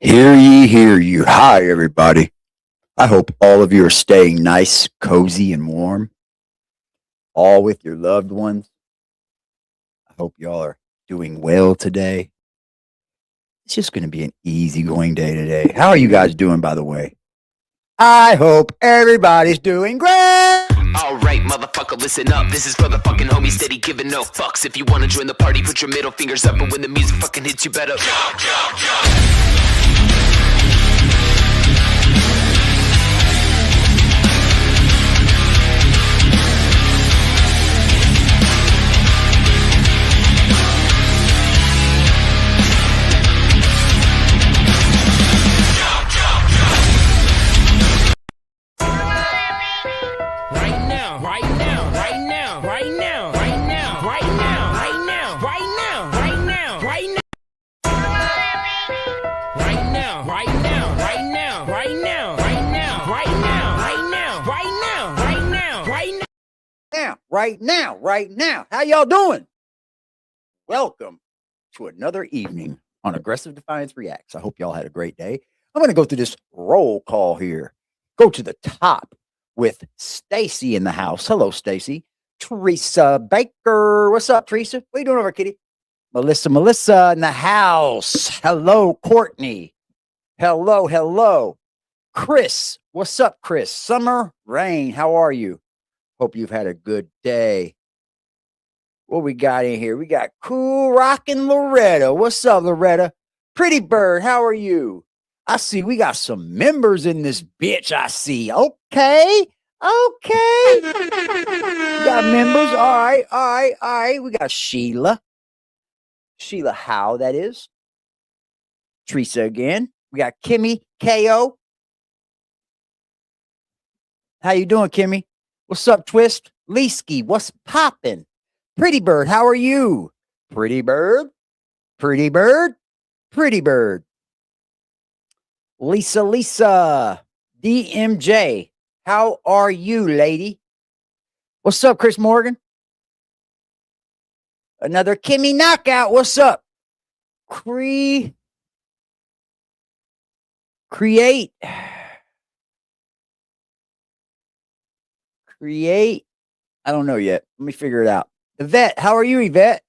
Hear ye, hear you. Hi, everybody. I hope all of you are staying nice, cozy, and warm, all with your loved ones. I hope y'all are doing well today. It's just going to be an easygoing day today. How are you guys doing, by the way? I hope everybody's doing great. Alright, motherfucker, listen up. This is for the fucking homies steady giving no fucks. If you wanna join the party, put your middle fingers up. But when the music fucking hits, you better Right now. How y'all doing? Welcome to another evening on Aggressive Defiance Reacts. I hope y'all had a great day. I'm going to go through this roll call here. Go to the top with Stacy in the house. Hello, Stacy. Teresa Baker. What's up, Teresa? What you doing over, kitty? Melissa in the house. Hello, Courtney. Hello. Chris. What's up, Chris? Summer Rain. How are you? Hope you've had a good day. What we got in here? We got Cool Rockin' Loretta. What's up, Loretta? Pretty Bird, how are you? I see we got some members in this bitch, I see. Okay. We got members. All right. We got Sheila. Sheila Howe, that is. Teresa again. We got Kimmy K.O. How you doing, Kimmy? What's up, Twist? Leesky, what's poppin'? Pretty Bird, how are you? Pretty Bird. Lisa. DMJ, how are you, lady? What's up, Chris Morgan? Another Kimmy Knockout, what's up? Create. I don't know yet. Let me figure it out. Yvette, how are you, Yvette?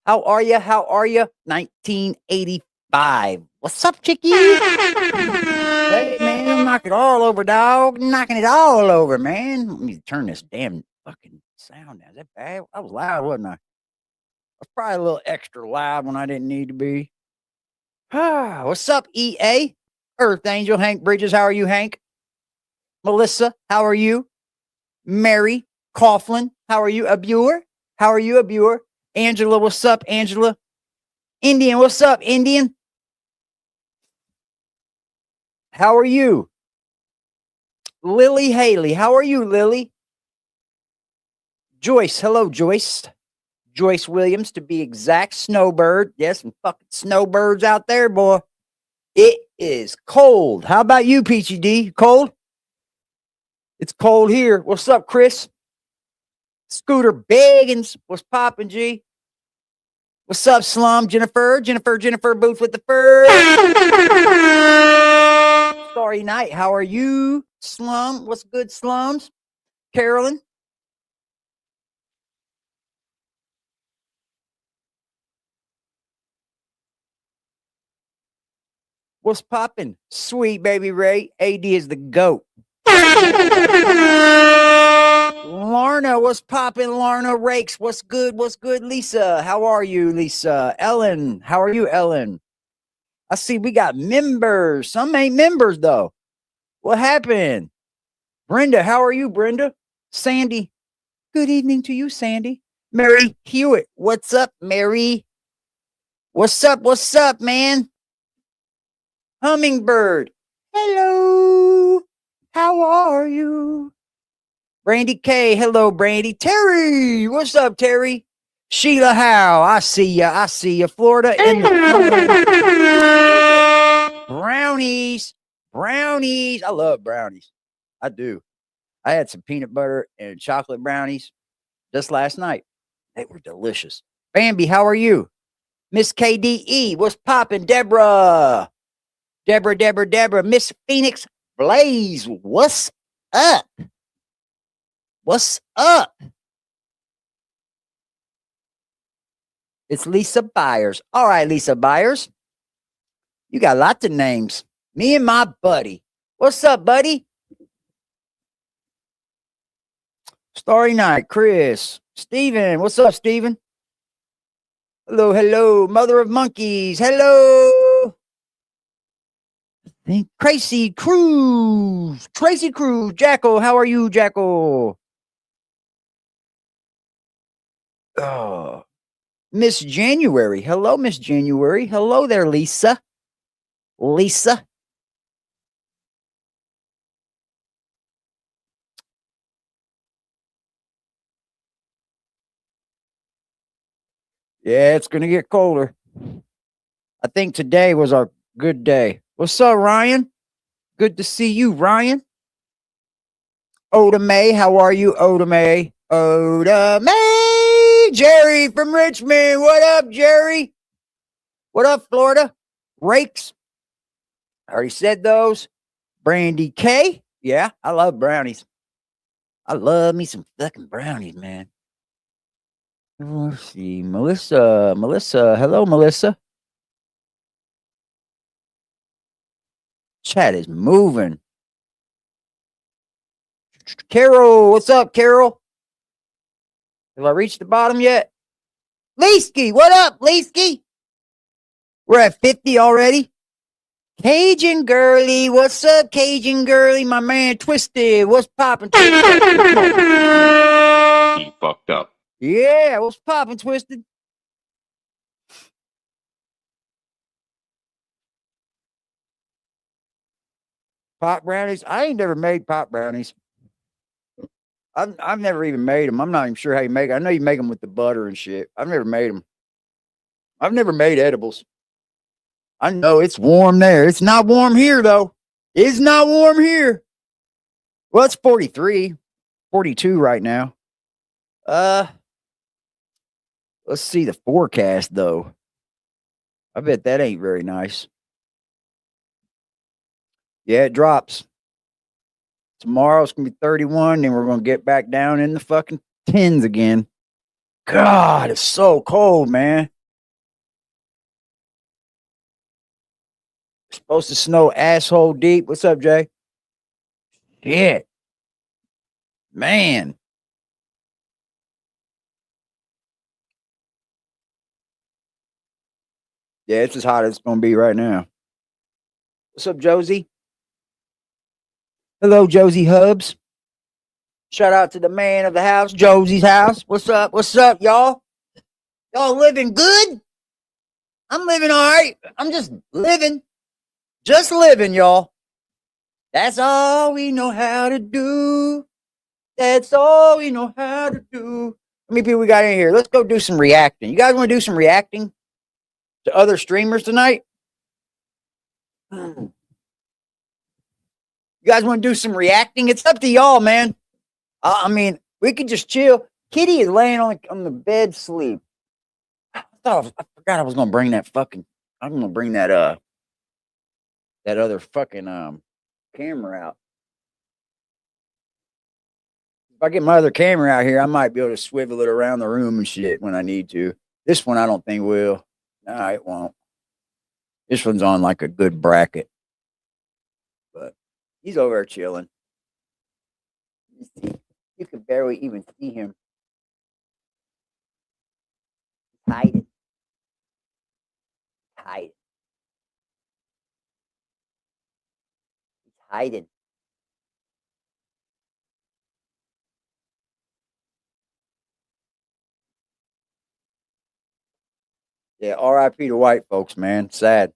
How are you? 1985. What's up, chickie? Hey, man, I'm knocking it all over, dog. Knocking it all over, man. Let me turn this damn fucking sound down. Is that bad? I was loud, wasn't I? I was probably a little extra loud when I didn't need to be. What's up, EA? Earth Angel, Hank Bridges, how are you, Hank? Melissa, how are you? Mary Coughlin, how are you? Abure, how are you? Abure. Angela, what's up, Angela? Indian, what's up, Indian? How are you? Lily Haley, how are you, Lily? Joyce, hello, Joyce. Joyce Williams, to be exact. Snowbird, yes, some fucking snowbirds out there, boy. It is cold. How about you, Peachy D? Cold? It's cold here. What's up, Chris? Scooter Biggins. What's poppin', G? What's up, Slum? Jennifer Booth with the fur. Starry Night. How are you? Slum. What's good, Slums? Carolyn. What's poppin'? Sweet baby Ray. AD is the GOAT. Larna, what's poppin'? Larna Rakes, what's good? Lisa, how are you, Lisa? Ellen, how are you, Ellen? I see we got members. Some ain't members, though. What happened? Brenda, how are you, Brenda? Sandy, good evening to you, Sandy. Mary Hewitt, what's up, Mary? What's up, man? Hummingbird, hello. How are you? Brandy K, hello, Brandy. Terry, what's up, Terry? Sheila Howe, I see ya. Florida in the brownies. I love brownies. I do. I had some peanut butter and chocolate brownies just last night. They were delicious. Bambi, how are you? Miss KDE, what's poppin'? Deborah. Deborah. Miss Phoenix Blaze, what's up? What's up? It's Lisa Byers. All right, Lisa Byers. You got lots of names. Me and my buddy. What's up, buddy? Starry Night, Chris. Steven. What's up, Steven? Hello. Mother of Monkeys. Hello. Tracy Cruz. Jackal, how are you, Jackal? Oh, Miss January. Hello, Miss January. Hello there, Lisa. Lisa. Yeah, it's going to get colder. I think today was our good day. What's up, Ryan? Good to see you, Ryan. Oda May, how are you, Oda May? Oda May! Jerry from Richmond. What up, Jerry? What up, Florida? Rakes. I already said those. Brandy K. Yeah, I love brownies. I love me some fucking brownies, man. Let's see. Melissa. Hello, Melissa. Chat is moving. Carol, what's up, Carol? Have I reached the bottom yet? Leesky, what up, Leesky? We're at 50 already. Cajun Girly, what's up, Cajun Girly? My man Twisted, what's poppin'? He fucked up. Yeah, what's poppin', Twisted? Pot brownies? I ain't never made pot brownies. I've never even made them. I'm not even sure how you make it. I know you make them with the butter and shit. I've never made them. I've never made edibles. I know it's warm there. It's not warm here, though. It's not warm here. Well, it's 43, 42 right now. Let's see the forecast, though. I bet that ain't very nice. Yeah, it drops. Tomorrow it's going to be 31, then we're going to get back down in the fucking 10s again. God, it's so cold, man. It's supposed to snow asshole deep. What's up, Jay? Shit. Man. Yeah, it's as hot as it's going to be right now. What's up, Josie? Hello, Josie Hubs. Shout out to the man of the house, Josie's house. What's up? What's up, y'all? Y'all living good? I'm living all right. I'm just living. Just living, y'all. That's all we know how to do. That's all we know how to do. How many people we got in here? Let's go do some reacting. You guys want to do some reacting to other streamers tonight? You guys want to do some reacting? It's up to y'all, man. I mean, we could just chill. Kitty is laying on the bed sleep. I forgot I was gonna bring that fucking. I'm gonna bring that that other fucking camera out. If I get my other camera out here, I might be able to swivel it around the room and shit when I need to. This one I don't think will. No, it won't. This one's on like a good bracket. But he's over there chilling. You can barely even see him. Hiding. Hiding. He's hiding. Yeah, R.I.P. to Whyte Folkz, man. Sad.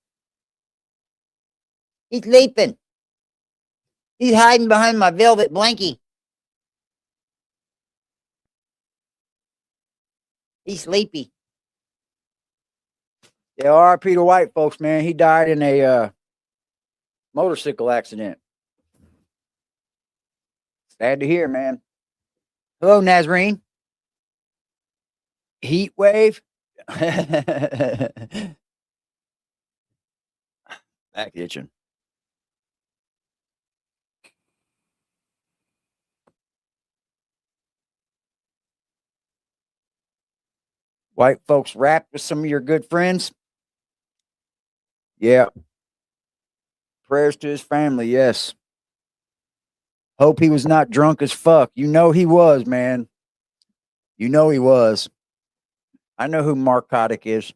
He's sleeping. He's hiding behind my velvet blankie. He's sleepy. Yeah, R.I.P. to Whyte Folkz, man. He died in a motorcycle accident. Sad to hear, man. Hello, Nazreen. Heat wave. Back itching. White Folkz rap with some of your good friends. Yeah. Prayers to his family. Yes. Hope he was not drunk as fuck. You know he was, man. You know he was. I know who Narcotic is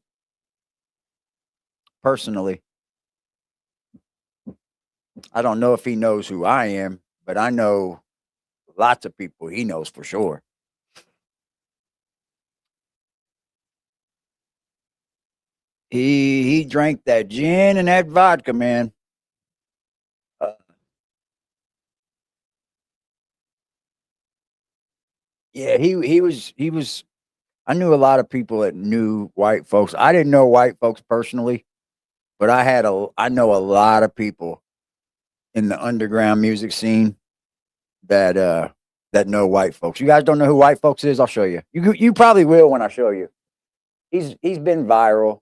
personally. I don't know if he knows who I am, but I know lots of people he knows for sure. He drank that gin and that vodka, man. Yeah, he was. I knew a lot of people that knew White Folkz. I didn't know White Folkz personally, but I know a lot of people in the underground music scene that that know White Folkz. You guys don't know who White Folkz is? I'll show you. You probably will when I show you. He's been viral.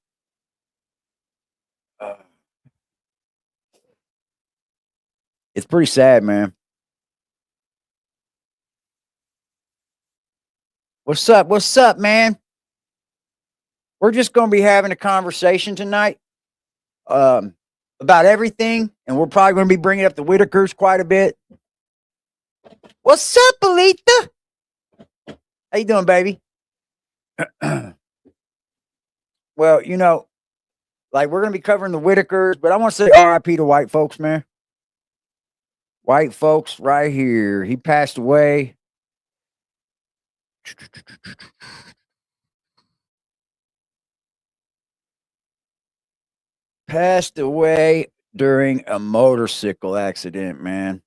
It's pretty sad, man. What's up? What's up, man? We're just going to be having a conversation tonight about everything, and we're probably going to be bringing up the Whittakers quite a bit. What's up, Alita? How you doing, baby? Well, you know, like we're going to be covering the Whittakers, but I want to say R.I.P. to White Folkz, man. White Folkz right here. He passed away. Passed away during a motorcycle accident, man.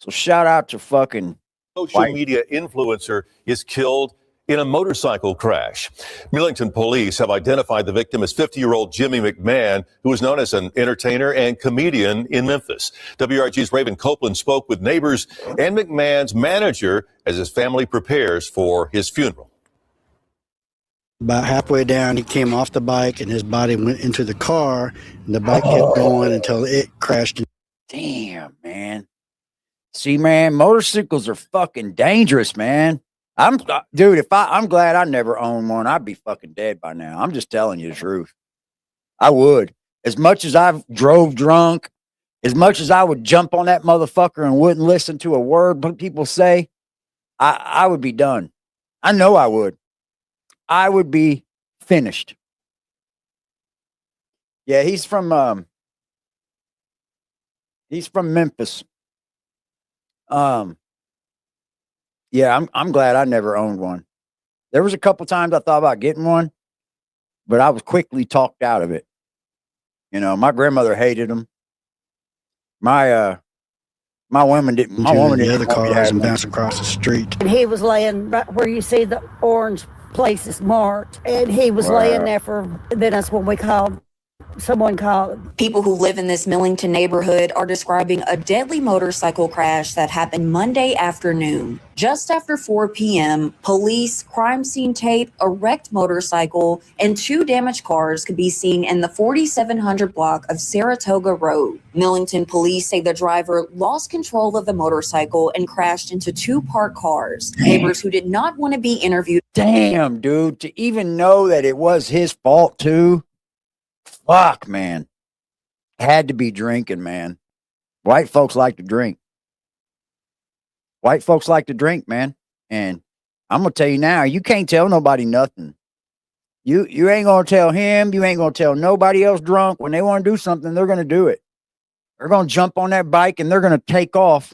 So shout out to fucking social media influencer is killed in a motorcycle crash. Millington police have identified the victim as 50-year-old Jimmy McMahon, who is known as an entertainer and comedian in Memphis. WRG's Raven Copeland spoke with neighbors and McMahon's manager as his family prepares for his funeral. About halfway down, he came off the bike and his body went into the car, and the bike kept going until it crashed. Damn, man. See, man, motorcycles are fucking dangerous, man. Dude, I'm glad I never owned one. I'd be fucking dead by now. I'm just telling you the truth. I would. As much as I've drove drunk, as much as I would jump on that motherfucker and wouldn't listen to a word people say, I would be done. I know I would. I would be finished. Yeah, he's from Memphis. Yeah, I'm glad I never owned one. There was a couple times I thought about getting one, but I was quickly talked out of it. You know, my grandmother hated them. My woman didn't. My woman didn't. The other cars and bounced across the street. And he was laying right where you see the orange places marked, and he was laying there then that's when someone called. People who live in this Millington neighborhood are describing a deadly motorcycle crash that happened Monday afternoon. Just after 4 p.m., police, crime scene tape, a wrecked motorcycle, and 2 damaged cars could be seen in the 4700 block of Saratoga Road. Millington police say the driver lost control of the motorcycle and crashed into 2 parked cars. Neighbors who did not want to be interviewed. Damn, dude, to even know that it was his fault too. Fuck, man. Had to be drinking, man. White folks like to drink. White folks like to drink, man. And I'm going to tell you now, you can't tell nobody nothing. You ain't going to tell him. You ain't going to tell nobody else drunk. When they want to do something, they're going to do it. They're going to jump on that bike and they're going to take off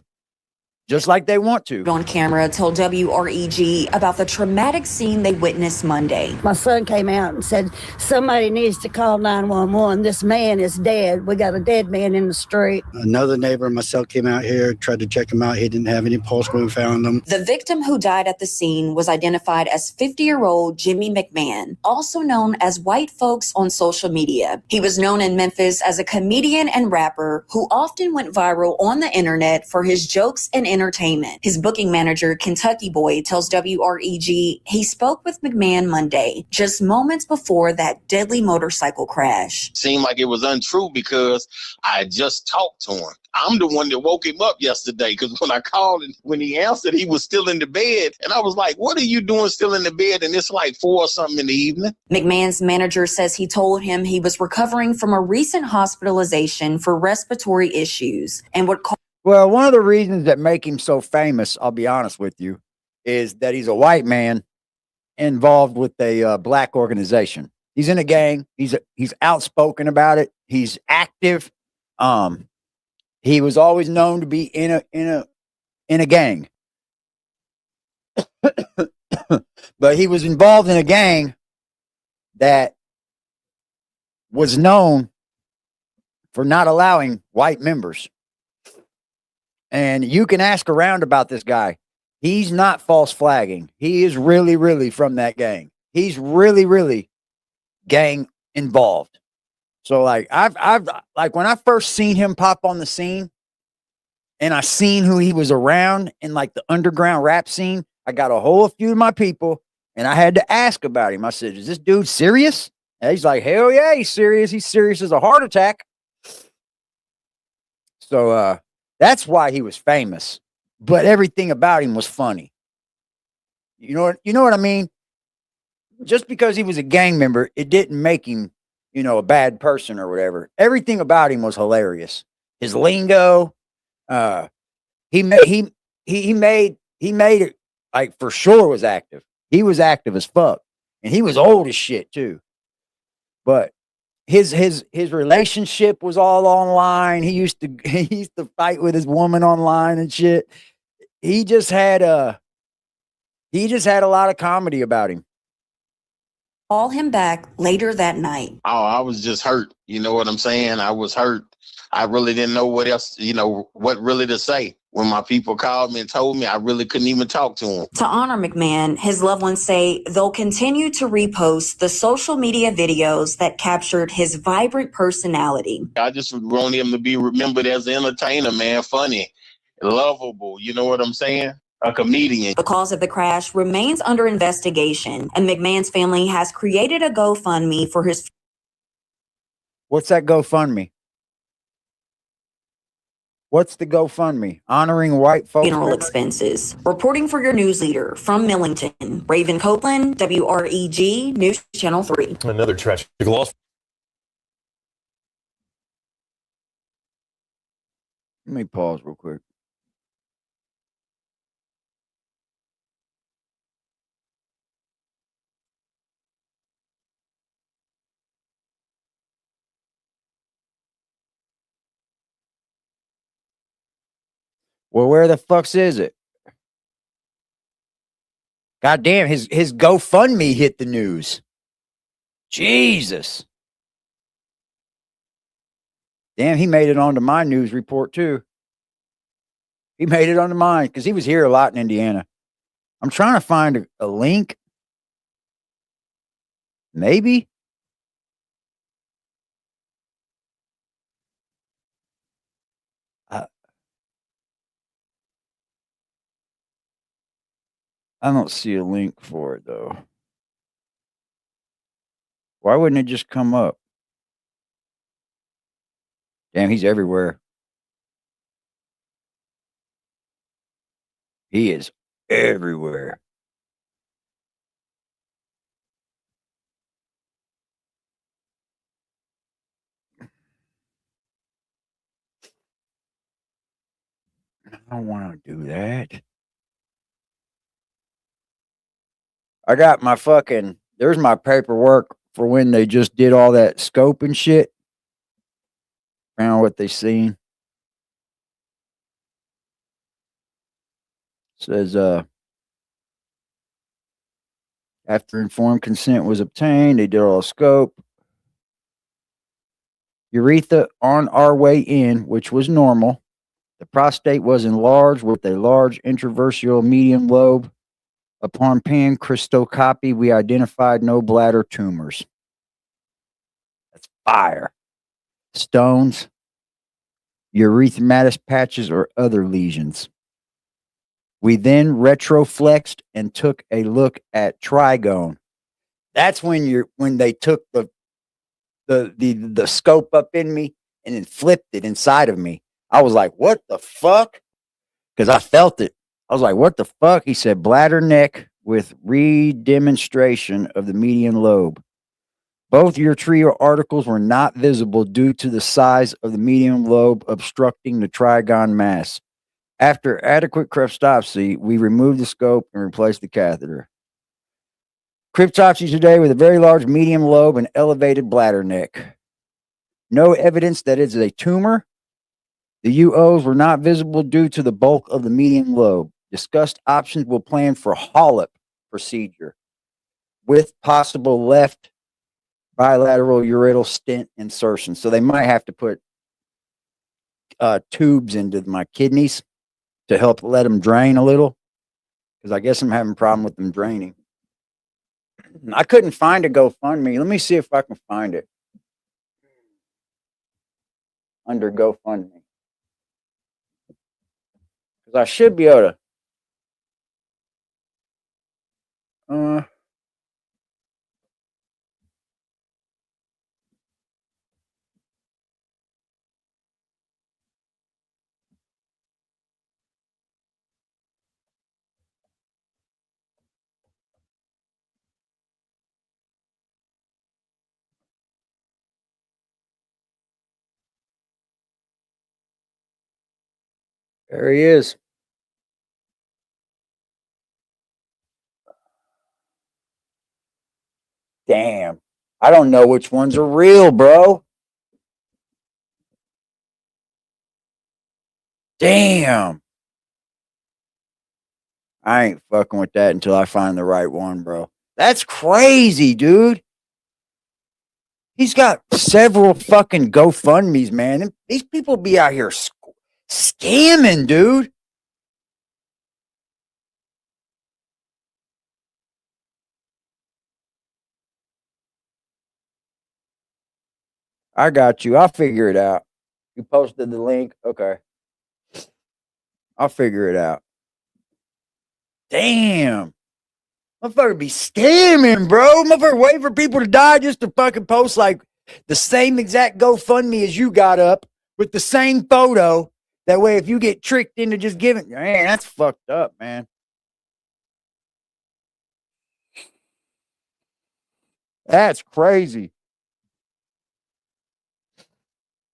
just like they want to. On camera told WREG about the traumatic scene they witnessed Monday. My son came out and said, somebody needs to call 911. This man is dead. We got a dead man in the street. Another neighbor and myself came out here, tried to check him out. He didn't have any pulse when we found him. The victim who died at the scene was identified as 50-year-old Jimmy McMahon, also known as White Folkz on social media. He was known in Memphis as a comedian and rapper who often went viral on the internet for his jokes and entertainment. His booking manager, Kentucky Boy, tells WREG he spoke with McMahon Monday, just moments before that deadly motorcycle crash. Seemed like it was untrue because I just talked to him. I'm the one that woke him up yesterday because when I called and when he answered, he was still in the bed. And I was like, what are you doing still in the bed? And it's like 4 or something in the evening. McMahon's manager says he told him he was recovering from a recent hospitalization for respiratory issues and would call. Well, one of the reasons that make him so famous, I'll be honest with you, is that he's a white man involved with a black organization. He's in a gang. He's outspoken about it. He's active. He was always known to be in a gang. But he was involved in a gang that was known for not allowing white members. And you can ask around about this guy. He's not false flagging. He is really, really from that gang. He's really, really gang involved. So like I've like when I first seen him pop on the scene and I seen who he was around in like the underground rap scene, I got a whole few of my people and I had to ask about him. I said, is this dude serious? And he's like, hell yeah, he's serious. He's serious as a heart attack. So that's why he was famous. But everything about him was funny. You know what I mean? Just because he was a gang member, it didn't make him, a bad person or whatever. Everything about him was hilarious. His lingo, he made it like for sure was active. He was active as fuck, and he was old as shit too. But his relationship was all online. He used to fight with his woman online and shit. He just had a lot of comedy about him. Call him back later that night. Oh, I was just hurt. You know what I'm saying? I was hurt. I really didn't know what else, what really to say. When my people called me and told me, I really couldn't even talk to him. To honor McMahon, his loved ones say they'll continue to repost the social media videos that captured his vibrant personality. I just want him to be remembered as an entertainer, man, funny, lovable. You know what I'm saying? A comedian. The cause of the crash remains under investigation, and McMahon's family has created a GoFundMe for his. What's that GoFundMe? What's the GoFundMe? Honoring Whyte Folkz funeral expenses. Reporting for your news leader from Millington, Raven Copeland, WREG News Channel 3. Another tragic loss. Let me pause real quick. Well, where the fuck is it? God damn, his GoFundMe hit the news. Jesus. Damn, he made it onto my news report too. He made it onto mine because he was here a lot in Indiana. I'm trying to find a link. Maybe. I don't see a link for it though. Why wouldn't it just come up? Damn, he's everywhere. He is everywhere. I don't want to do that. I got my there's my paperwork for when they just did all that scope and shit. Found what they seen. Says, after informed consent was obtained, they did all scope. Urethra on our way in, which was normal. The prostate was enlarged with a large intraversial medium lobe. Upon pan-crystoscopy, we identified no bladder tumors. That's fire. Stones, erythematous patches, or other lesions. We then retroflexed and took a look at Trigone. That's when they took the scope up in me and then flipped it inside of me. I was like, what the fuck? Because I felt it. I was like, what the fuck? He said, bladder neck with redemonstration of the median lobe. Both your trio articles were not visible due to the size of the median lobe obstructing the trigon mass. After adequate cryptopsy, we removed the scope and replaced the catheter. Cryptopsy today with a very large medium lobe and elevated bladder neck. No evidence that it's a tumor. The UOs were not visible due to the bulk of the median lobe. Discussed options will plan for HOLLIP procedure with possible left bilateral ureteral stent insertion. So they might have to put tubes into my kidneys to help let them drain a little, because I guess I'm having a problem with them draining. I couldn't find a GoFundMe. Let me see if I can find it under GoFundMe, because I should be able to. There he is. Damn. I don't know which ones are real, bro. Damn. I ain't fucking with that until I find the right one, bro. That's crazy, dude. He's got several fucking GoFundMes, man. And these people be out here scamming, dude. I got you. I'll figure it out. You posted the link. Okay. I'll figure it out. Damn. Motherfucker be scamming, bro. Motherfucker waiting for people to die just to fucking post like the same exact GoFundMe as you got up with the same photo. That way, if you get tricked into just giving, man, that's fucked up, man. That's crazy.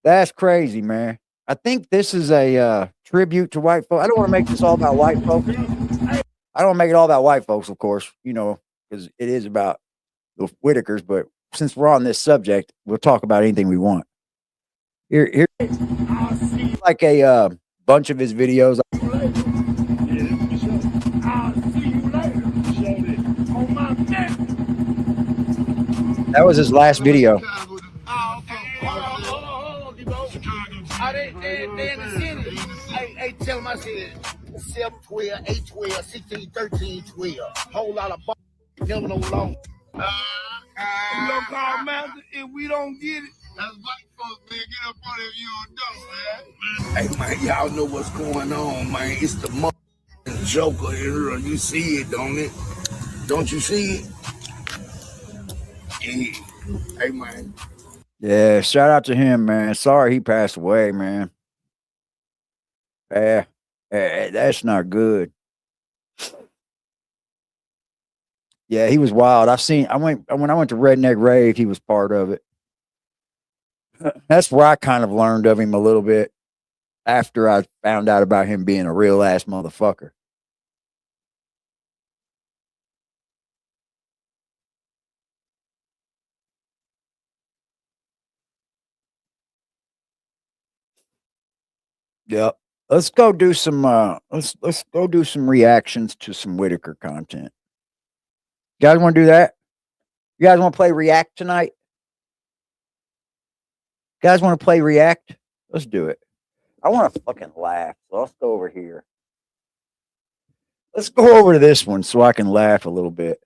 That's crazy, man. I think this is a tribute to white folks. I don't want to make this all about white folks. I don't make it all about white folks, of course, you know, because it is about the Whittakers. But since we're on this subject, we'll talk about anything we want. Here, like a bunch of his videos. That was his last video. They in the city. Hey, tell them I said 7, 12, 8, 12, 16, 13, 12. Whole lot of never no long. We don't call master if we don't get it. That's white folks, man. Get up on it if you don't know, man. Hey, man, y'all know what's going on, man. It's the Joker in here. You see it, don't it? Don't you see it? Hey, man. Yeah, shout out to him, man. Sorry he passed away, man. That's not good. Yeah, he was wild. When I went to Redneck Rave, he was part of it. That's where I kind of learned of him a little bit after I found out about him being a real ass motherfucker. Yep. Let's go do some let's go do some reactions to some Whittaker content. You guys want to do that? You guys want to play React tonight? You guys want to play React? Let's do it. I want to fucking laugh. So let's go over here. Let's go over to this one so I can laugh a little bit.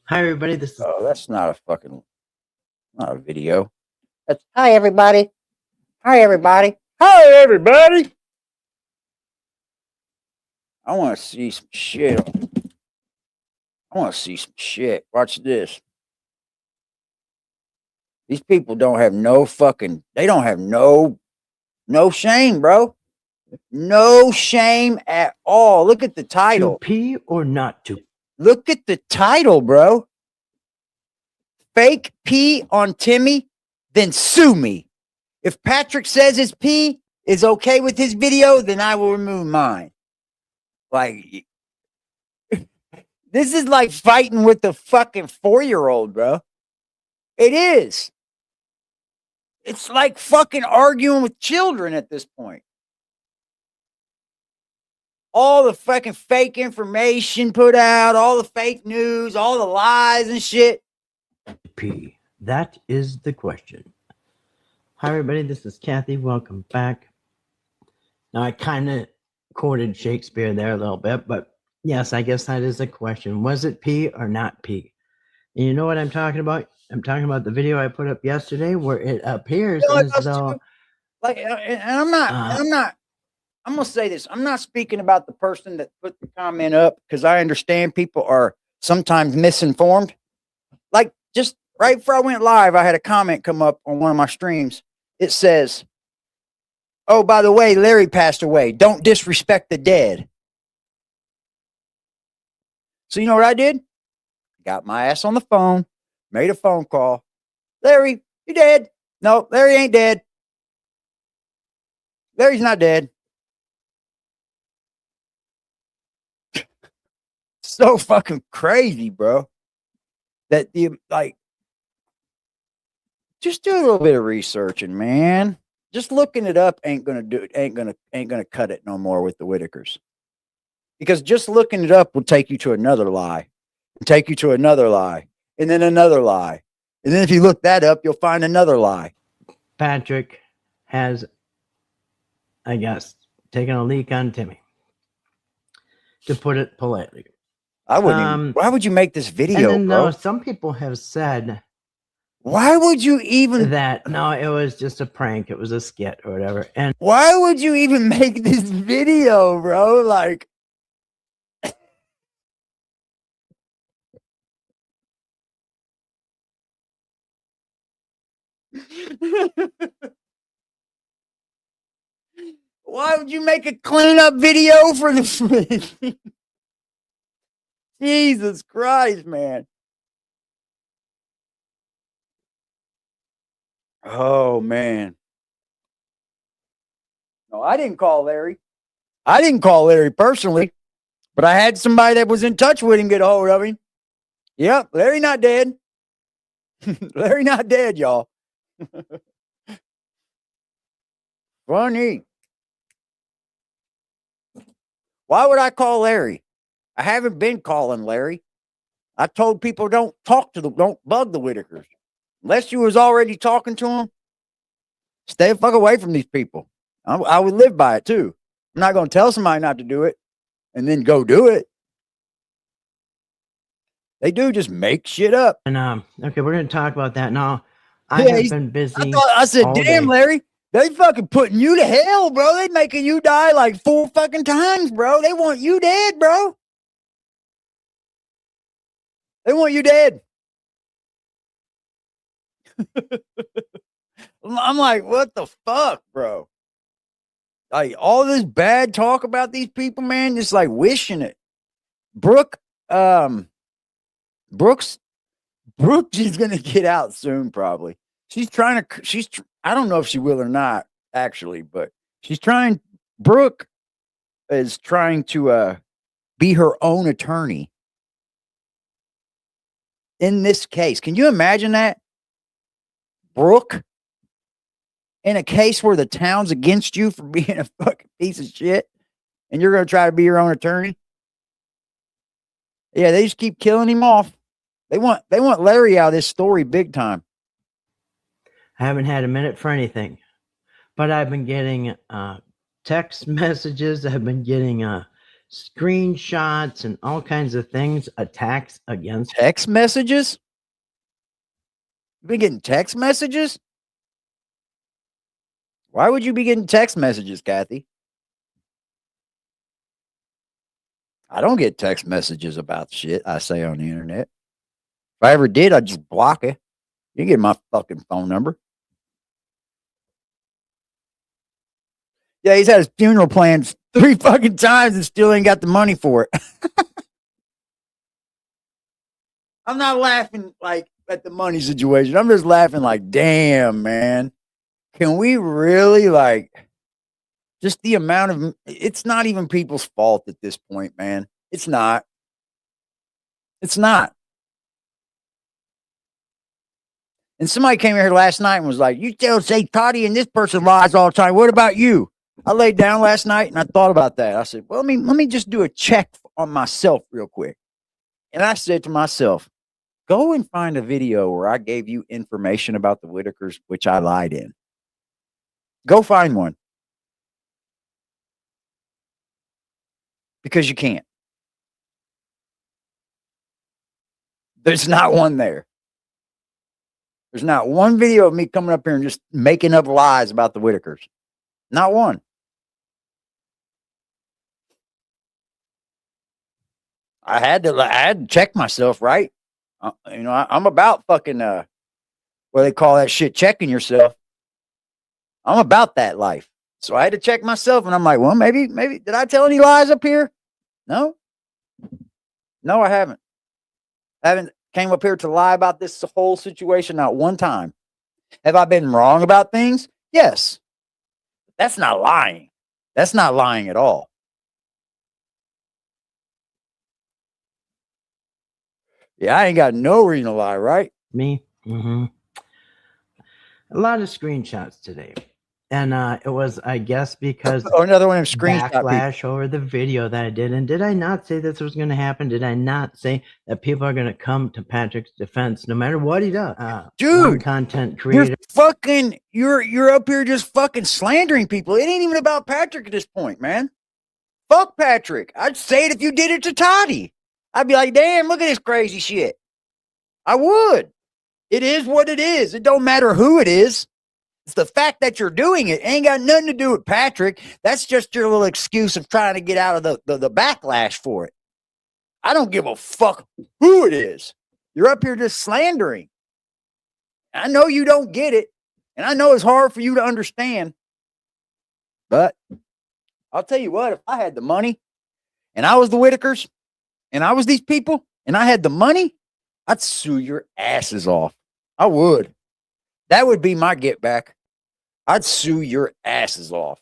Hi, everybody. This is Oh, that's not a video. That's hi everybody. Hi everybody. Hi everybody. I want to see some shit. I want to see some shit. Watch this. These people don't have no they don't have no shame, bro. No shame at all. Look at the to title. pee or not to. Look at the title, bro. Fake pee on Timmy, then sue me. If Patrick says his pee is okay with his video, then I will remove mine. Like, this is like fighting with the fucking 4-year-old, bro. It is. It's like fucking arguing with children at this point. All the fucking fake information put out, all the fake news, all the lies and shit. Pee. That is the question. Hi, everybody. This is Kathy. Welcome back. Now, I kind of quoted Shakespeare there a little bit, but yes, I guess that is the question. Was it pee or not pee? And you know what I'm talking about? I'm talking about the video I put up yesterday where it appears as though, like, and I'm gonna say this. I'm not speaking about the person that put the comment up because I understand people are sometimes misinformed. Like, just right before I went live, I had a comment come up on one of my streams. It says, "Oh, by the way, Larry passed away. Don't disrespect the dead." So you know what I did? Got my ass on the phone, made a phone call. Larry, you dead? No, Larry ain't dead. Larry's not dead. So fucking crazy, bro. That you like, just do a little bit of researching, man. Just looking it up ain't gonna cut it no more with the Whittakers. Because just looking it up will take you to another lie, and take you to another lie, and then another lie. And then if you look that up, you'll find another lie. Patrick has, I guess, taken a leak on Timmy, to put it politely. I wouldn't. Why would you make this video, and then, bro? no, some people have said, why would you even that? No, it was just a prank. It was a skit or whatever. And why would you even make this video, bro? Like, why would you make a cleanup video for the Jesus Christ, man. Oh, man. No, I didn't call Larry. I didn't call Larry personally, but I had somebody that was in touch with him get a hold of him. Yep, Larry not dead. Larry not dead, y'all. Funny. Why would I call Larry? I haven't been calling Larry. I told people don't bug the Whittakers. Unless you was already talking to them, stay the fuck away from these people. I would live by it too. I'm not going to tell somebody not to do it and then go do it. They do just make shit up. And okay, we're going to talk about that now. I have been busy. I said, damn, Larry, they fucking putting you to hell, bro. They making you die like 4 fucking times, bro. They want you dead, bro. They want you dead. I'm like, what the fuck, bro? Like, all this bad talk about these people, man, just like wishing it. Brooke is gonna get out soon, probably. I don't know if she will or not, actually, but Brooke is trying to be her own attorney in this case. Can you imagine that? Brooke, in a case where the town's against you for being a fucking piece of shit, and you're going to try to be your own attorney? Yeah, they just keep killing him off. They want Larry out of this story big time. I haven't had a minute for anything, but I've been getting text messages. I've been getting screenshots and all kinds of things, attacks against Text messages? You been getting text messages? Why would you be getting text messages, Kathy? I don't get text messages about shit I say on the internet. If I ever did, I'd just block it. You get my fucking phone number. Yeah, he's had his funeral planned 3 fucking times and still ain't got the money for it. I'm not laughing like at the money situation. I'm just laughing like, damn, man. Can we really like just the amount of it's not even people's fault at this point, man. It's not. It's not. And somebody came here last night and was like, you still say Toddy and this person lies all the time. What about you? I laid down last night and I thought about that. I said, well, let me just do a check on myself real quick. And I said to myself, go and find a video where I gave you information about the Whittakers, which I lied in. Go find one. Because you can't. There's not one there. There's not one video of me coming up here and just making up lies about the Whittakers. Not one. I had to check myself, right? I'm about fucking what they call that shit, checking yourself. I'm about that life. So I had to check myself, and I'm like, well, maybe did I tell any lies up here? No, I haven't. I haven't came up here to lie about this whole situation not one time. Have I been wrong about things? Yes. That's not lying. That's not lying at all. Yeah, I ain't got no reason to lie, right? me. A lot of screenshots today. And it was, I guess, because another one of them screenshot backlash over the video that I did. And did I not say this was going to happen? Did I not say that people are going to come to Patrick's defense no matter what he does? Dude, content creator. You're up here just fucking slandering people. It ain't even about Patrick at this point, man. Fuck Patrick. I'd say it if you did it to Toddy. I'd be like, damn, look at this crazy shit. I would. It is what it is. It don't matter who it is. It's the fact that you're doing it. Ain't got nothing to do with Patrick. That's just your little excuse of trying to get out of the backlash for it. I don't give a fuck who it is. You're up here just slandering. I know you don't get it. And I know it's hard for you to understand. But I'll tell you what, if I had the money and I was the Whittakers and I was these people and I had the money, I'd sue your asses off. I would. That would be my get back. I'd sue your asses off.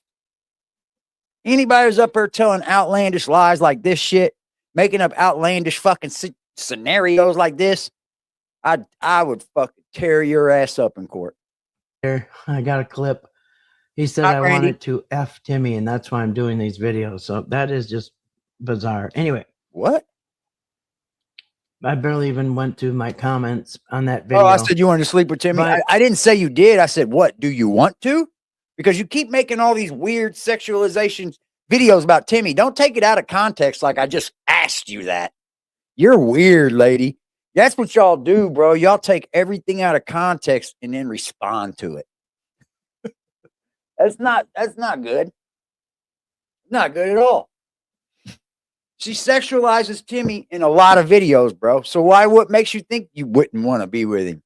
Anybody who's up there telling outlandish lies like this shit, making up outlandish fucking scenarios like this, I would fucking tear your ass up in court. Here, I got a clip. He said I wanted to F Timmy, and that's why I'm doing these videos. So that is just bizarre. Anyway. What? I barely even went to my comments on that video. Oh, I said you wanted to sleep with Timmy. I didn't say you did. I said, what? Do you want to? Because you keep making all these weird sexualization videos about Timmy. Don't take it out of context like I just asked you that. You're weird, lady. That's what y'all do, bro. Y'all take everything out of context and then respond to it. That's not good. Not good at all. She sexualizes Timmy in a lot of videos, bro. So what makes you think you wouldn't want to be with him?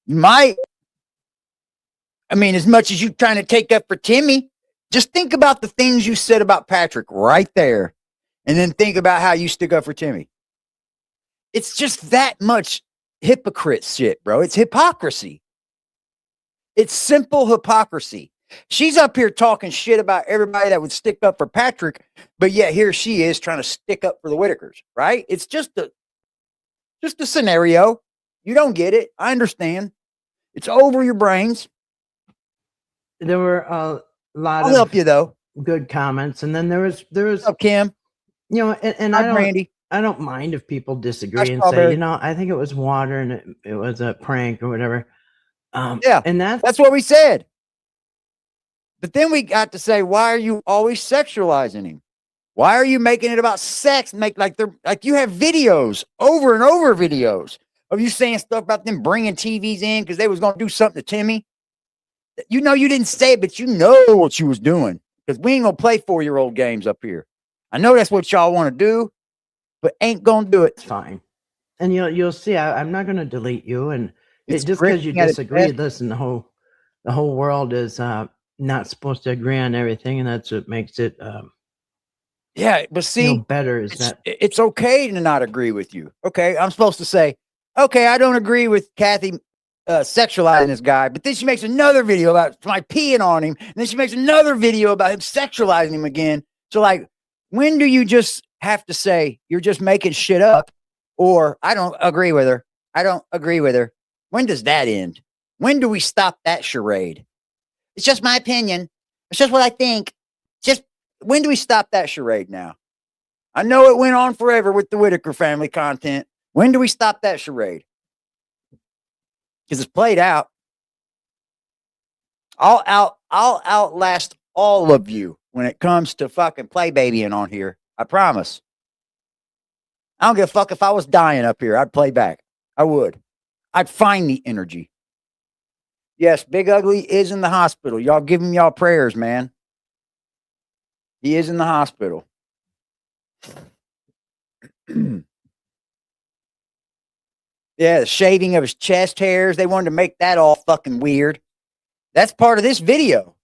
You might. I mean, as much as you trying to take up for Timmy, just think about the things you said about Patrick right there. And then think about how you stick up for Timmy. It's just that much hypocrite shit, bro. It's hypocrisy. It's simple hypocrisy. She's up here talking shit about everybody that would stick up for Patrick, but yet here she is trying to stick up for the Whittakers, right? It's just a scenario. You don't get it. I understand. It's over your brains. There were a lot I'll help you though. Good comments, and then there was What's up, Kim? You know, and I don't mind if people disagree and say, you know, I think it was water and it was a prank or whatever. Yeah, and that's what we said. But then we got to say, why are you always sexualizing him? Why are you making it about sex? Make like they're like you have videos over and over videos of you saying stuff about them bringing TVs in because they was going to do something to Timmy. You know, you didn't say it, but you know what you was doing because we ain't going to play 4-year-old games up here. I know that's what y'all want to do, but ain't going to do it. It's fine. And you'll see, I'm not going to delete you. And It's just because you gritting at its disagree, best. listen, the whole world is not supposed to agree on everything. And that's what makes it, Yeah, but see, better is that it's okay to not agree with you. Okay, I'm supposed to say, okay, I don't agree with Kathy sexualizing this guy, but then she makes another video about my peeing on him, and then she makes another video about him sexualizing him again. So, like, when do you just have to say you're just making shit up, or I don't agree with her? I don't agree with her. When does that end? When do we stop that charade? It's just my opinion. It's just what I think. Just when do we stop that charade now? I know it went on forever with the Whittaker family content. When do we stop that charade? Because it's played out. I'll outlast all of you when it comes to fucking play babying on here. I promise. I don't give a fuck if I was dying up here. I'd play back. I would. I'd find the energy. Yes, Big Ugly is in the hospital. Y'all give him y'all prayers, man. He is in the hospital. Yeah, the shaving of his chest hairs. They wanted to make that all fucking weird. That's part of this video.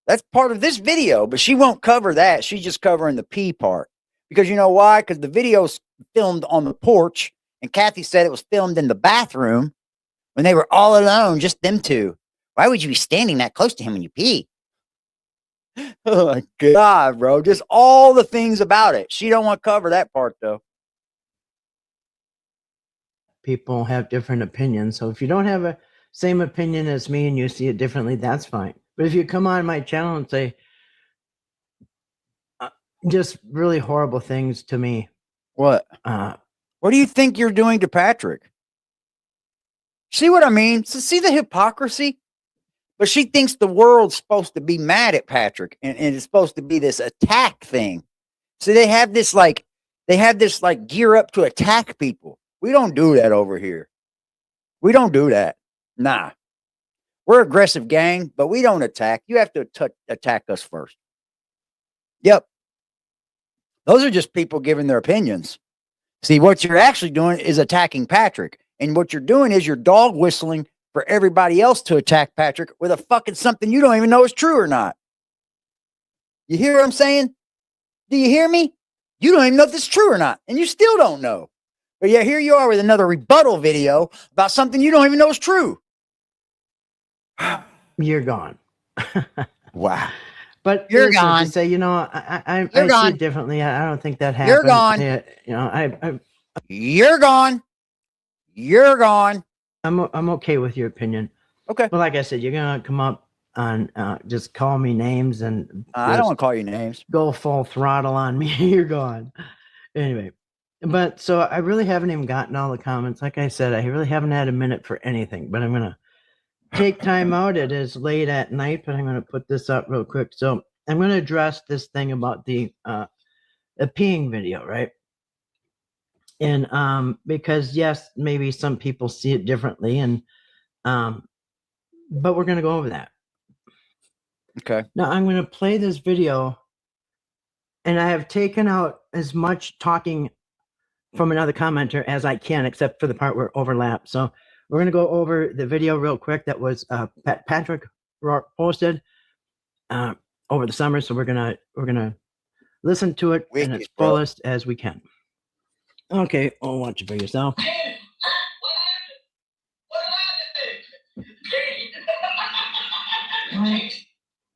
That's part of this video, but she won't cover that. She's just covering the pee part. Because you know why? Because the video's filmed on the porch, and Kathy said it was filmed in the bathroom when they were all alone, just them two. Why would you be standing that close to him when you pee? Oh my God, bro. Just all the things about it. She don't want to cover that part, though. people have different opinions. So if you don't have a same opinion as me and you see it differently, that's fine. But if you come on my channel and say just really horrible things to me. What? What do you think you're doing to Patrick? See what I mean? So see the hypocrisy? But she thinks the world's supposed to be mad at Patrick and it's supposed to be this attack thing. So they have this like gear up to attack people. We don't do that over here. We don't do that. Nah. We're aggressive gang, but we don't attack. You have to attack us first. Yep. Those are just people giving their opinions. See, what you're actually doing is attacking Patrick. And what you're doing is you're dog whistling for everybody else to attack Patrick with a fucking something you don't even know is true or not. You hear what I'm saying? Do you hear me? You don't even know if it's true or not. And you still don't know. But yeah, here you are with another rebuttal video about something you don't even know is true. You're gone. Wow. But you're listen, gone. To say, you know, I see it differently. I don't think that happened. You're gone. You're gone. You're gone. I'm okay with your opinion. Okay. Well, like I said, you're gonna come up on just call me names and I don't want to call you names. Go full throttle on me. You're gone. Anyway, but so I really haven't even gotten all the comments. Like I said, I really haven't had a minute for anything. But I'm gonna take time out. It is late at night, but I'm gonna put this up real quick. So I'm gonna address this thing about the peeing video, right? And because yes, maybe some people see it differently, and but we're gonna go over that. Okay. Now I'm gonna play this video, and I have taken out as much talking from another commenter as I can, except for the part where it overlaps. So we're gonna go over the video real quick that was Patrick posted over the summer. So we're gonna listen to it in its fullest as we can. Okay, I'll watch it for yourself.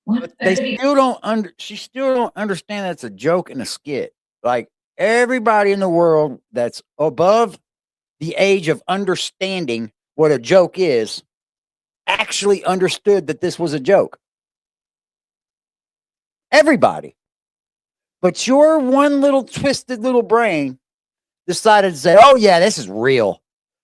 But they still don't she still don't understand that's a joke and a skit. Like everybody in the world that's above the age of understanding what a joke is actually understood that this was a joke. Everybody. But your one little twisted little brain decided to say, oh yeah, this is real.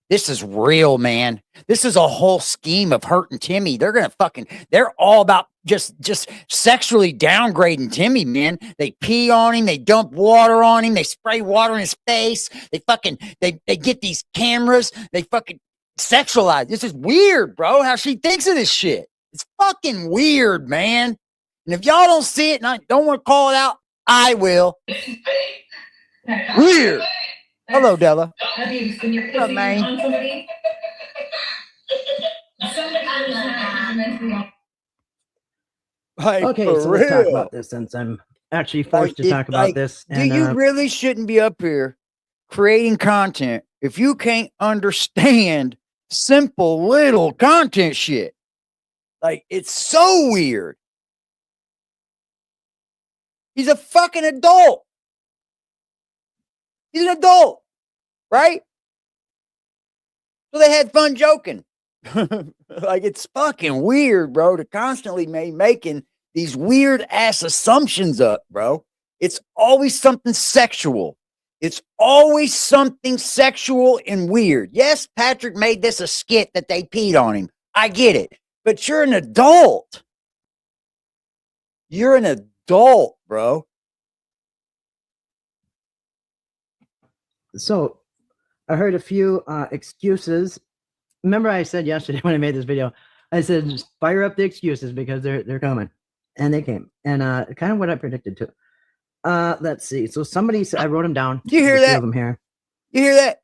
This is real, man. This is a whole scheme of hurting Timmy. They're all about just sexually downgrading Timmy, man. They pee on him, they dump water on him, they spray water in his face, they get these cameras, they fucking sexualize. This is weird, bro, how she thinks of this shit. It's fucking weird, man. And if y'all don't see it and I don't want to call it out, I will. Weird. Hello, Della. What's up, man? Like, Okay, so let's talk about this since I'm actually forced to talk about this. And, you really shouldn't be up here creating content if you can't understand simple little content shit. Like, it's so weird. He's a fucking adult. He's an adult, right? So they had fun joking. Like, it's fucking weird, bro, to constantly making these weird ass assumptions up, bro. It's always something sexual. It's always something sexual and weird. Yes, Patrick made this a skit that they peed on him. I get it. But you're an adult. You're an adult, bro. So I heard a few excuses. Remember I said yesterday when I made this video, I said, just fire up the excuses because they're coming. And they came. And kind of what I predicted too. Let's see. So somebody said, I wrote them down. Do you hear that? Of them here. You hear that?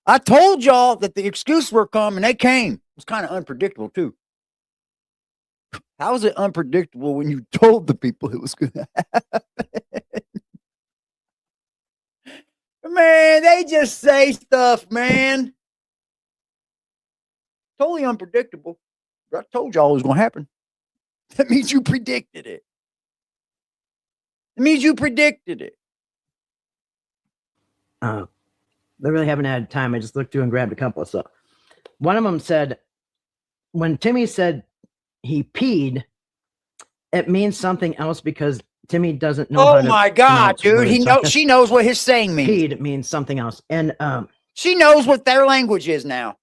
I told y'all that the excuses were coming. They came. It was kind of unpredictable too. How is it unpredictable when you told the people it was going to happen? Man, they just say stuff, man. Totally unpredictable. I told y'all it was going to happen. That means you predicted it. It means you predicted it. They really haven't had time. I just looked through and grabbed a couple. So one of them said, when Timmy said he peed, it means something else because Timmy doesn't know. Oh my God, dude. She knows what his saying means. Peed means something else. And she knows what their language is now.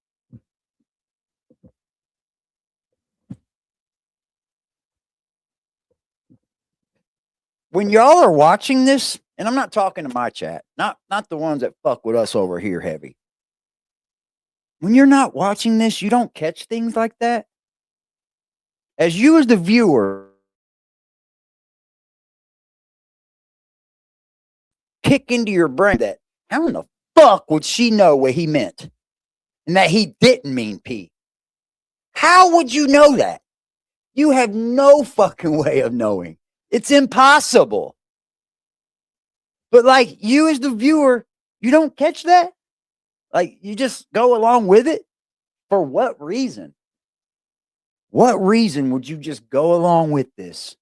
When y'all are watching this, and I'm not talking to my chat, not the ones that fuck with us over here heavy. When you're not watching this, you don't catch things like that. As you as the viewer, kick into your brain that, how in the fuck would she know what he meant? And that he didn't mean pee. How would you know that? You have no fucking way of knowing. It's impossible. But like you as the viewer, you don't catch that? Like you just go along with it? For what reason? What reason would you just go along with this?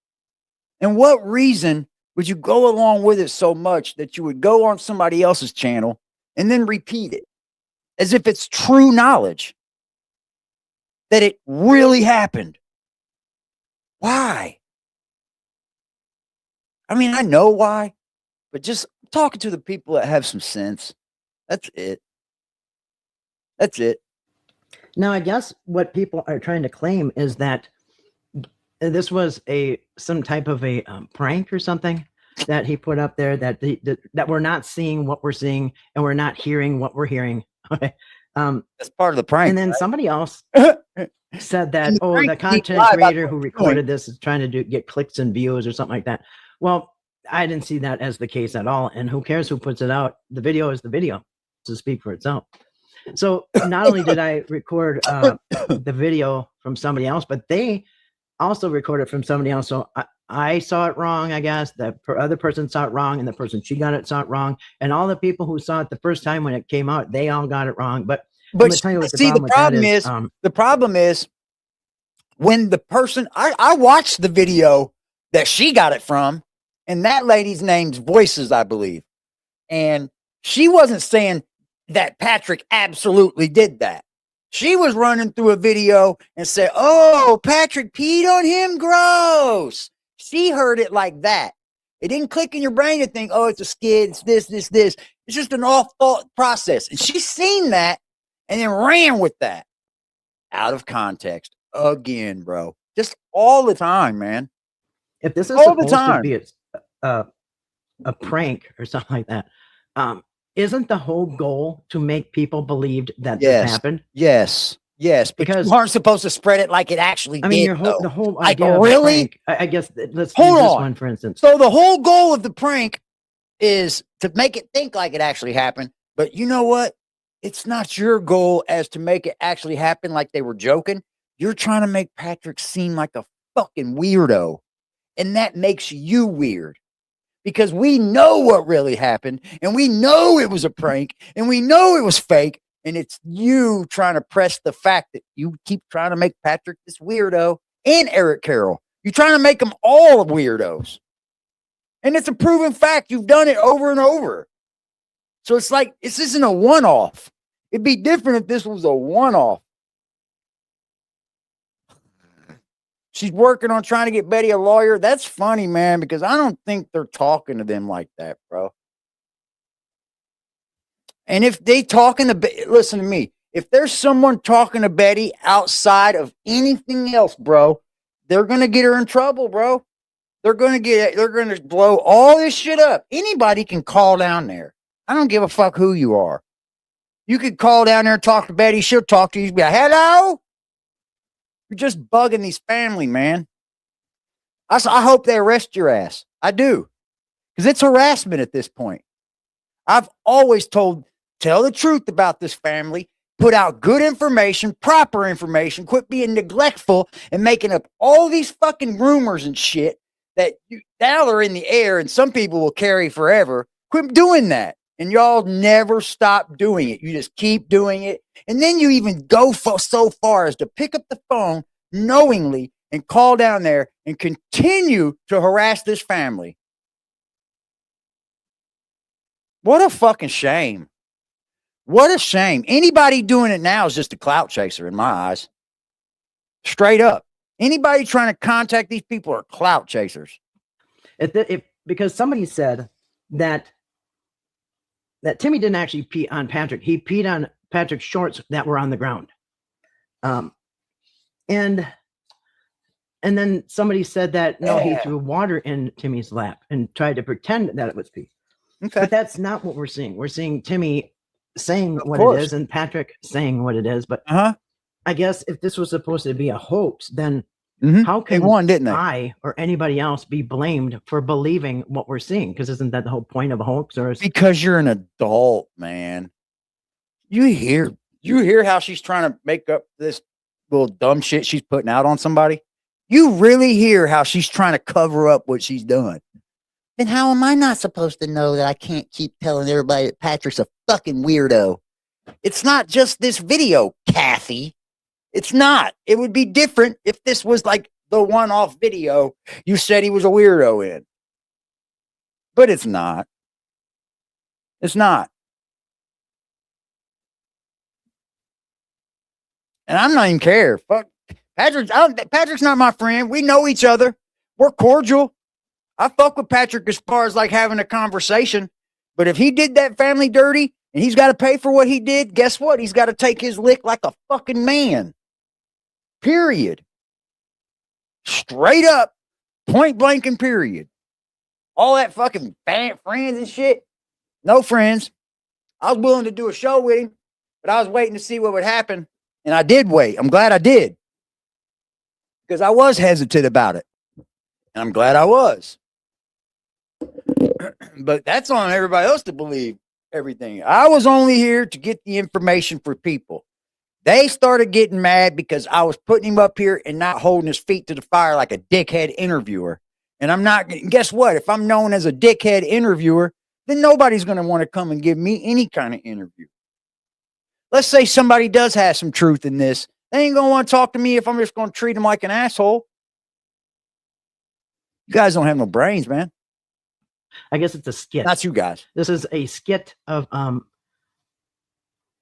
And what reason would you go along with it so much that you would go on somebody else's channel and then repeat it as if it's true knowledge that it really happened? Why? I mean, I know why, but just talking to the people that have some sense. That's it. That's it. Now, I guess what people are trying to claim is that this was some type of a prank or something that he put up there, that that we're not seeing what we're seeing and we're not hearing what we're hearing. Okay. That's part of the prank. And then right? somebody else said that, the content creator who recorded this is trying to get clicks and views or something like that. Well, I didn't see that as the case at all. And who cares who puts it out? The video is the video to speak for itself. So not only did I record the video from somebody else, but they also recorded from somebody else. So I saw it wrong, I guess. The other person saw it wrong, and the person she got it saw it wrong. And all the people who saw it the first time when it came out, they all got it wrong. But see, the problem is when the person I watched the video that she got it from, and that lady's name's Voices, I believe. And she wasn't saying that Patrick absolutely did that. She was running through a video and said, oh, Patrick peed on him? Gross. She heard it like that. It didn't click in your brain to think, oh, it's a skid, it's this. It's just an off thought process. And she's seen that, and then ran with that out of context again, bro. Just all the time, man. If this is All the supposed to time. be a prank or something like that, isn't the whole goal to make people believe that this Yes. happened? Yes. Yes. Because- you aren't supposed to spread it like it actually I mean, did. your whole though. the whole Like, idea. really? Of a prank, I guess let's Hold use this on. one for instance. So the whole goal of the prank is to make it think like it actually happened. But you know what? It's not your goal as to make it actually happen like they were joking. You're trying to make Patrick seem like a fucking weirdo. And that makes you weird. Because we know what really happened. And we know it was a prank. And we know it was fake. And it's you trying to press the fact that you keep trying to make Patrick this weirdo and Eric Carroll. You're trying to make them all weirdos. And it's a proven fact. You've done it over and over. So it's like, this isn't a one-off. It'd be different if this was a one-off. She's working on trying to get Betty a lawyer. That's funny, man, because I don't think they're talking to them like that, bro. And if they talking to, listen to me, if there's someone talking to Betty outside of anything else, bro, they're going to get her in trouble, bro. They're going to blow all this shit up. Anybody can call down there. I don't give a fuck who you are. You could call down there and talk to Betty. She'll talk to you. Be like, hello? You're just bugging these family, man. I hope they arrest your ass. I do. Because it's harassment at this point. I've always tell the truth about this family. Put out good information, proper information. Quit being neglectful and making up all these fucking rumors and shit that now they're in the air and some people will carry forever. Quit doing that. And y'all never stop doing it. You just keep doing it. And then you even go so far as to pick up the phone knowingly and call down there and continue to harass this family. What a fucking shame. What a shame. Anybody doing it now is just a clout chaser in my eyes. Straight up. Anybody trying to contact these people are clout chasers. Because somebody said that Timmy didn't actually pee on Patrick. He peed on Patrick's shorts that were on the ground. And then somebody said that, no, he threw water in Timmy's lap and tried to pretend that it was pee. Okay. But that's not what we're seeing. We're seeing Timmy saying what course. it is and Patrick saying what it is. But I guess if this was supposed to be a hoax, then how can they won, didn't they? I or anybody else be blamed for believing what we're seeing? Because isn't that the whole point of a hoax? Or because you're an adult, man. You hear how she's trying to make up this little dumb shit she's putting out on somebody? You really hear how she's trying to cover up what she's done. Then how am I not supposed to know that I can't keep telling everybody that Patrick's a fucking weirdo? It's not just this video, Kathy. It's not. It would be different if this was like the one-off video you said he was a weirdo in. But it's not. It's not. And I'm not even care. Fuck. Patrick's not my friend. We know each other. We're cordial. I fuck with Patrick as far as like having a conversation. But if he did that family dirty and he's got to pay for what he did, guess what? He's got to take his lick like a fucking man. Period. Straight up. Point blank and period. All that fucking friends and shit. No friends. I was willing to do a show with him, but I was waiting to see what would happen. And I did wait. I'm glad I did. Because I was hesitant about it. And I'm glad I was. But that's on everybody else to believe everything. I was only here to get the information for people. They started getting mad because I was putting him up here and not holding his feet to the fire like a dickhead interviewer. And I'm not, guess what? If I'm known as a dickhead interviewer, then nobody's going to want to come and give me any kind of interview. Let's say somebody does have some truth in this. They ain't going to want to talk to me if I'm just going to treat them like an asshole. You guys don't have no brains, man. I guess it's a skit. Not you guys. This is a skit of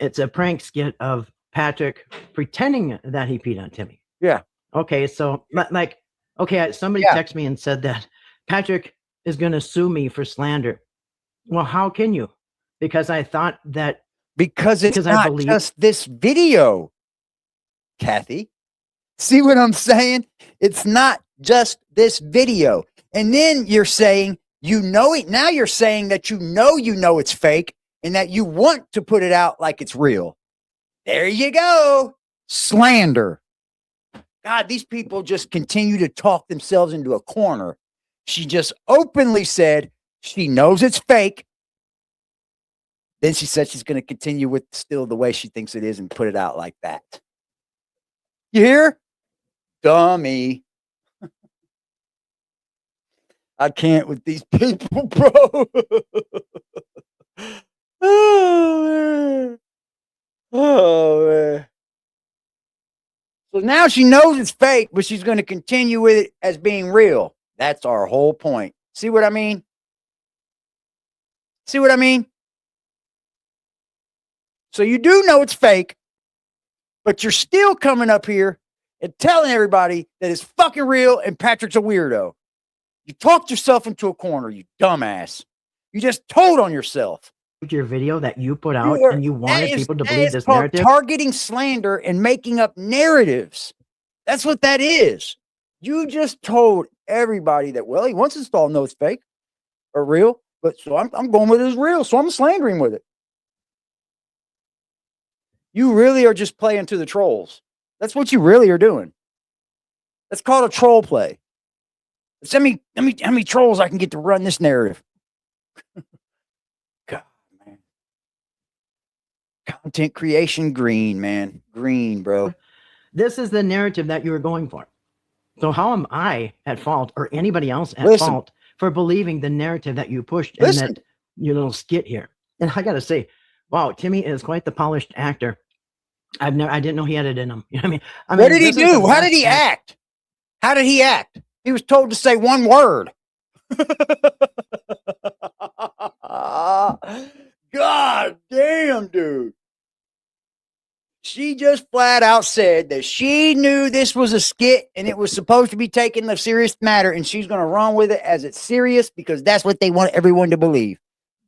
it's a prank skit of Patrick pretending that he peed on Timmy. Yeah. Okay, so like, okay, somebody texted me and said that Patrick is going to sue me for slander. Well, how can you? Because I thought that Because it's Because I not believe- just this video, Kathy. See what I'm saying? It's not just this video. And then you're saying, you know it. Now you're saying that you know it's fake and that you want to put it out like it's real. There you go. Slander. God, these people just continue to talk themselves into a corner. She just openly said she knows it's fake. Then she said she's going to continue with still the way she thinks it is and put it out like that. You hear? Dummy. I can't with these people, bro. Oh, man. Oh, man. So now she knows it's fake, but she's going to continue with it as being real. That's our whole point. See what I mean? See what I mean? So you do know it's fake, but you're still coming up here and telling everybody that it's fucking real and Patrick's a weirdo. You talked yourself into a corner, you dumbass. You just told on yourself. Your video that you put out and you wanted people to believe this called narrative. targeting slander and making up narratives. That's what that is. You just told everybody that, well, he wants us to all know it's fake or real, but so I'm going with it as real, so I'm slandering with it. You really are just playing to the trolls. That's what you really are doing. That's called a troll play. Send me how many trolls I can get to run this narrative. God, man. Content creation green, man. Green, bro. This is the narrative that you were going for. So how am I at fault or anybody else at Listen. fault for believing the narrative that you pushed in Listen. that your little skit here? And I gotta say, wow, Timmy is quite the polished actor. I didn't know he had it in him. You know what I mean? What did he this is the do? How did best he act? How did he act? He was told to say one word. God damn, dude. She just flat out said that she knew this was a skit and it was supposed to be taken a serious matter and she's going to run with it as it's serious because that's what they want everyone to believe.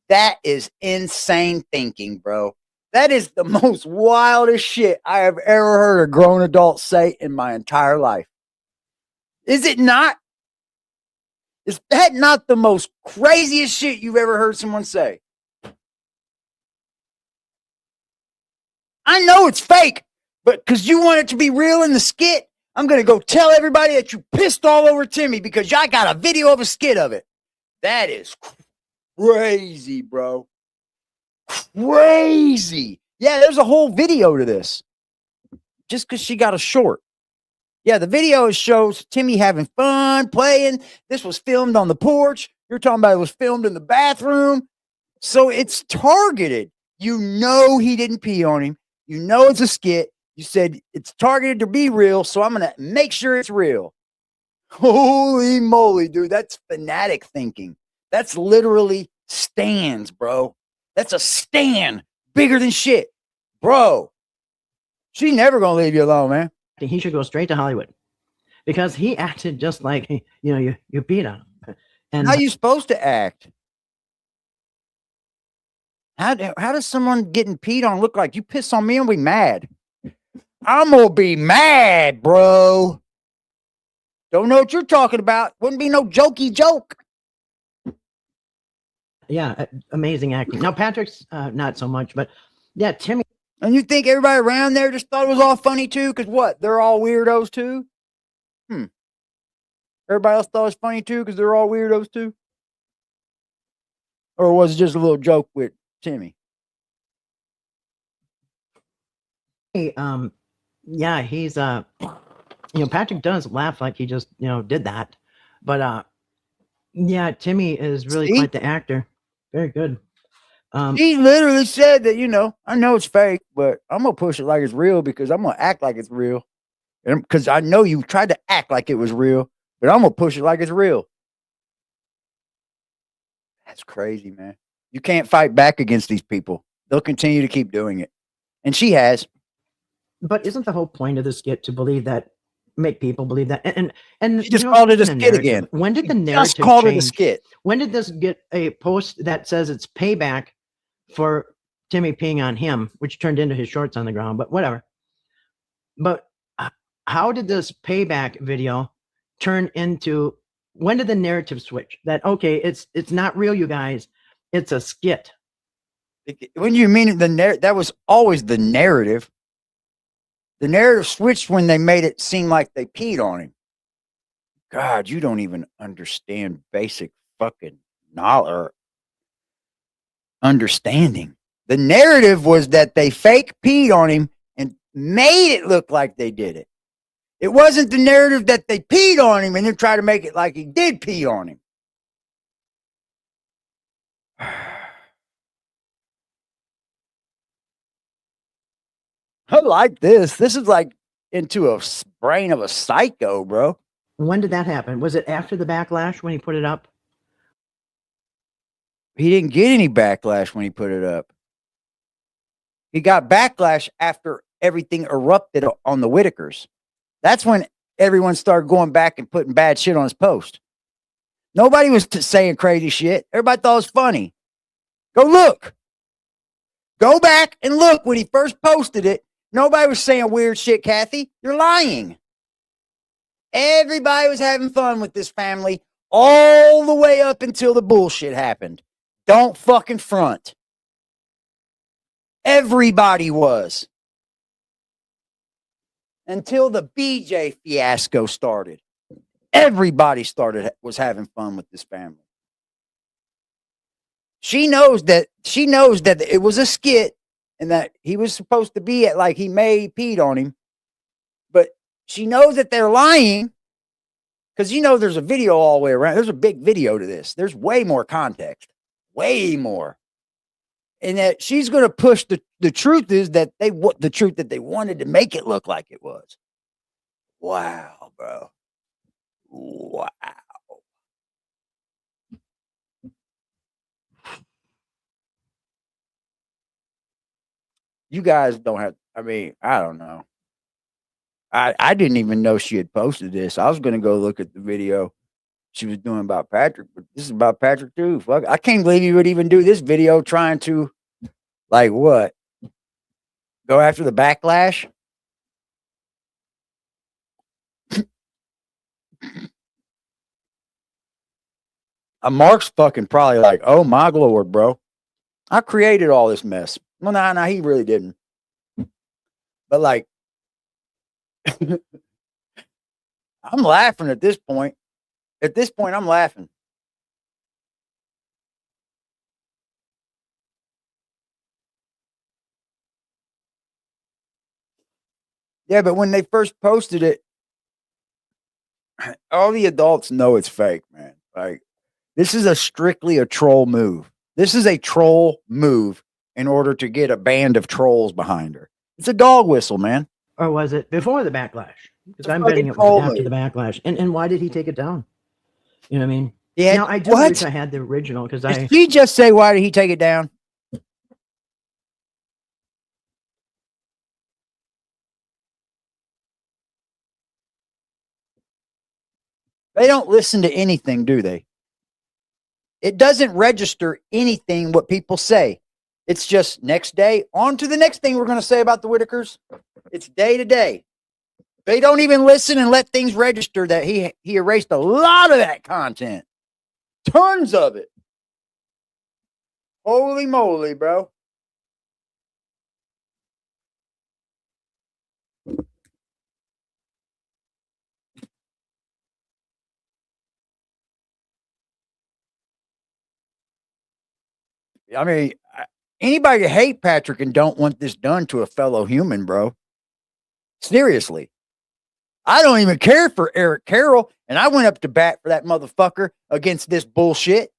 That is insane thinking, bro. That is the most wildest shit I have ever heard a grown adult say in my entire life. Is it not? Is that not the most craziest shit you've ever heard someone say? I know it's fake, but because you want it to be real in the skit, I'm going to go tell everybody that you pissed all over Timmy because I got a video of a skit of it. That is crazy, bro. Crazy. Yeah, there's a whole video to this. Just because she got a short. Yeah, the video shows Timmy having fun, playing. This was filmed on the porch. You're talking about it was filmed in the bathroom. So it's targeted. You know he didn't pee on him. You know it's a skit. You said it's targeted to be real, so I'm going to make sure it's real. Holy moly, dude. That's fanatic thinking. That's literally stands, bro. That's a stand bigger than shit. Bro, she's never going to leave you alone, man. He should go straight to Hollywood because he acted just like, you beat on him. And How you supposed to act? How does someone getting peed on look like? You piss on me and we mad. I'm going to be mad, bro. Don't know what you're talking about. Wouldn't be no jokey joke. yeah, amazing acting. Now, Patrick's not so much, but yeah, Timmy. And you think everybody around there just thought it was all funny too? Because what? They're all weirdos too? Everybody else thought it was funny too because they're all weirdos too? Or was it just a little joke with Timmy? Yeah, he's Patrick does laugh like he just did that, but yeah, Timmy is really See? quite the actor. Very good. He literally said that, I know it's fake, but I'm going to push it like it's real because I'm going to act like it's real. Because I know you tried to act like it was real, but I'm going to push it like it's real. That's crazy, man. You can't fight back against these people. They'll continue to keep doing it. And she has. But isn't the whole point of the skit to believe that, make people believe that? And She just called it a skit narrative. again. When did the Just narrative called it a change? skit. When did this get a post that says it's payback for Timmy peeing on him, which turned into his shorts on the ground, but whatever. But how did this payback video turn into, when did the narrative switch? That, okay, it's not real, you guys. It's a skit. When you mean that was always the narrative. The narrative switched when they made it seem like they peed on him. God, you don't even understand basic fucking knowledge or understanding. The narrative was that they fake peed on him and made it look like they did it. It wasn't the narrative that they peed on him and then try to make it like he did pee on him. I like this. This is like into a brain of a psycho, bro. When did that happen? Was it after the backlash when he put it up? He didn't get any backlash when he put it up. He got backlash after everything erupted on the Whittakers. That's when everyone started going back and putting bad shit on his post. Nobody was saying crazy shit. Everybody thought it was funny. Go look. Go back and look when he first posted it. Nobody was saying weird shit, Kathy. You're lying. Everybody was having fun with this family all the way up until the bullshit happened. Don't fucking front. Everybody was. Until the BJ fiasco started. Everybody was having fun with this family. She knows that it was a skit and that he was supposed to be at, like, he may peed on him. But she knows that they're lying because there's a video all the way around. There's a big video to this. There's way more context. Way more. And that she's going to push the truth is that the truth that they wanted to make it look like it was. Wow, bro. Wow. You guys don't have, I don't know. I didn't even know she had posted this. I was going to go look at the video she was doing about Patrick, but this is about Patrick too. Fuck, I can't believe you would even do this video trying to, like, what? Go after the backlash? Mark's fucking probably like, oh my Lord, bro. I created all this mess. Well, nah, he really didn't. But like, I'm laughing at this point. At this point, I'm laughing. Yeah, but when they first posted it, all the adults know it's fake, man. Like, this is strictly a troll move. This is a troll move in order to get a band of trolls behind her. It's a dog whistle, man. Or was it before the backlash? Because I'm betting it was after the backlash. And why did he take it down? You know what I mean? Yeah. Now, I do wish I had the original because Did he just say, why did he take it down? They don't listen to anything, do they? It doesn't register anything what people say. It's just next day, on to the next thing we're going to say about the Whittakers. It's day to day. They don't even listen and let things register that he erased a lot of that content. Tons of it. Holy moly, bro. I mean, anybody hate Patrick and don't want this done to a fellow human, bro. Seriously. I don't even care for Eric Carroll, and I went up to bat for that motherfucker against this bullshit.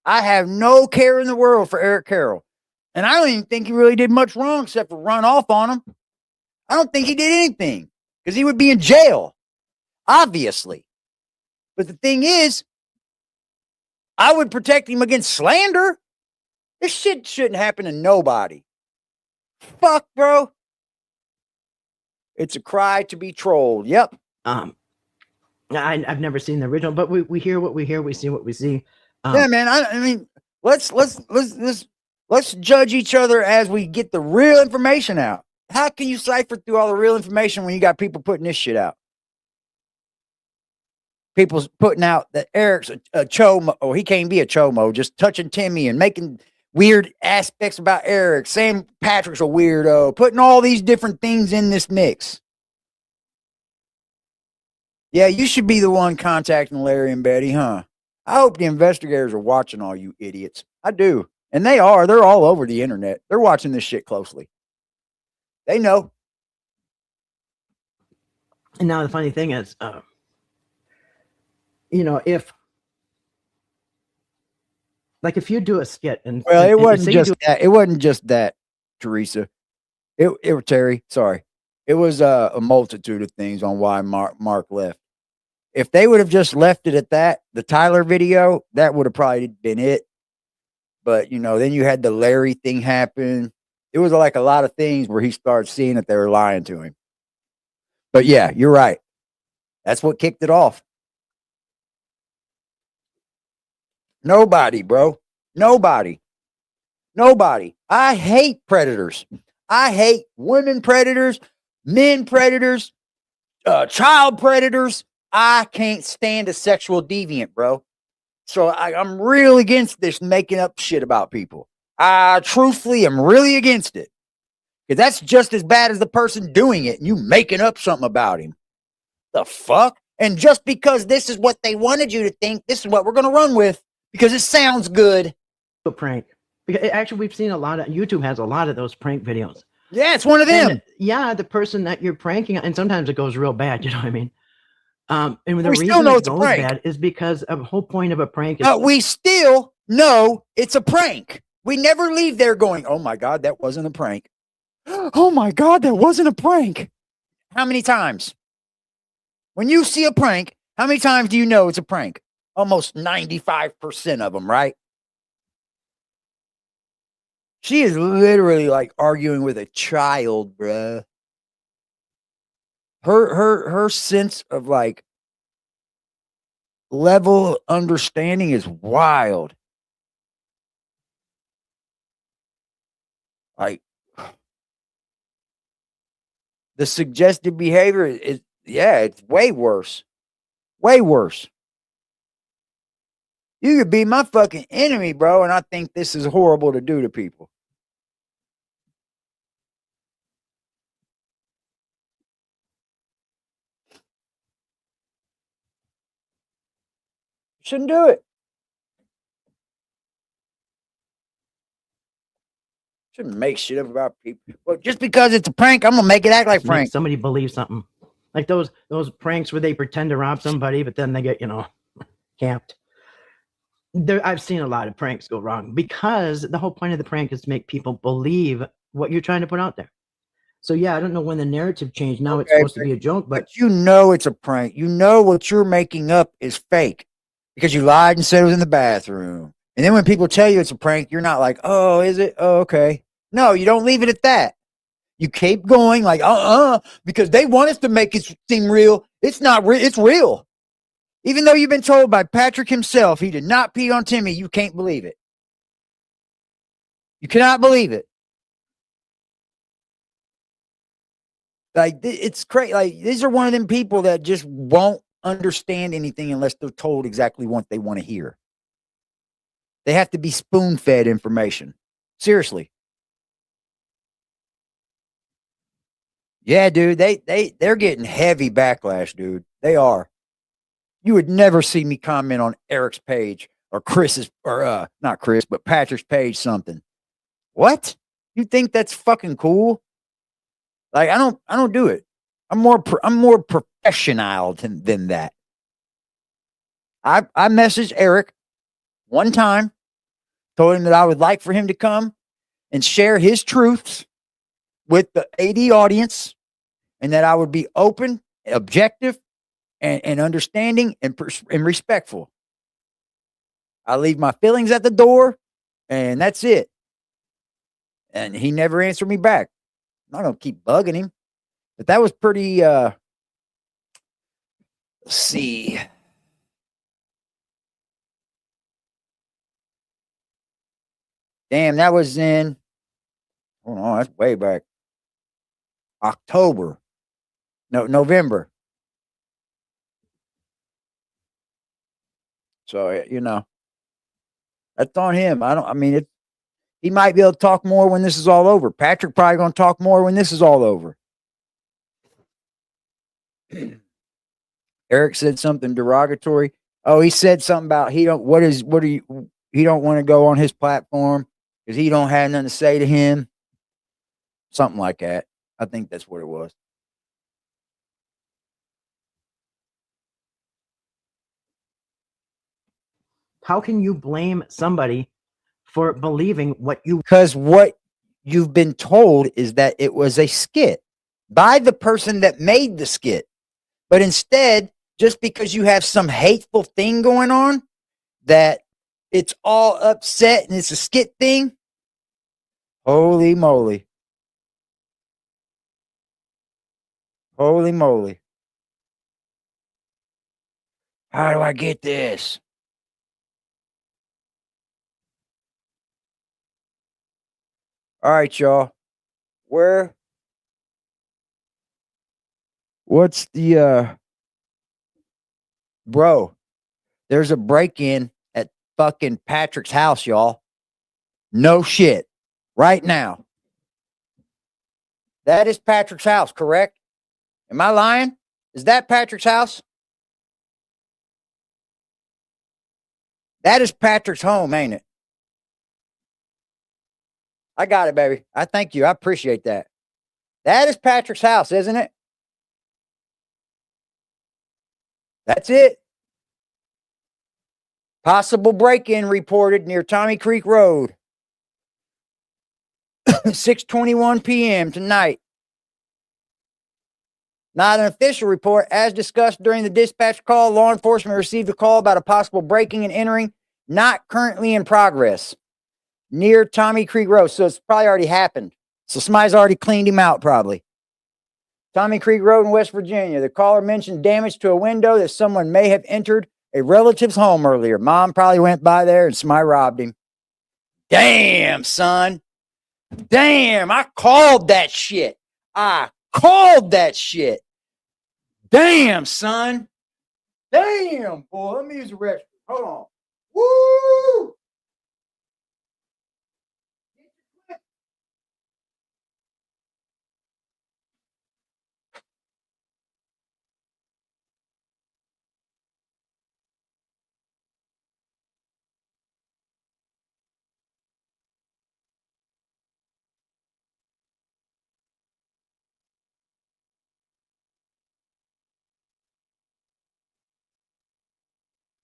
I have no care in the world for Eric Carroll. And I don't even think he really did much wrong except for run off on him. I don't think he did anything because he would be in jail, obviously. But the thing is, I would protect him against slander. This shit shouldn't happen to nobody. Fuck, bro. It's a cry to be trolled. Yep. I've never seen the original, but we hear what we hear. We see what we see. Yeah, man. I mean, let's Let's judge each other as we get the real information out. How can you cipher through all the real information when you got people putting this shit out? People's putting out that Eric's a chomo, or he can't be a chomo, just touching Timmy and making weird aspects about Eric, saying Patrick's a weirdo, putting all these different things in this mix. Yeah, you should be the one contacting Larry and Betty, huh? I hope the investigators are watching all you idiots. I do. And they are. They're all over the internet. They're watching this shit closely. They know. And now the funny thing is, you know, if you do a skit and it wasn't just that. It wasn't just that, Teresa. It Terry. Sorry, it was a multitude of things on why Mark left. If they would have just left it at that, the Tyler video, that would have probably been it. But, you know, then you had the Larry thing happen. It was like a lot of things where he started seeing that they were lying to him. But yeah, you're right. That's what kicked it off. Nobody, bro. Nobody. I hate predators. I hate women predators, men predators, child predators. I can't stand a sexual deviant, bro. So I'm real against this making up shit about people. I truthfully am really against it. Because that's just as bad as the person doing it and you making up something about him. The fuck? And just because this is what they wanted you to think, this is what we're going to run with because it sounds good. A prank. Because actually, we've seen a lot of, YouTube has a lot of those prank videos. Yeah, it's one of them. And, yeah, the person that you're pranking, and sometimes it goes real bad, you know what I mean? And the we reason still know it it's a goes prank. bad is because the whole point of a prank is... we still know it's a prank. We never leave there going, oh my God, that wasn't a prank. Oh my God, that wasn't a prank. How many times? When you see a prank, how many times do you know it's a prank? Almost 95% of them, right? She is literally like arguing with a child, bruh. Her sense of like level of understanding is wild. Like the suggestive behavior is it's way worse. Way worse. You could be my fucking enemy, bro, and I think this is horrible to do to people. Shouldn't do it. Shouldn't make shit up about people. Well, just because it's a prank, I'm gonna make it act like prank. Somebody believes something. Like those pranks where they pretend to rob somebody, but then they get, camped. I've seen a lot of pranks go wrong because the whole point of the prank is to make people believe what you're trying to put out there. So yeah, I don't know when the narrative changed. Now it's supposed to be a joke, but you know it's a prank. You know what you're making up is fake because you lied and said it was in the bathroom. And then when people tell you it's a prank, you're not like, oh, is it? Oh, okay. No, you don't leave it at that. You keep going like, because they want us to make it seem real. It's not real. It's real. Even though you've been told by Patrick himself he did not pee on Timmy, you can't believe it. You cannot believe it. Like, it's crazy. Like, these are one of them people that just won't understand anything unless they're told exactly what they want to hear. They have to be spoon-fed information. Seriously. Yeah, dude, they're getting heavy backlash, dude. They are. You would never see me comment on Eric's page or Chris's, or not Chris, but Patrick's page something. What? You think that's fucking cool? Like, I don't do it. I'm more professional than that. I messaged Eric one time, told him that I would like for him to come and share his truths with the AD audience, and that I would be open, objective, and understanding and respectful. I leave my feelings at the door, and that's it. And he never answered me back. I'm not gonna keep bugging him, but that was pretty. Let's see. Damn, that was in, hold on, that's way back. October. No, November. So, that's on him. He might be able to talk more when this is all over. Patrick probably going to talk more when this is all over. Eric said something derogatory. Oh, he said something about he don't want to go on his platform because he don't have nothing to say to him. Something like that. I think that's what it was. How can you blame somebody for believing what you? Because what you've been told is that it was a skit by the person that made the skit. But instead, just because you have some hateful thing going on, that it's all upset and it's a skit thing. Holy moly. Holy moly. How do I get this? All right, y'all. What's the bro? There's a break-in at fucking Patrick's house, y'all. No shit. Right now. That is Patrick's house, correct? Am I lying? Is that Patrick's house? That is Patrick's home, ain't it? I got it, baby. I thank you. I appreciate that. That is Patrick's house, isn't it? That's it. Possible break-in reported near Tommy Creek Road. 6:21 p.m. tonight. Not an official report. As discussed during the dispatch call, law enforcement received a call about a possible breaking and entering, not currently in progress, near Tommy Creek Road. So it's probably already happened. So somebody's already cleaned him out, probably. Tommy Creek Road in West Virginia. The caller mentioned damage to a window that someone may have entered a relative's home earlier. Mom probably went by there and somebody robbed him. Damn, son. Damn, I called that shit. I called that shit. Damn, son. Damn, boy. Let me use the restroom. Hold on. Woo!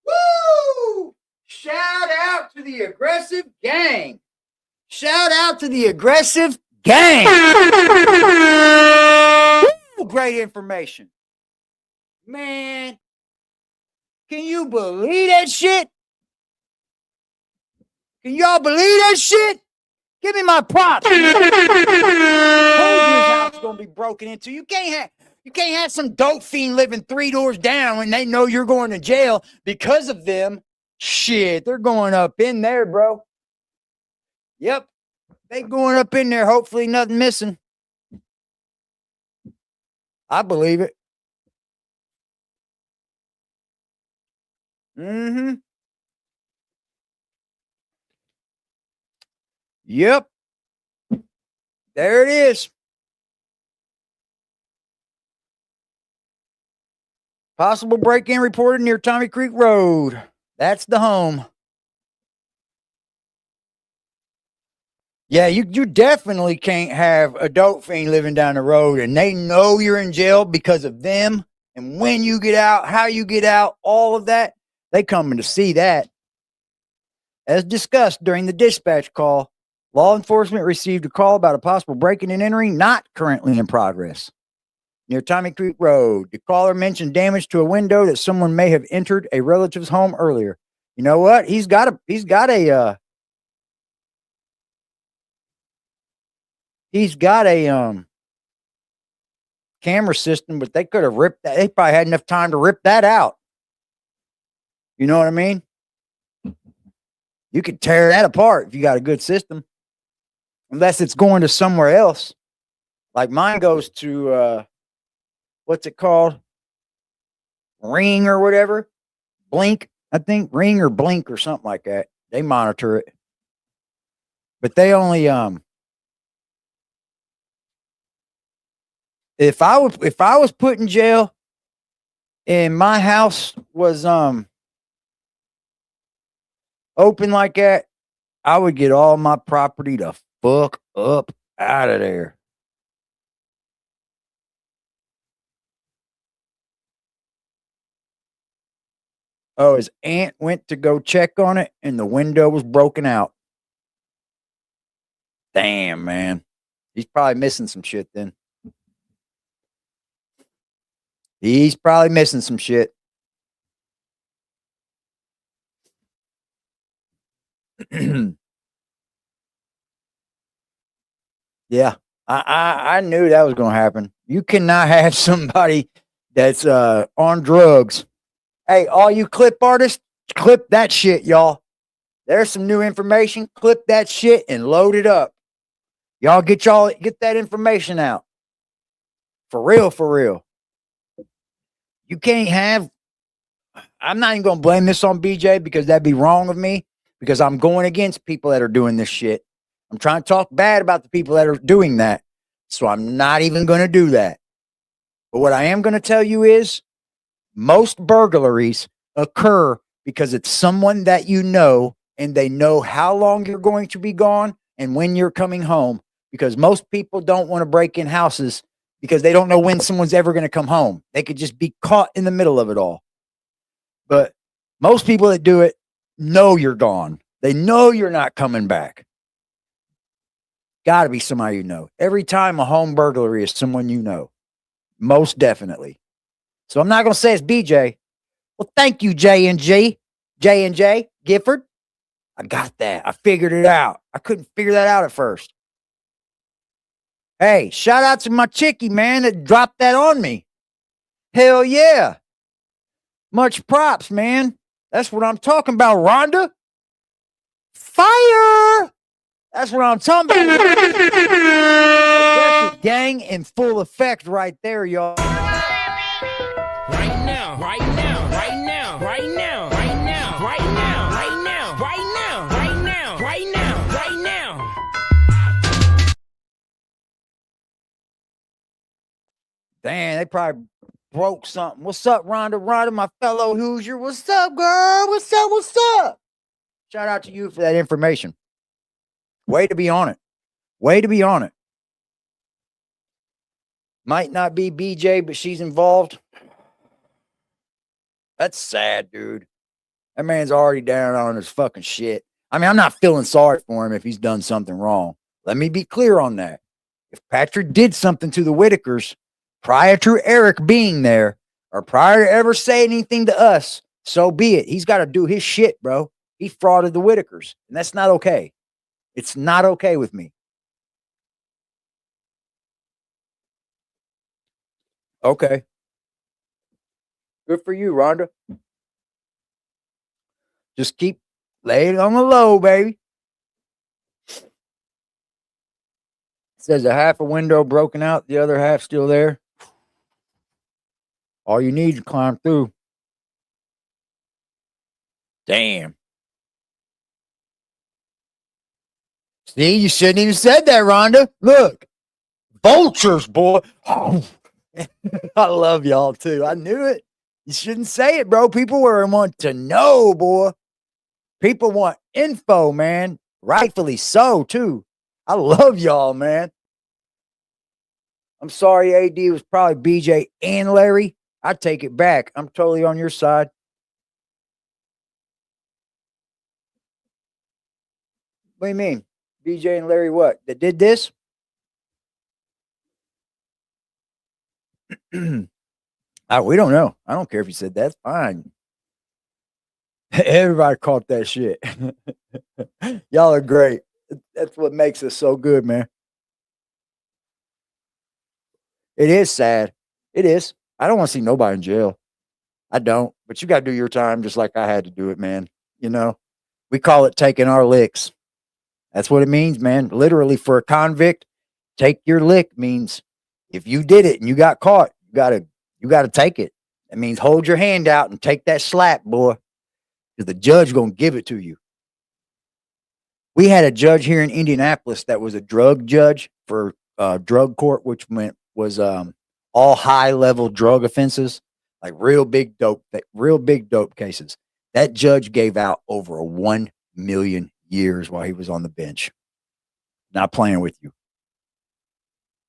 Woo! Shout out to the aggressive gang. Shout out to the aggressive gang. Woo! Great information. Man, can you believe that shit? Can y'all believe that shit? Give me my props. Told you his house is gonna be broken into. You can't have some dope fiend living 3 doors down when they know you're going to jail because of them. Shit, they're going up in there, bro. Yep. They going up in there. Hopefully nothing missing. I believe it. Mm-hmm. Yep. There it is. Possible break-in reported near Tommy Creek Road. That's the home. Yeah, you definitely can't have a dope fiend living down the road and they know you're in jail because of them. And when you get out, how you get out, all of that, they coming to see that. As discussed during the dispatch call, law enforcement received a call about a possible breaking and entering not currently in progress near Tommy Creek Road. The caller mentioned damage to a window that someone may have entered a relative's home earlier. You know what? He's got a camera system, but they could have ripped that. They probably had enough time to rip that out. You know what I mean? You could tear that apart if you got a good system. Unless it's going to somewhere else. Like mine goes to what's it called? Ring or whatever. Blink, I think. Ring or Blink or something like that. They monitor it. But they only if I was put in jail and my house was open like that, I would get all my property to fuck up out of there. Oh, his aunt went to go check on it and the window was broken out. Damn, man. He's probably missing some shit then. He's probably missing some shit. Yeah, I knew that was going to happen. You cannot have somebody that's on drugs. Hey, all you clip artists, clip that shit, y'all. There's some new information. Clip that shit and load it up. Y'all get that information out. For real, for real. You can't have, I'm not even going to blame this on BJ because that'd be wrong of me because I'm going against people that are doing this shit. I'm trying to talk bad about the people that are doing that. So I'm not even going to do that. But what I am going to tell you is most burglaries occur because it's someone that you know and they know how long you're going to be gone and when you're coming home because most people don't want to break in houses because they don't know when someone's ever going to come home. They could just be caught in the middle of it all. But most people that do it know you're gone. They know you're not coming back. Got to be somebody you know. Every time a home burglary is someone you know. Most definitely. So I'm not going to say it's BJ. Well, thank you, J&J, Gifford. I got that. I figured it out. I couldn't figure that out at first. Hey, shout out to my chickie, man, that dropped that on me. Hell yeah. Much props, man. That's what I'm talking about, Rhonda. Fire. That's what I'm talking about. Aggressive gang in full effect right there, y'all. Right now, right now, right now, right now, right now, right now, right now, right now, right now, right now, right now. Damn, they probably broke something. What's up, Rhonda? Rhonda, my fellow Hoosier. What's up, girl? What's up? What's up? Shout out to you for that information. Way to be on it. Way to be on it. Might not be BJ, but she's involved. That's sad, dude. That man's already down on his fucking shit. I mean, I'm not feeling sorry for him if he's done something wrong. Let me be clear on that. If Patrick did something to the Whittakers prior to Eric being there or prior to ever saying anything to us, so be it. He's got to do his shit, bro. He frauded the Whittakers, and that's not okay. It's not okay with me. Okay. Good for you, Rhonda. Just keep laying on the low, baby. It says a half a window broken out, the other half still there. All you need to climb through. Damn. See, you shouldn't even said that, Rhonda. Look. Vultures, boy. Oh. I love y'all too. I knew it. You shouldn't say it, bro. People want to know, boy. People want info, man. Rightfully so, too. I love y'all, man. I'm sorry, AD was probably BJ and Larry. I take it back. I'm totally on your side. What do you mean? BJ and Larry what? That did this? We don't know. I don't care if you said that's fine. Everybody caught that shit. Y'all are great. That's what makes us so good, man. It is sad. It is. I don't want to see nobody in jail. I don't. But you got to do your time just like I had to do it, man. You know? We call it taking our licks. That's what it means, man. Literally, for a convict, take your lick means if you did it and you got caught, you gotta take it. That means hold your hand out and take that slap, boy, because the judge gonna give it to you. We had a judge here in Indianapolis that was a drug judge for drug court, which was all high level drug offenses, like real big dope cases. That judge gave out over 1 million years while he was on the bench. Not playing with you.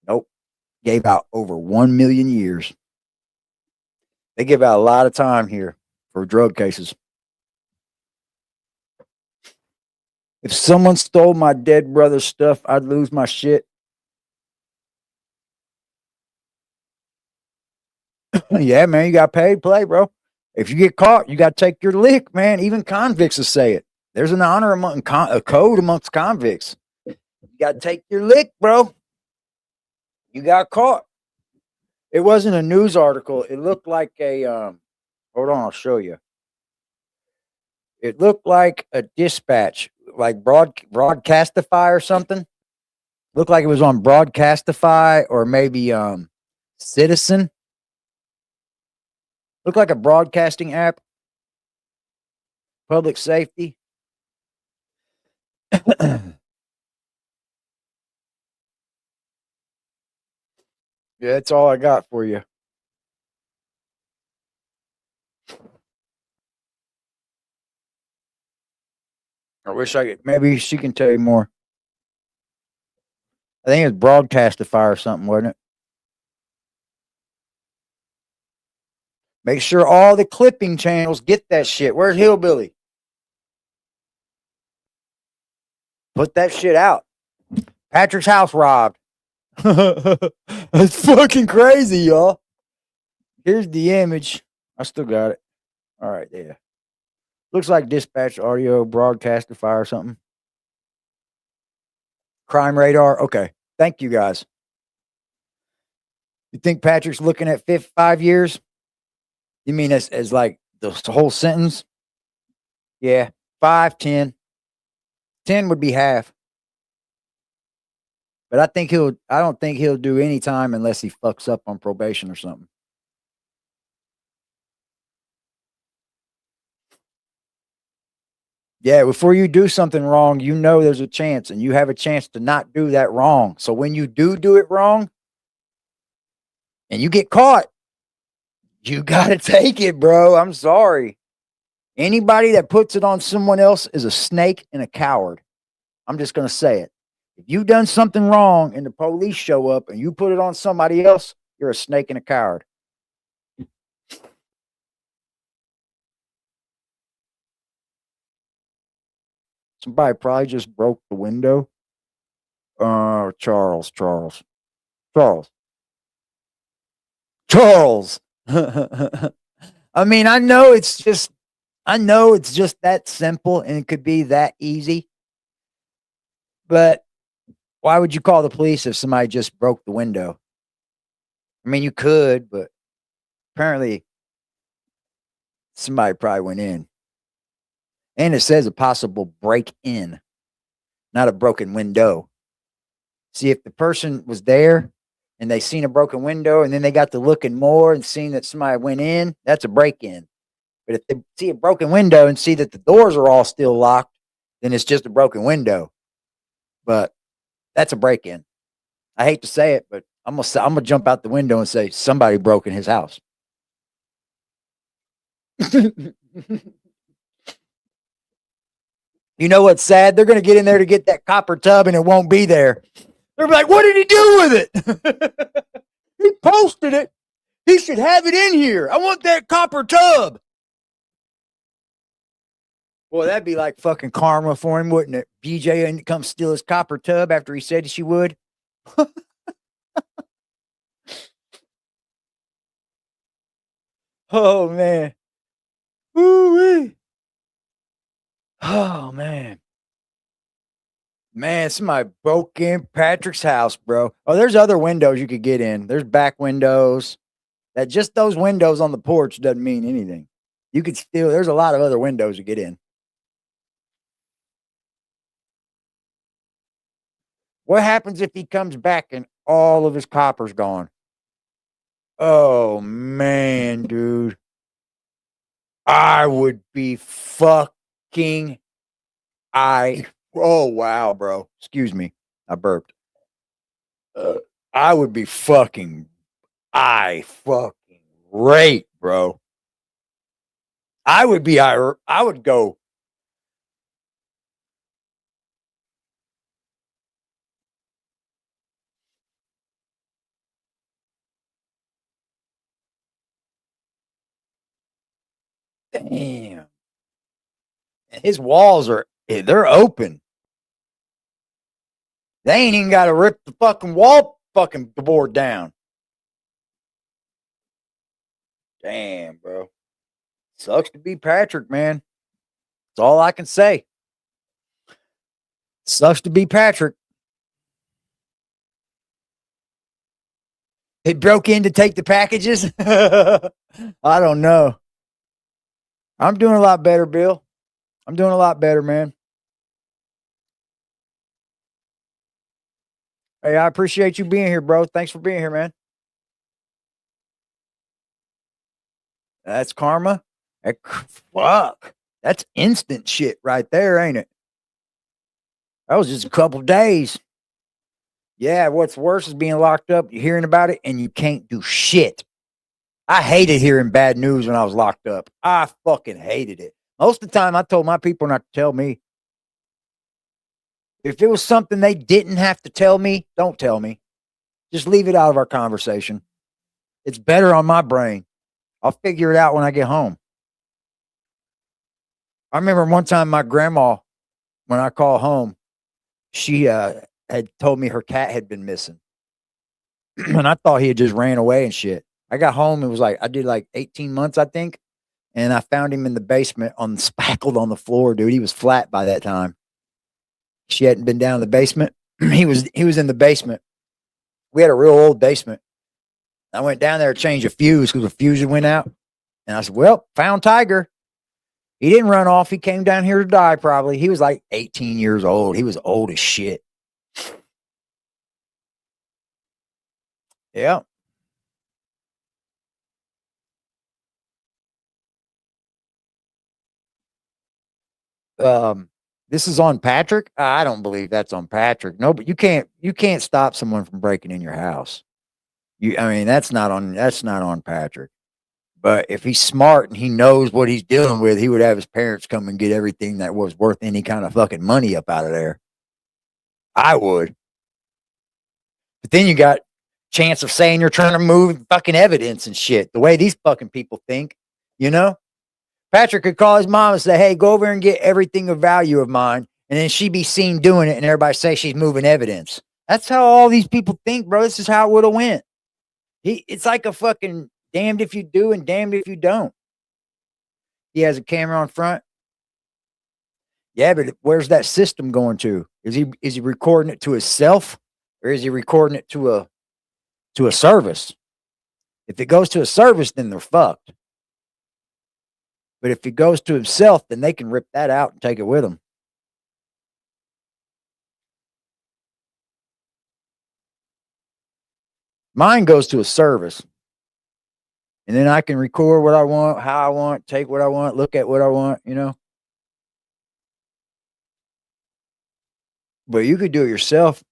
Nope. Gave out over 1 million years. They give out a lot of time here for drug cases. If someone stole my dead brother's stuff, I'd lose my shit. Yeah, man, you got paid play, bro. If you get caught, you got to take your lick, man. Even convicts will say it. There's an honor among a code amongst convicts. You got to take your lick, bro. You got caught. It wasn't a news article. It looked like a hold on, I'll show you. It looked like a dispatch, like Broadcastify or something. Looked like it was on Broadcastify or maybe Citizen. Looked like a broadcasting app. Public safety. Yeah, that's all I got for you. I wish I could. Maybe she can tell you more. I think it was Broadcastify or something, wasn't it? Make sure all the clipping channels get that shit. Where's Hillbilly? Put that shit out. Patrick's house robbed. That's fucking crazy, y'all. Here's the image. I still got it. All right, yeah. Looks like dispatch audio, Broadcastify or something. Crime radar. Okay. Thank you, guys. You think Patrick's looking at 5 years? You mean as like the whole sentence? Yeah. 5, 10. 10 would be half. But I don't think he'll do any time unless he fucks up on probation or something. Yeah, before you do something wrong, you know there's a chance, and you have a chance to not do that wrong. So when you do it wrong, and you get caught, you got to take it, bro. I'm sorry. Anybody that puts it on someone else is a snake and a coward. I'm just going to say it. If you've done something wrong and the police show up and you put it on somebody else, you're a snake and a coward. Somebody probably just broke the window. Charles. I mean, I know it's just that simple and it could be that easy. But why would you call the police if somebody just broke the window? I mean, you could, but apparently somebody probably went in. And it says a possible break-in, not a broken window. See, if the person was there and they seen a broken window and then they got to looking more and seeing that somebody went in, that's a break-in. But if they see a broken window and see that the doors are all still locked, then it's just a broken window. But that's a break-in. I hate to say it, but I'm gonna jump out the window and say somebody broke in his house. You know what's sad? They're going to get in there to get that copper tub and it won't be there. They're like, what did he do with it? He posted it. He should have it in here. I want that copper tub. Boy, that'd be like fucking karma for him, wouldn't it? BJ and come steal his copper tub after he said she would. Oh, man. Woo-wee. Oh, man. Man, somebody broke in Patrick's house, bro. Oh, there's other windows you could get in. There's back windows. That just those windows on the porch doesn't mean anything. You could still, there's a lot of other windows to get in. What happens if he comes back and all of his copper's gone? Oh man, dude. I would be fucking oh wow, bro. Excuse me. I burped. I would be fucking great, bro. I would go. Damn. His walls they're open. They ain't even got to rip the fucking board down. Damn, bro. Sucks to be Patrick, man. That's all I can say. Sucks to be Patrick. He broke in to take the packages. I don't know. I'm doing a lot better, Bill. I'm doing a lot better, man. Hey, I appreciate you being here, bro. Thanks for being here, man. That's karma. Fuck. That's instant shit right there, ain't it? That was just a couple days. Yeah, what's worse is being locked up, you're hearing about it, and you can't do shit. I hated hearing bad news when I was locked up. I fucking hated it. Most of the time, I told my people not to tell me. If it was something they didn't have to tell me, don't tell me. Just leave it out of our conversation. It's better on my brain. I'll figure it out when I get home. I remember one time my grandma, when I called home, she had told me her cat had been missing. And I thought he had just ran away and shit. I got home. It was like, I did like 18 months, I think. And I found him in the basement spackled on the floor, dude. He was flat by that time. She hadn't been down in the basement. He was in the basement. We had a real old basement. I went down there to change a fuse because the fuse went out. And I said, well, found Tiger. He didn't run off. He came down here to die probably. He was like 18 years old. He was old as shit. Yeah. This is on Patrick. I don't believe that's on Patrick. No, but you can't stop someone from breaking in your house. That's not on Patrick. But if he's smart and he knows what he's dealing with, he would have his parents come and get everything that was worth any kind of fucking money up out of there. I would. But then you got chance of saying you're trying to move fucking evidence and shit. The way these fucking people think, you know? Patrick could call his mom and say, hey, go over and get everything of value of mine. And then she'd be seen doing it and everybody say she's moving evidence. That's how all these people think, bro. This is how it would have went. It's like a fucking damned if you do and damned if you don't. He has a camera on front. Yeah, but where's that system going to? Is he recording it to himself or is he recording it to a service? If it goes to a service, then they're fucked. But if he goes to himself, then they can rip that out and take it with them. Mine goes to a service. And then I can record what I want, how I want, take what I want, look at what I want, you know. But you could do it yourself.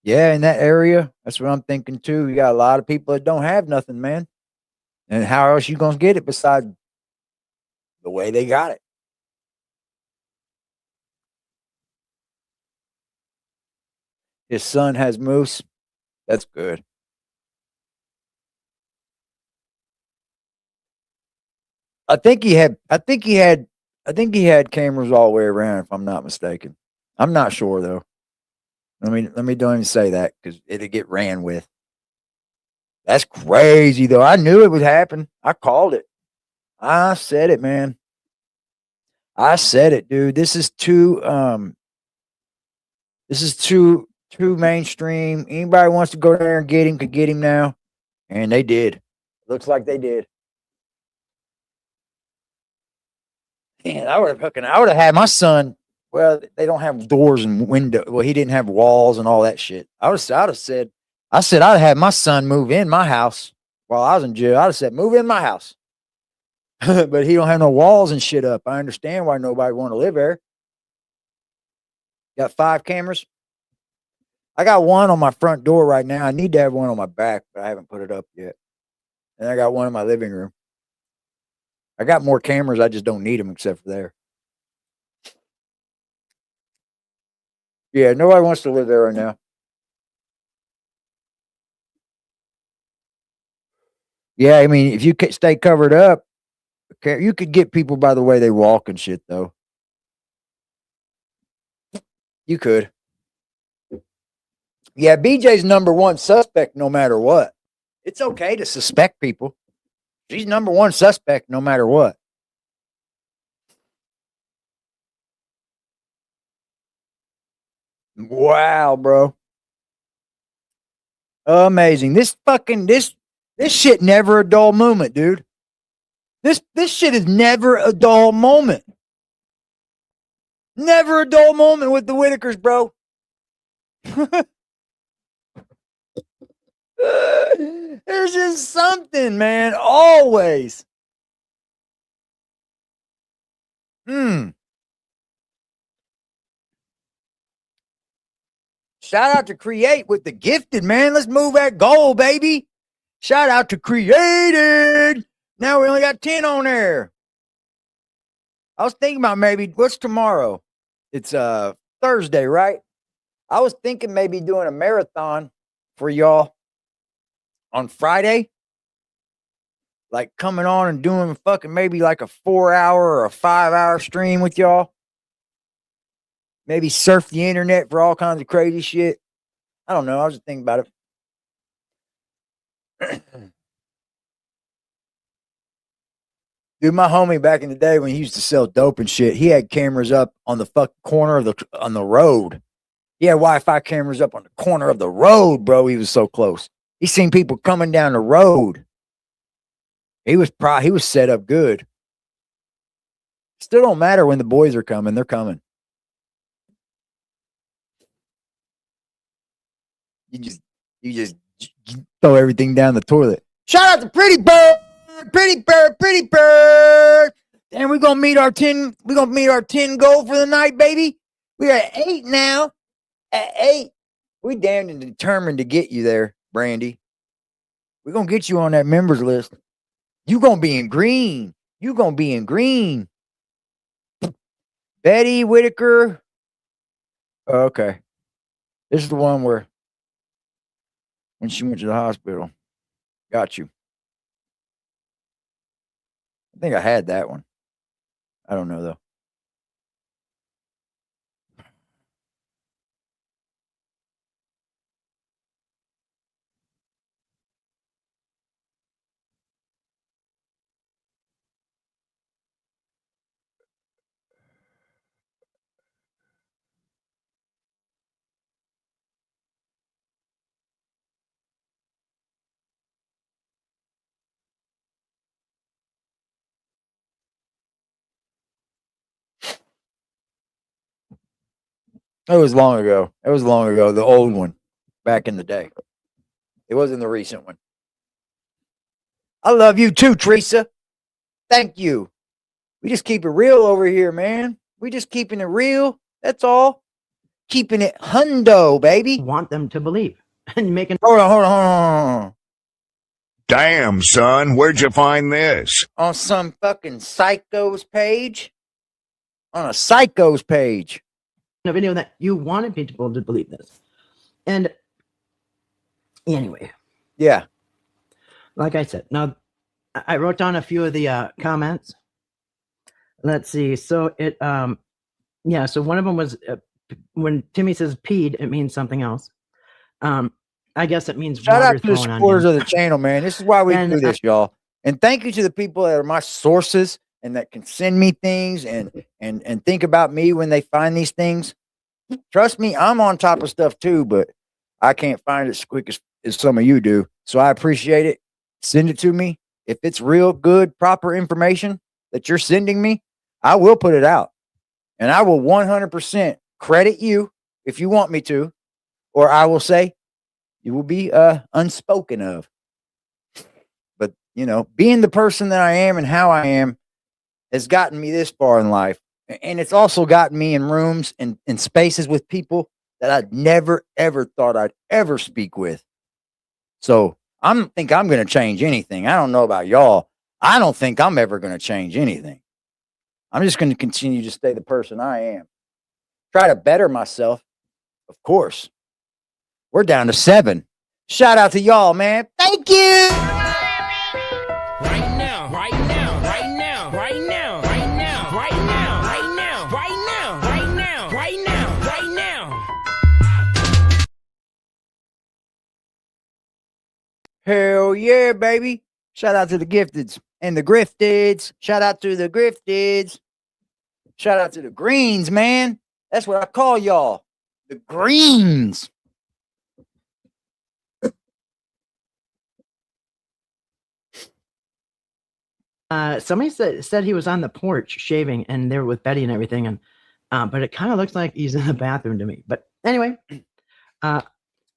Yeah, in that area, that's what I'm thinking too. You got a lot of people that don't have nothing, man. And how else you gonna get it besides the way they got it? His son has moose. That's good. I think he had cameras all the way around, if I'm not mistaken. I'm not sure though. Let me don't even say that because it'll get ran with. That's crazy though. I knew it would happen. I called it. I said it, man. I said it, dude. This is too mainstream. Anybody wants to go there and get him could get him now. And they did. Looks like they did. Man, I would have had my son. Well, they don't have doors and window. Well, he didn't have walls and all that shit. I'd have said, I'd have my son move in my house while I was in jail. I'd have said, move in my house. But he don't have no walls and shit up. I understand why nobody want to live there. Got 5 cameras. I got one on my front door right now. I need to have one on my back, but I haven't put it up yet. And I got one in my living room. I got more cameras. I just don't need them except for there. Yeah, nobody wants to live there right now. Yeah, I mean, if you stay covered up, you could get people by the way they walk and shit, though. You could. Yeah, BJ's #1 suspect no matter what. It's okay to suspect people. She's #1 suspect no matter what. Wow, bro. Amazing. This shit never a dull moment, dude. This shit is never a dull moment. Never a dull moment with the Whittakers, bro. There's just something, man. Always. Shout out to Create with the gifted, man. Let's move that goal, baby. Shout out to Created. Now we only got 10 on there. I was thinking about maybe, what's tomorrow? It's Thursday, right? I was thinking maybe doing a marathon for y'all on Friday. Like coming on and doing fucking maybe like a 4-hour or a 5-hour stream with y'all. Maybe surf the internet for all kinds of crazy shit. I don't know. I was just thinking about it. Dude, my homie back in the day when he used to sell dope and shit, he had cameras up on the fucking corner of on the road. He had Wi-Fi cameras up on the corner of the road, bro. He was so close. He seen people coming down the road. He was set up good. Still don't matter when the boys are coming. They're coming. You just throw everything down the toilet. Shout out to Pretty Bird, Pretty Bird, Pretty Bird. And we're gonna meet our 10. We're gonna meet our 10 goal for the night, baby. We're at 8 now. At 8, we damned and determined to get you there, Brandy. We're gonna get you on that members list. You gonna be in green. You gonna be in green. Betty Whittaker. Okay, this is the one where. When she went to the hospital. Got you. I think I had that one. I don't know, though. It was long ago. It was long ago. The old one. Back in the day. It wasn't the recent one. I love you too, Teresa. Thank you. We just keep it real over here, man. We just keeping it real. That's all. Keeping it hundo, baby. Want them to believe and making. Hold on. Damn, son, where'd you find this? On some fucking psychos page. On a psychos page. A video that you wanted people to believe this. And anyway. Yeah. Like I said, now I wrote down a few of the comments. Let's see. So it, yeah, so one of them was when Timmy says peed, it means something else. I guess it means shout water out to the supporters of the channel, man. This is why we do this, y'all. And thank you to the people that are my sources and that can send me things and think about me when they find these things. Trust me, I'm on top of stuff too, but I can't find it as quick as some of you do. So I appreciate it. Send it to me. If it's real good, proper information that you're sending me, I will put it out, and I will 100% credit you if you want me to, or I will say you will be unspoken of. But, you know, being the person that I am and how I am has gotten me this far in life. And it's also gotten me in rooms and in spaces with people that I'd never, ever thought I'd ever speak with. So I don't think I'm going to change anything. I don't know about y'all. I don't think I'm ever going to change anything. I'm just going to continue to stay the person I am. Try to better myself, of course. We're down to 7. Shout out to y'all, man. Thank you. Right now, right now, right now, right now, right now, right now, right now, right now, right now, right now, right now. Hell yeah, baby. Shout out to the gifteds and the grifteds. Shout out to the grifteds. Shout out to the greens, man. That's what I call y'all. The greens. Somebody said he was on the porch shaving and they were with Betty and everything, and but it kind of looks like he's in the bathroom to me. But anyway, and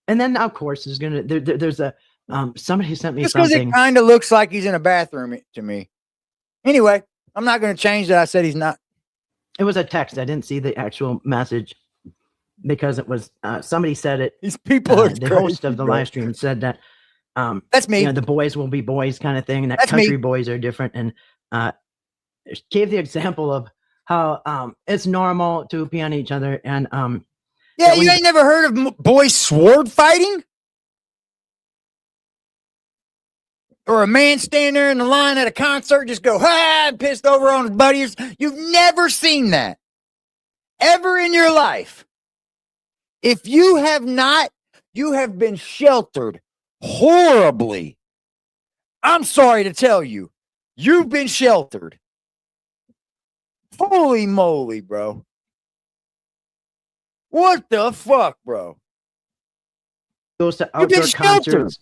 then of course there's a somebody sent me Just because something. it kind of looks like he's in a bathroom to me. Anyway, I'm not going to change that. I said he's not. It was a text. I didn't see the actual message because it was somebody said it. These people are the crazy, host of the bro. live stream said that that's me. You know, the boys will be boys kind of thing, and that That's country me. boys are different. And gave the example of how it's normal to pee on each other. And yeah, you ain't never heard of boys sword fighting? Or a man standing there in the line at a concert just go, ha, and pissed over on his buddies. You've never seen that. Ever in your life. If you have not, you have been sheltered horribly. I'm sorry to tell you. You've been sheltered. Holy moly, bro. What the fuck, bro? Goes to You've been outdoor sheltered. concerts.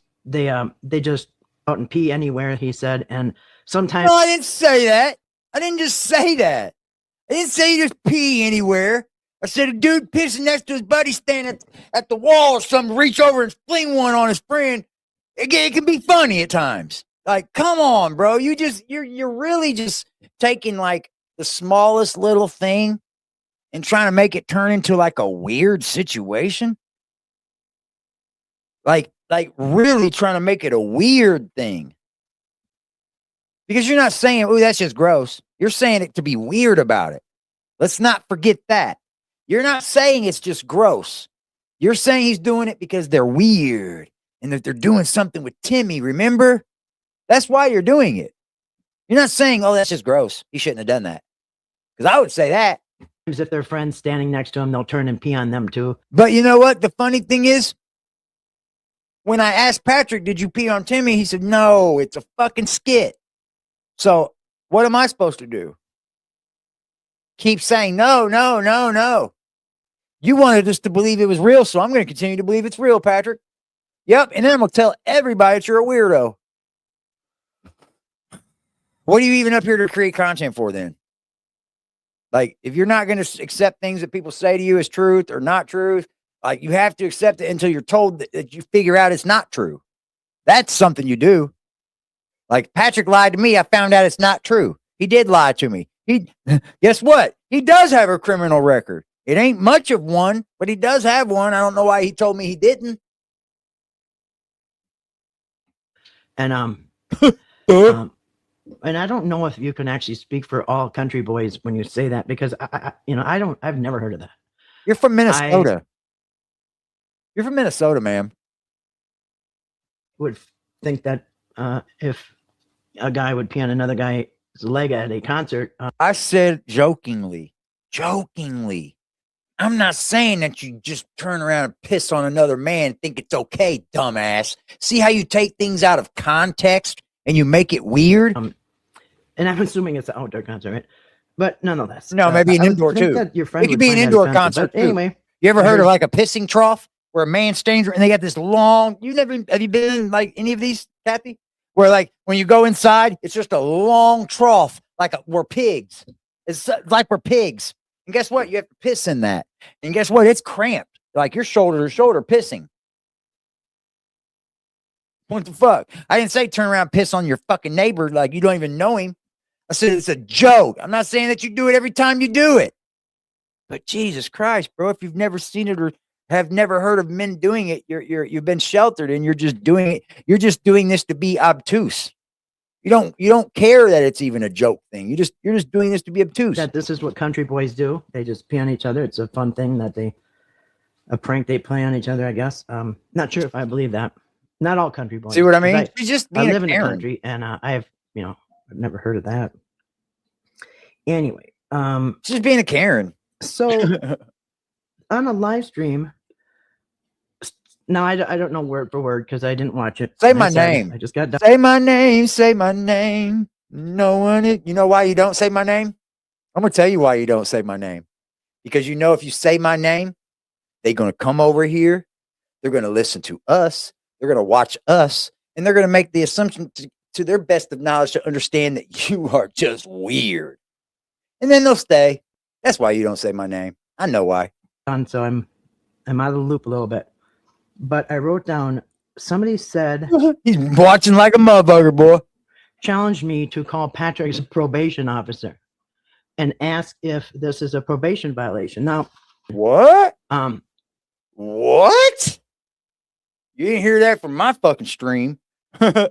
They just out and pee anywhere, he said. And sometimes No, I didn't say that. I didn't just say that. I didn't say you just pee anywhere. I said a dude pissing next to his buddy standing at the wall or something, reach over and fling one on his friend. It can be funny at times. Like, come on, bro. You're really just taking like the smallest little thing and trying to make it turn into like a weird situation. Like really trying to make it a weird thing. Because you're not saying, oh, that's just gross. You're saying it to be weird about it. Let's not forget that. You're not saying it's just gross. You're saying he's doing it because they're weird and that they're doing something with Timmy, remember? That's why you're doing it. You're not saying, oh, that's just gross. He shouldn't have done that. Because I would say that. if their friends standing next to him, they'll turn and pee on them too. But you know what? The funny thing is, when I asked Patrick, did you pee on Timmy? He said, no, it's a fucking skit. So what am I supposed to do? Keep saying, no, no, no, no. You wanted us to believe it was real, so I'm going to continue to believe it's real, Patrick. Yep, and then I'm going to tell everybody that you're a weirdo. What are you even up here to create content for then? Like, if you're not going to accept things that people say to you as truth or not truth, like, you have to accept it until you're told that you figure out it's not true. That's something you do. Like, Patrick lied to me. I found out it's not true. He did lie to me. Guess what? He does have a criminal record. It ain't much of one, but he does have one. I don't know why he told me he didn't. And and I don't know if you can actually speak for all country boys when you say that, because I've never heard of that. You're from Minnesota. You're from Minnesota, man. Would think that if a guy would pee on another guy's leg at a concert. I said jokingly. I'm not saying that you just turn around and piss on another man and think it's okay, dumbass. See how you take things out of context and you make it weird? And I'm assuming it's an outdoor concert, right? But nonetheless. No, maybe an indoor too. Your friend it could be an indoor concert too. Anyway. You ever heard of like a pissing trough where a man stands and they got this long, have you been in like any of these, Kathy? Where like when you go inside, it's just a long trough, like we're pigs. It's like we're pigs. And guess what? You have to piss in that. And guess what? It's cramped. Like your shoulder to shoulder pissing. What the fuck? I didn't say turn around and piss on your fucking neighbor like you don't even know him. I said it's a joke. I'm not saying that you do it every time you do it. But Jesus Christ, bro, if you've never seen it or have never heard of men doing it, you've been sheltered and you're just doing it. You're just doing this to be obtuse. You don't care that it's even a joke thing. You're just doing this to be obtuse. That this is what country boys do. They just pee on each other. It's a fun thing a prank they play on each other, I guess. Not sure if I believe that. Not all country boys. See what I mean? I live in the country and I've never heard of that. Anyway, just being a Karen. So on a live stream, now I don't know word for word because I didn't watch it. Say my name. I just got done. Say my name. Say my name. No one. You know why you don't say my name? I'm gonna tell you why you don't say my name. Because you know if you say my name, they're gonna come over here. They're gonna listen to us. They're gonna watch us, and they're gonna make the assumption to their best of knowledge to understand that you are just weird, and then they'll stay. That's why you don't say my name. I know why. So I'm out of the loop a little bit. But I wrote down, somebody said... He's watching like a motherfucker, boy. Challenged me to call Patrick's probation officer and ask if this is a probation violation. Now... What? What? You didn't hear that from my fucking stream. You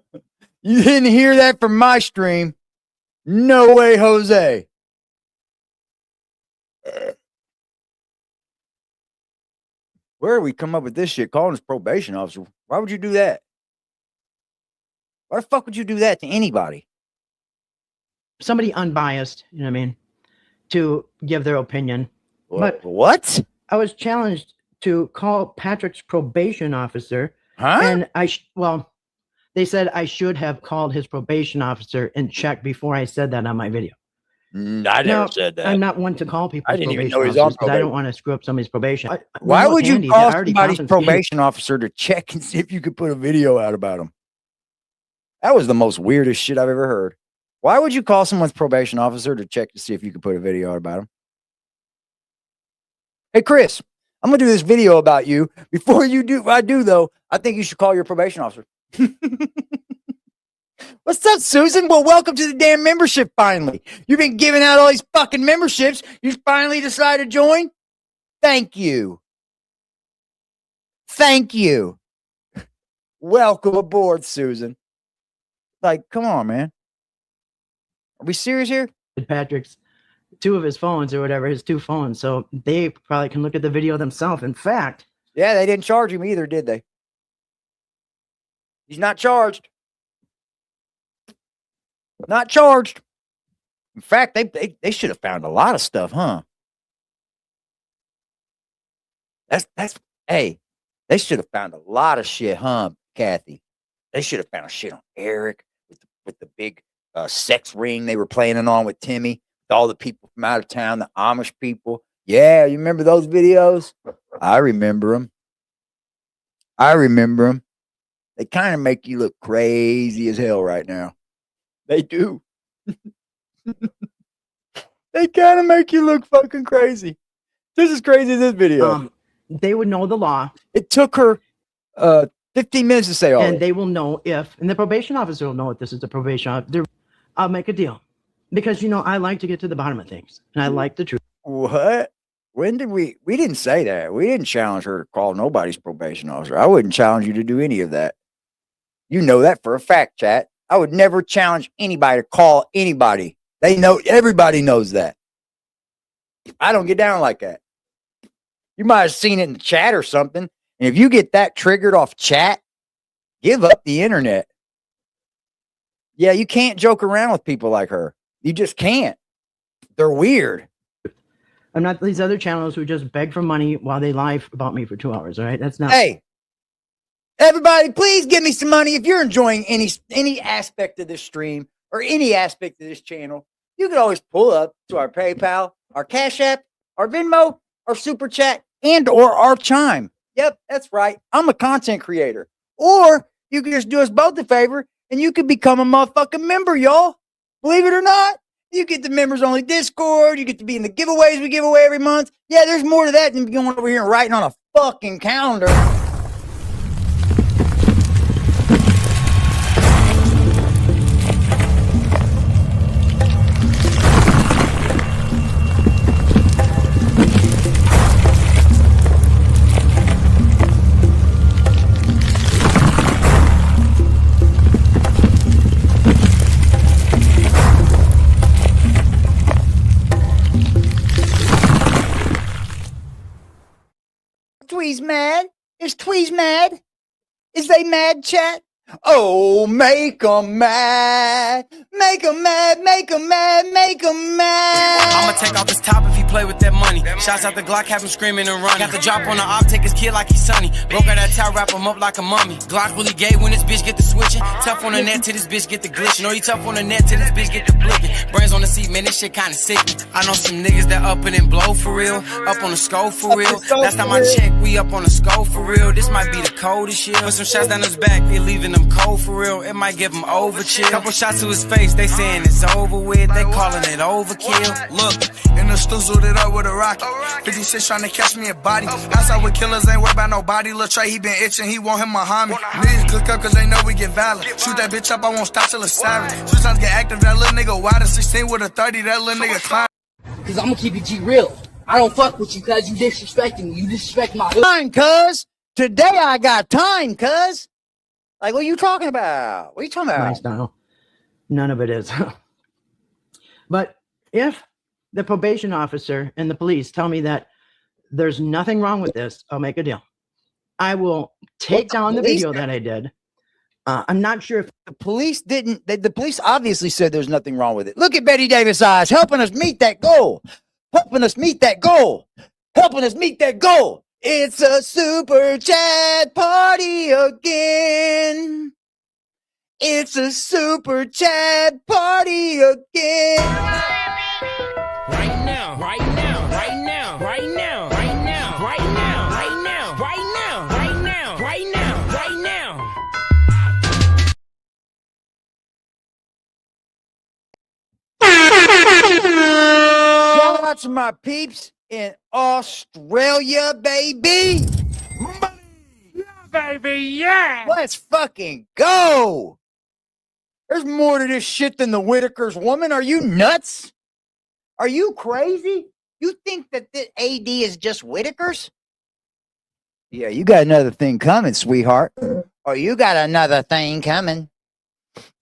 didn't hear that from my stream. No way, Jose. Where do we come up with this shit? Calling his probation officer. Why would you do that? Why the fuck would you do that to anybody? Somebody unbiased, you know what I mean, to give their opinion. But what? I was challenged to call Patrick's probation officer. Huh? And they said I should have called his probation officer and checked before I said that on my video. I never said that. I'm not one to call people. I didn't even know he was on probation. I don't want to screw up somebody's probation. Why would you call somebody's probation officer to check and see if you could put a video out about him? That was the most weirdest shit I've ever heard. Why would you call someone's probation officer to check to see if you could put a video out about him? Hey, Chris, I'm going to do this video about you. Before you do, I think you should call your probation officer. What's up, Susan? Well, welcome to the damn membership finally. You've been giving out all these fucking memberships. You finally decided to join? Thank you. Thank you. Welcome aboard, Susan. Like, come on, man. Are we serious here? Patrick's two of his phones or whatever, his two phones. So they probably can look at the video themselves. In fact. Yeah, they didn't charge him either, did they? He's not charged. Not charged. In fact, they should have found a lot of stuff, huh? Hey, they should have found a lot of shit, huh, Kathy? They should have found shit on Eric with the big sex ring they were planning on with Timmy, with all the people from out of town, the Amish people. Yeah, you remember those videos? I remember them. They kind of make you look crazy as hell right now. They do. They kind of make you look fucking crazy. Just as crazy as this video. They would know the law. It took her 15 minutes to say all and they will know and the probation officer will know if this is a probation officer. I'll make a deal. Because, I like to get to the bottom of things. And I like the truth. What? When did we didn't say that. We didn't challenge her to call nobody's probation officer. I wouldn't challenge you to do any of that. You know that for a fact, chat. I would never challenge anybody to call anybody. Everybody knows that. I don't get down like that. You might have seen it in the chat or something. And if you get that triggered off chat, give up the internet. Yeah, you can't joke around with people like her. You just can't. They're weird. I'm not these other channels who just beg for money while they lie about me for 2 hours. All right. That's not. Hey, everybody, please give me some money. If you're enjoying any aspect of this stream or any aspect of this channel, you can always pull up to our PayPal, our Cash App, our Venmo, our Super Chat, and or our Chime. Yep, that's right. I'm a content creator. Or you can just do us both a favor and you can become a motherfucking member, y'all. Believe it or not, You get the members only Discord. You get to be in the giveaways we give away every month. Yeah, there's more to that than going over here and writing on a fucking calendar. Tweez mad? Is Tweez mad? Is they mad, chat? Oh, make 'em mad. Make 'em mad, make 'em mad, make 'em mad. I'ma take off his top if he play with that money. Shots out the Glock, have him screaming and running. Got the drop on the op, take his kid like he's Sonny. Broke out that towel, wrap him up like a mummy. Glock really gay when this bitch get the switching. Tough on the net till this bitch get the glitch. Know you tough on the net till this bitch get the flicking. Brains on the seat, man, this shit kinda sick. I know some niggas that up and blow for real. Up on the scope for real. Last time I checked, we up on the scope for real. This might be the coldest year. Put some shots down his back, they leaving them cold for real. It might give him overchill. Couple shots to his face, they saying it's over with. They calling it overkill. Look, in the stool, zooted up with a rocket. 56 trying to catch me a body. Outside with killers, ain't worried about nobody. Lil' Trey, he been itching, he want him behind me. Niggas click up cause they know we get violent. Shoot that bitch up, I won't stop till it's silent. Sometimes get active, that little nigga wide at 16 with a 30, that little nigga climb. Cause I'ma keep it G real. I don't fuck with you cause you disrespecting me. You disrespect my hood. Time, cuz. Today I got time, cuz. Like, what are you talking about? What are you talking about? Nice, no. None of it is. But if the probation officer and the police tell me that there's nothing wrong with this, I'll make a deal. I will take down the video that I did. I'm not sure if the police didn't. The police obviously said there's nothing wrong with it. Look at Betty Davis' eyes, helping us meet that goal. Helping us meet that goal. Helping us meet that goal. It's a super chat party again. It's a super chat party again. Right now, right now, right now, right now, right now, right now, right now, right now, right now, right now, right now. Shout out to my peeps in Australia, baby. Money. Yeah, baby, yeah. Let's fucking go. There's more to this shit than the Whittakers, woman. Are you nuts? Are you crazy? You think that the AD is just Whittakers? Yeah, you got another thing coming, sweetheart. Or you got another thing coming.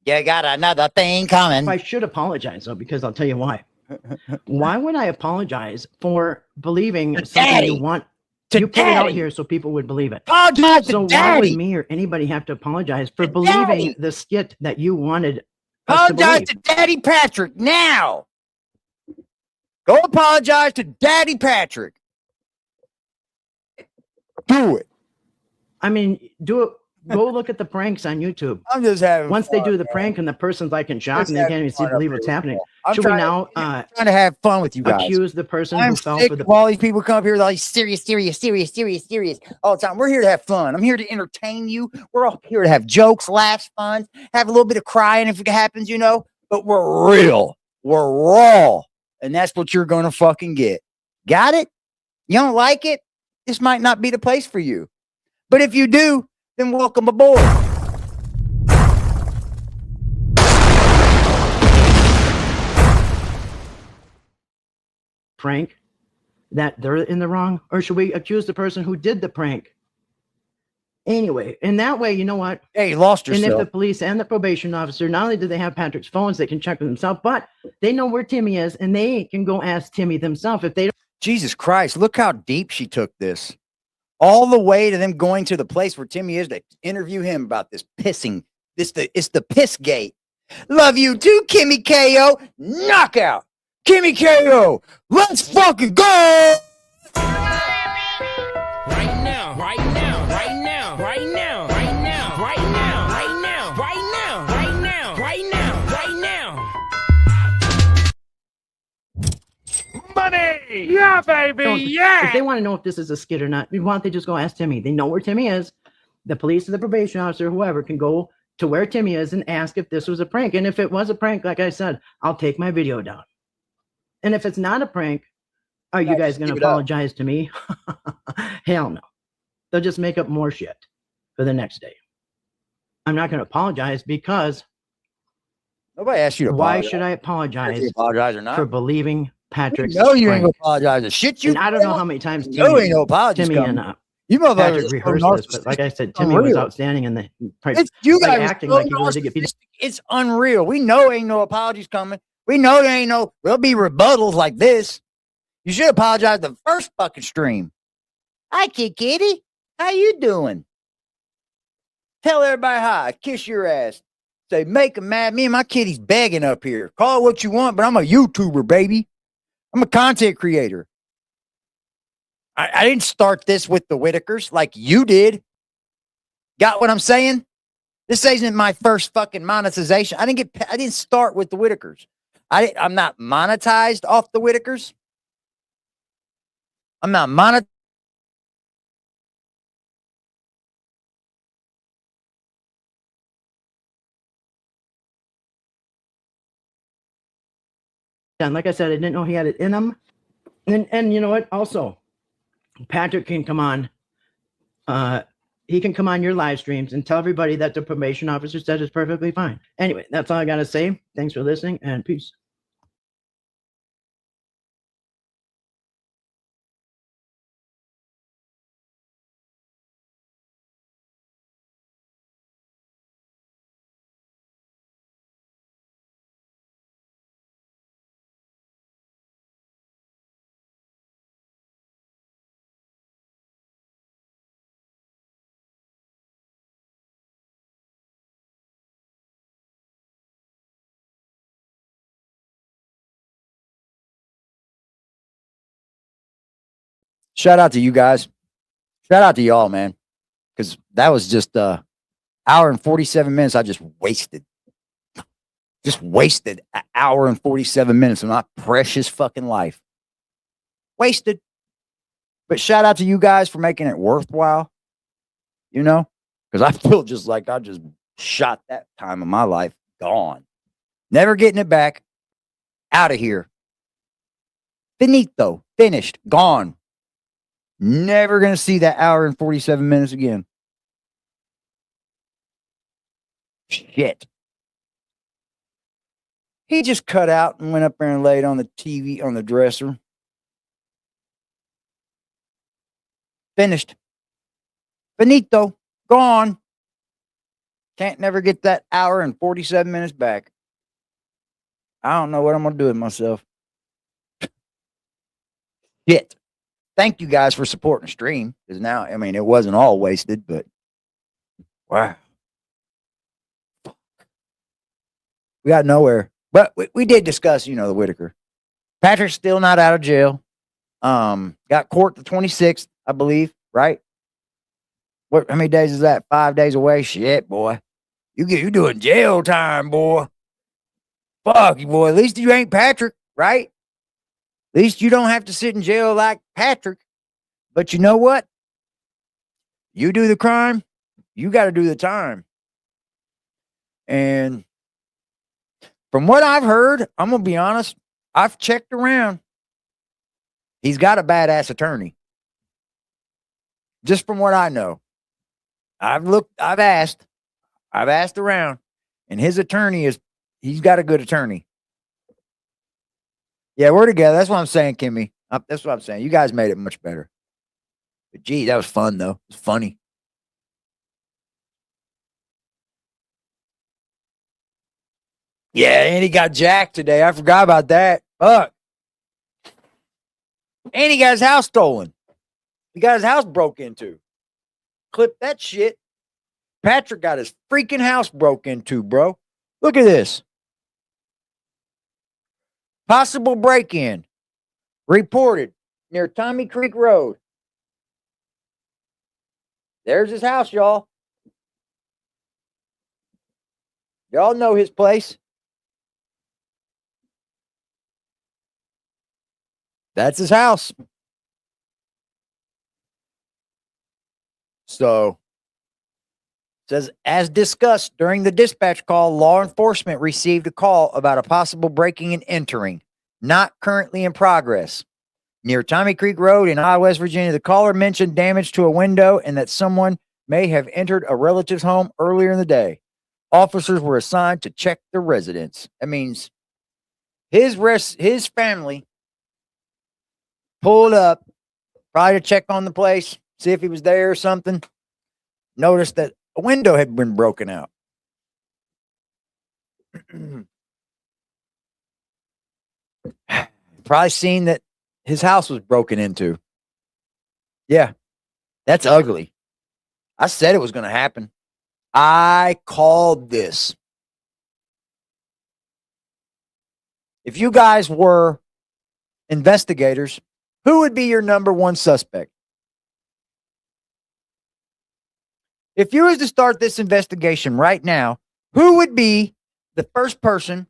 You got another thing coming. I should apologize, though, because I'll tell you why. Why would I apologize for believing something you want? You put it out here so people would believe it. Apologize so to why Daddy. would me or anybody have to apologize for believing the skit that you wanted us to Apologize believe? to Daddy Patrick now. Go apologize to Daddy Patrick. Do it. I mean, do it. Go look at the pranks on YouTube. I'm just having Once fun, they do the man. prank and the person's like in shock Just and they can't having even fun believe up what's here. happening. I'm Should we trying- now trying to have fun with you guys. accuse the person I'm who fell sick for the of all these people come up here with all these serious all the time. We're here to have fun. I'm here to entertain you. We're all here to have jokes, laughs, fun, have a little bit of crying if it happens, you know. But we're real. We're raw. And that's what you're going to fucking get. Got it? You don't like it? This might not be the place for you. But if you do, then welcome aboard. prank that they're in the wrong, or should we accuse the person who did the prank? Anyway, in that way, you know what? Hey, you lost And yourself. if the police and the probation officer, not only do they have Patrick's phones, they can check with themselves, but they know where Timmy is, and they can go ask Timmy themselves if they don't. Jesus Christ, look how deep she took this. All the way to them going to the place where Timmy is to interview him about this pissing. It's the piss gate. Love you too, Kimmy KO. Knockout. Kimmy KO. Let's fucking go. Right now, right now, right now, right now, right now, right now, right now, right now, right now, right now, right now. Money! Yeah, baby, yeah! If they want to know if this is a skit or not, why don't they just go ask Timmy? They know where Timmy is. The police or the probation officer, whoever, can go to where Timmy is and ask if this was a prank. And if it was a prank, like I said, I'll take my video down. And if it's not a prank, are you guys going to apologize to me? Hell no. They'll just make up more shit for the next day. I'm not going to apologize because nobody asked you to apologize. Why should I apologize, apologize or not for believing Patrick's No, you ain't prank? gonna apologize. The shit you And I don't know how many times no, ain't no apologies Timmy coming. and You motherfuckers Patrick are so rehearsed this, but like I said, Timmy was unreal. outstanding in the It's, you like guys are acting so like he really did get beat. narcissistic. It's unreal. We know ain't no apologies coming. We know there ain't no. There'll be rebuttals like this. You should apologize the first fucking stream. Hi, Kitty. How you doing? Tell everybody hi. Kiss your ass. Say, make them mad. Me and my kitty's begging up here. Call it what you want, but I'm a YouTuber, baby. I'm a content creator. I didn't start this with the Whittakers like you did. Got what I'm saying? This isn't my first fucking monetization. I didn't start with the Whittakers. I'm not monetized off the Whittakers. I'm not monetized. And like I said, I didn't know he had it in him. And you know what? Also, Patrick can come on. He can come on your live streams and tell everybody that the probation officer said is perfectly fine. Anyway, that's all I got to say. Thanks for listening and peace. Shout out to you guys. Shout out to y'all, man. Because that was just hour and 47 minutes I just wasted. Just wasted an hour and 47 minutes of my precious fucking life. Wasted. But shout out to you guys for making it worthwhile. You know? Because I feel just like I just shot that time of my life. Gone. Never getting it back. Out of here. Finito. Finished. Gone. Never going to see that hour and 47 minutes again. Shit. He just cut out and went up there and laid on the TV on the dresser. Finished. Finito. Gone. Can't never get that hour and 47 minutes back. I don't know what I'm going to do with myself. Shit. Thank you guys for supporting the stream. Because now, I mean, it wasn't all wasted, but wow. We got nowhere. But we did discuss, you know, the Whittaker. Patrick's still not out of jail. Got court the 26th, I believe, right? What? How many days is that? 5 days away? Shit, boy. You doing jail time, boy. Fuck you, boy. At least you ain't Patrick, right? At least you don't have to sit in jail like Patrick. But you know what? You do the crime, you got to do the time. And from what I've heard, I'm going to be honest, I've checked around. He's got a badass attorney. Just from what I know. I've asked around, and his attorney he's got a good attorney. Yeah, we're together. That's what I'm saying, Kimmy. That's what I'm saying. You guys made it much better. But gee, that was fun, though. It was funny. Yeah, and he got jacked today. I forgot about that. Fuck. And he got his house stolen. He got his house broke into. Clip that shit. Patrick got his freaking house broke into, bro. Look at this. Possible break-in reported near Tommy Creek Road. There's his house, y'all. Y'all know his place. That's his house. So, Says, as discussed during the dispatch call, law enforcement received a call about a possible breaking and entering, not currently in progress. Near Tommy Creek Road in Iowa, West Virginia, the caller mentioned damage to a window and that someone may have entered a relative's home earlier in the day. Officers were assigned to check the residence. That means his family pulled up, probably to check on the place, see if he was there or something. Noticed that a window had been broken out. Probably seen that his house was broken into. Yeah, that's ugly. I said it was going to happen. I called this. If you guys were investigators, who would be your number one suspect? If you was to start this investigation right now, who would be the first person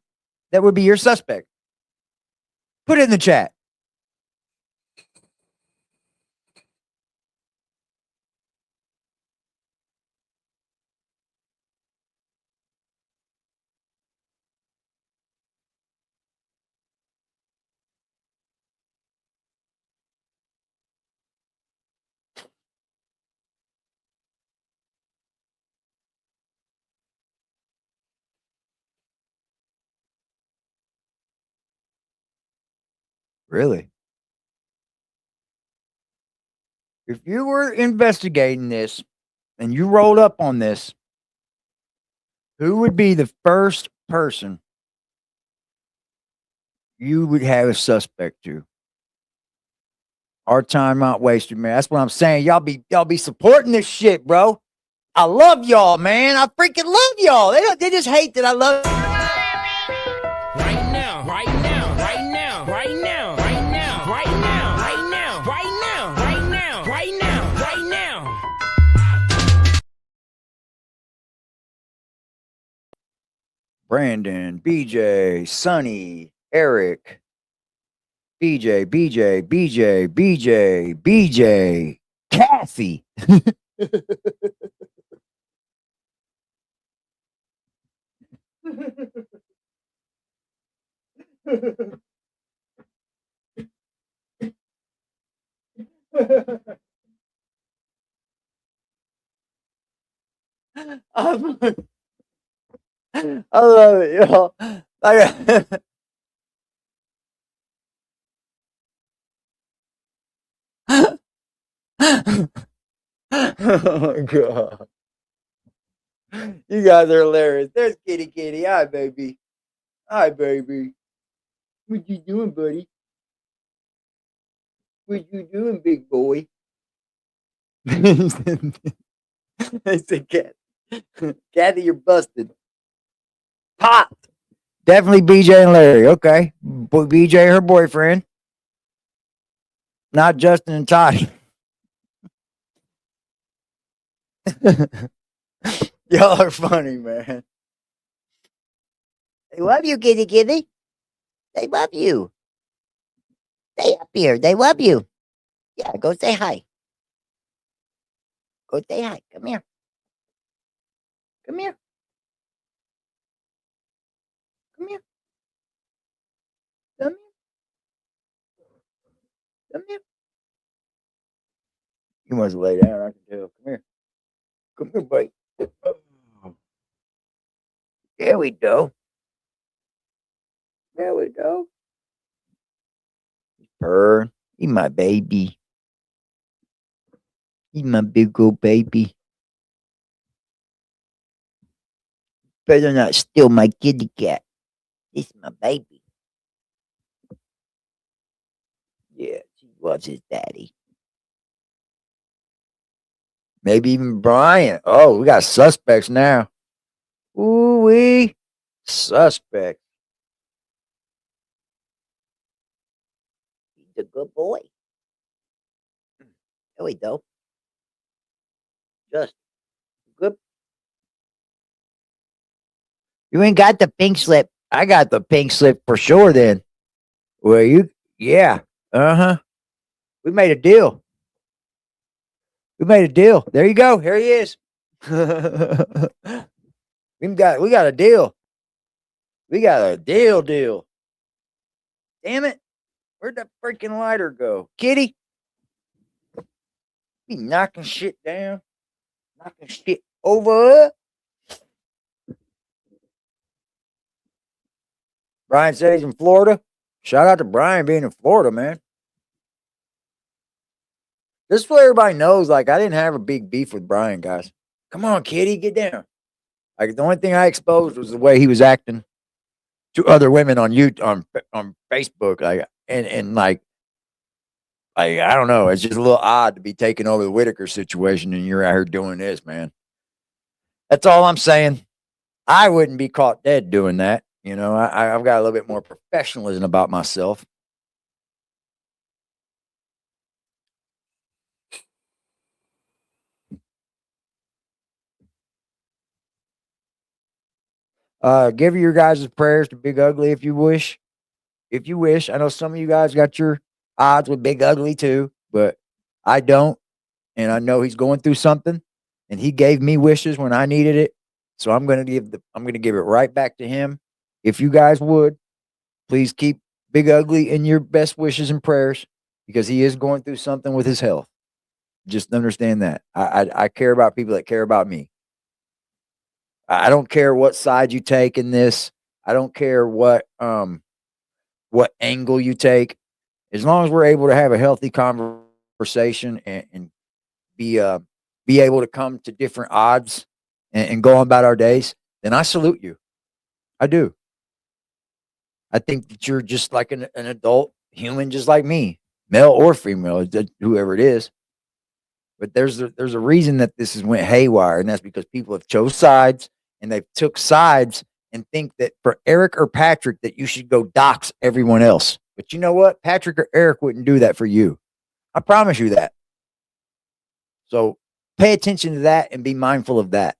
that would be your suspect? Put it in the chat. Really? If you were investigating this and you rolled up on this, who would be the first person you would have a suspect to? Our time not wasted, man. That's what I'm saying. Y'all be supporting this shit, bro. I love y'all, man. I freaking love y'all. They just hate that I love. Right now, right now, right now, right now, right now, right now, right now, right now, right now, right now, right now. Brandon, BJ, Sonny, Eric, BJ, Kathy. I love it, y'all. Oh my god. You guys are hilarious. There's Kitty. Hi, baby. Hi, baby. What you doing, buddy? What you doing, big boy? They said, Kathy, you're busted. Pop. Definitely BJ and Larry. Okay. BJ, her boyfriend. Not Justin and Todd. Y'all are funny, man. They love you, kitty. They love you. Stay up here. They love you. Yeah, go say hi. Go say hi. Come here. Come here. Come here. Come here. Come here. You must lay down. I can tell. Come here. Come here, buddy. There we go. There we go. Purr. He's my baby. He's my big old baby. Better not steal my kitty cat. This is my baby. Yeah, she loves his daddy. Maybe even Brian. Oh, we got suspects now. Ooh-wee. Suspect. He's a good boy. There we go. Just good. You ain't got the pink slip. I got the pink slip for sure then. Well, yeah. Uh-huh. We made a deal. There you go. Here he is. we got a deal. We got a deal. Damn it. Where'd that freaking lighter go? Kitty? Be knocking shit down. Knocking shit over. Brian said he's in Florida. Shout out to Brian being in Florida, man. This way everybody knows, like, I didn't have a big beef with Brian, guys. Come on, Kitty, get down. Like, the only thing I exposed was the way he was acting to other women on YouTube, on Facebook. Like, and like, I don't know. It's just a little odd to be taking over the Whittaker situation and you're out here doing this, man. That's all I'm saying. I wouldn't be caught dead doing that. You know, I've got a little bit more professionalism about myself. Give your guys' prayers to Big Ugly if you wish. If you wish. I know some of you guys got your odds with Big Ugly too, but I don't. And I know he's going through something. And he gave me wishes when I needed it. So I'm gonna give it right back to him. If you guys would, please keep Big Ugly in your best wishes and prayers because he is going through something with his health. Just understand that. I care about people that care about me. I don't care what side you take in this. I don't care what angle you take. As long as we're able to have a healthy conversation and be able to come to different odds and go on about our days, then I salute you. I do. I think that you're just like an adult human, just like me, male or female, whoever it is. But there's a reason that this has went haywire, and that's because people have chose sides and they've took sides and think that for Eric or Patrick that you should go dox everyone else. But you know what? Patrick or Eric wouldn't do that for you. I promise you that. So pay attention to that and be mindful of that.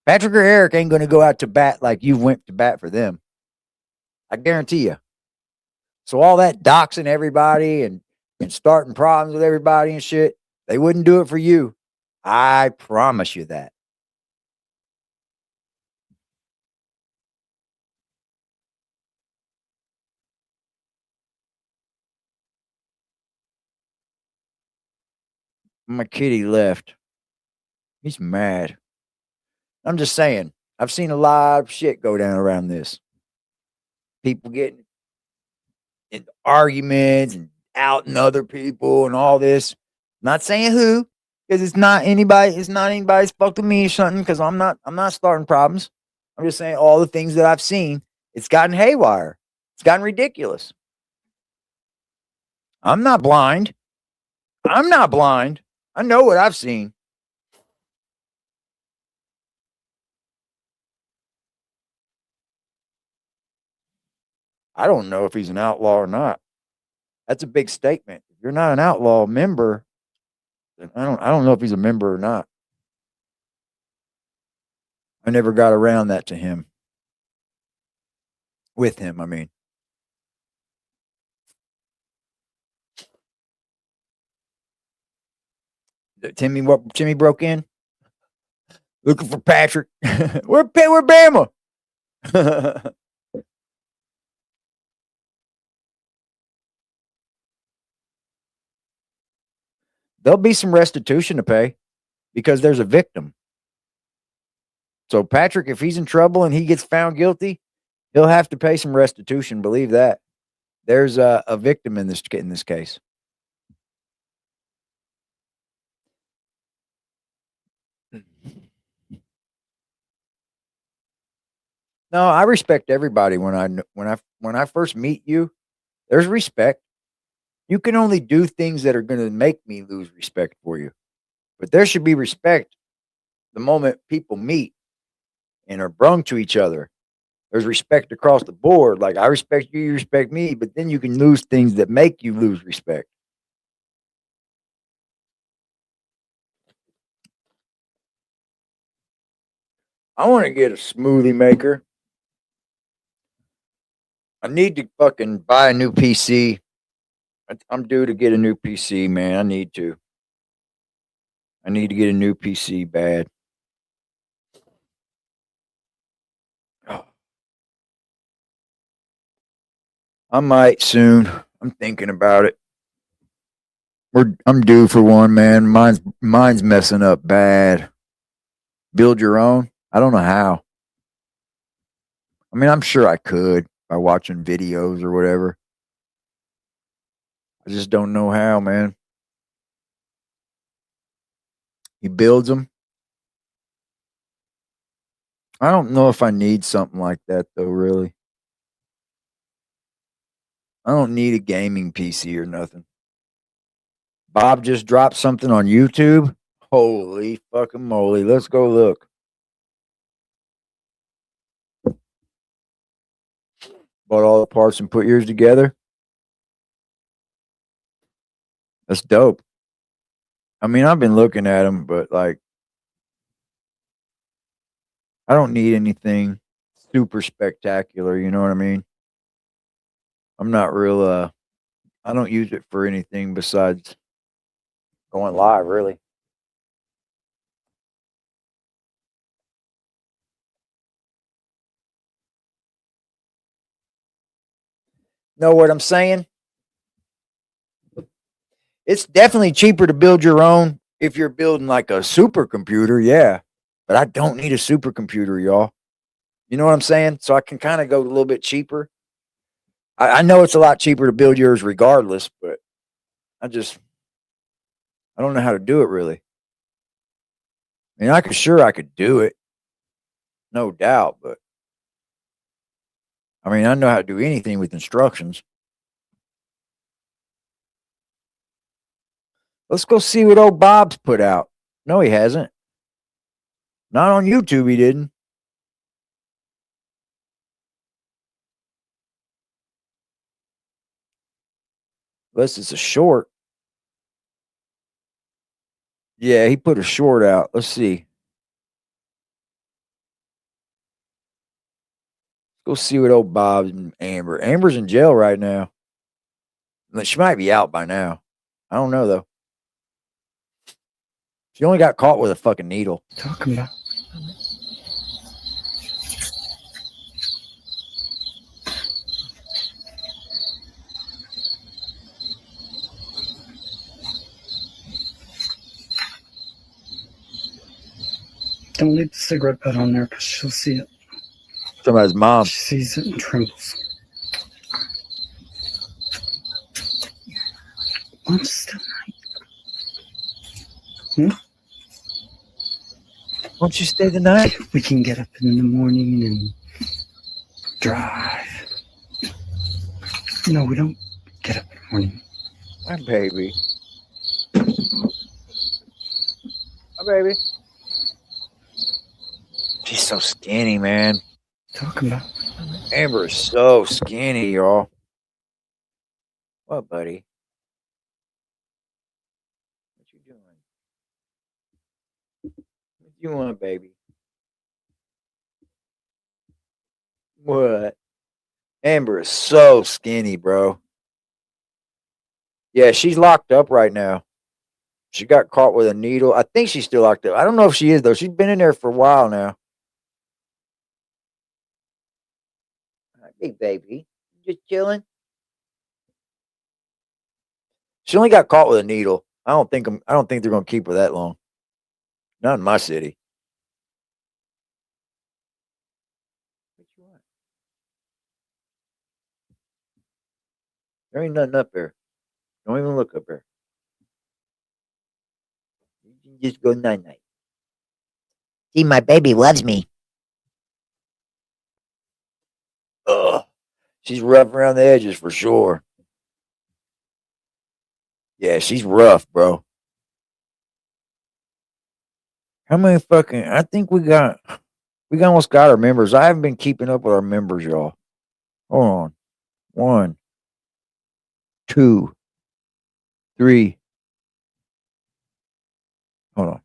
Patrick or Eric ain't going to go out to bat like you went to bat for them. I guarantee you. So all that doxing everybody and starting problems with everybody and shit, they wouldn't do it for you. I promise you that. My kitty left. He's mad. I'm just saying, I've seen a lot of shit go down around this. People getting in arguments and outing other people and all this. Not saying who, because it's not anybody's fucked with me or something, because I'm not starting problems. I'm just saying all the things that I've seen, it's gotten haywire. It's gotten ridiculous. I'm not blind. I know what I've seen. I don't know if he's an outlaw or not. That's a big statement. If you're not an outlaw member, then I don't know if he's a member or not. I never got around that to him. With him, I mean. Timmy broke in? Looking for Patrick. We're Bama. There'll be some restitution to pay because there's a victim. So Patrick, if he's in trouble and he gets found guilty, he'll have to pay some restitution. Believe that. There's a victim in this case. No, I respect everybody when I first meet you. There's respect. You can only do things that are going to make me lose respect for you. But there should be respect the moment people meet and are brung to each other. There's respect across the board. Like, I respect you, you respect me, but then you can lose things that make you lose respect. I want to get a smoothie maker. I need to fucking buy a new PC. I'm due to get a new PC, man. I need to get a new PC bad. I might soon. I'm thinking about it. I'm due for one, man. Mine's messing up bad. Build your own? I don't know how. I mean, I'm sure I could by watching videos or whatever. I just don't know how, man. He builds them. I don't know if I need something like that though, really. I don't need a gaming PC or nothing. Bob just dropped something on YouTube. Holy fucking moly. Let's go look. Bought all the parts and put yours together. That's dope. I mean, I've been looking at them, but like, I don't need anything super spectacular. You know what I mean? I'm not real, I don't use it for anything besides going live, really. Know what I'm saying? It's definitely cheaper to build your own if you're building like a supercomputer, yeah. But I don't need a supercomputer, y'all. You know what I'm saying? So I can kind of go a little bit cheaper. I know it's a lot cheaper to build yours regardless, but I don't know how to do it really. I mean, I could do it, no doubt, but I mean, I know how to do anything with instructions. Let's go see what old Bob's put out. No, he hasn't. Not on YouTube, he didn't. Unless it's a short. Yeah, he put a short out. Let's see. Go see what old Bob and Amber. Amber's in jail right now. She might be out by now. I don't know though. She only got caught with a fucking needle. Talking about. Don't leave the cigarette butt on there because she'll see it. Somebody's mom. She sees it and trembles. Mom's still night. Won't you stay the night? We can get up in the morning and drive. No, we don't get up in the morning. My baby. My baby. She's so skinny, man. Talking about. Amber is so skinny, y'all. What, buddy? What you doing? What you want, baby? What? Amber is so skinny, bro. Yeah, she's locked up right now. She got caught with a needle. I think she's still locked up. I don't know if she is, though. She's been in there for a while now. Hey, baby. Just chilling? She only got caught with a needle. I don't think they're gonna keep her that long. Not in my city. What you want? There ain't nothing up there. Don't even look up there. You can just go night night. See, my baby loves me. Ugh. She's rough around the edges for sure. Yeah, she's rough, bro. How many fucking? I think we almost got our members. I haven't been keeping up with our members, y'all. Hold on. 1, 2, 3. Hold on.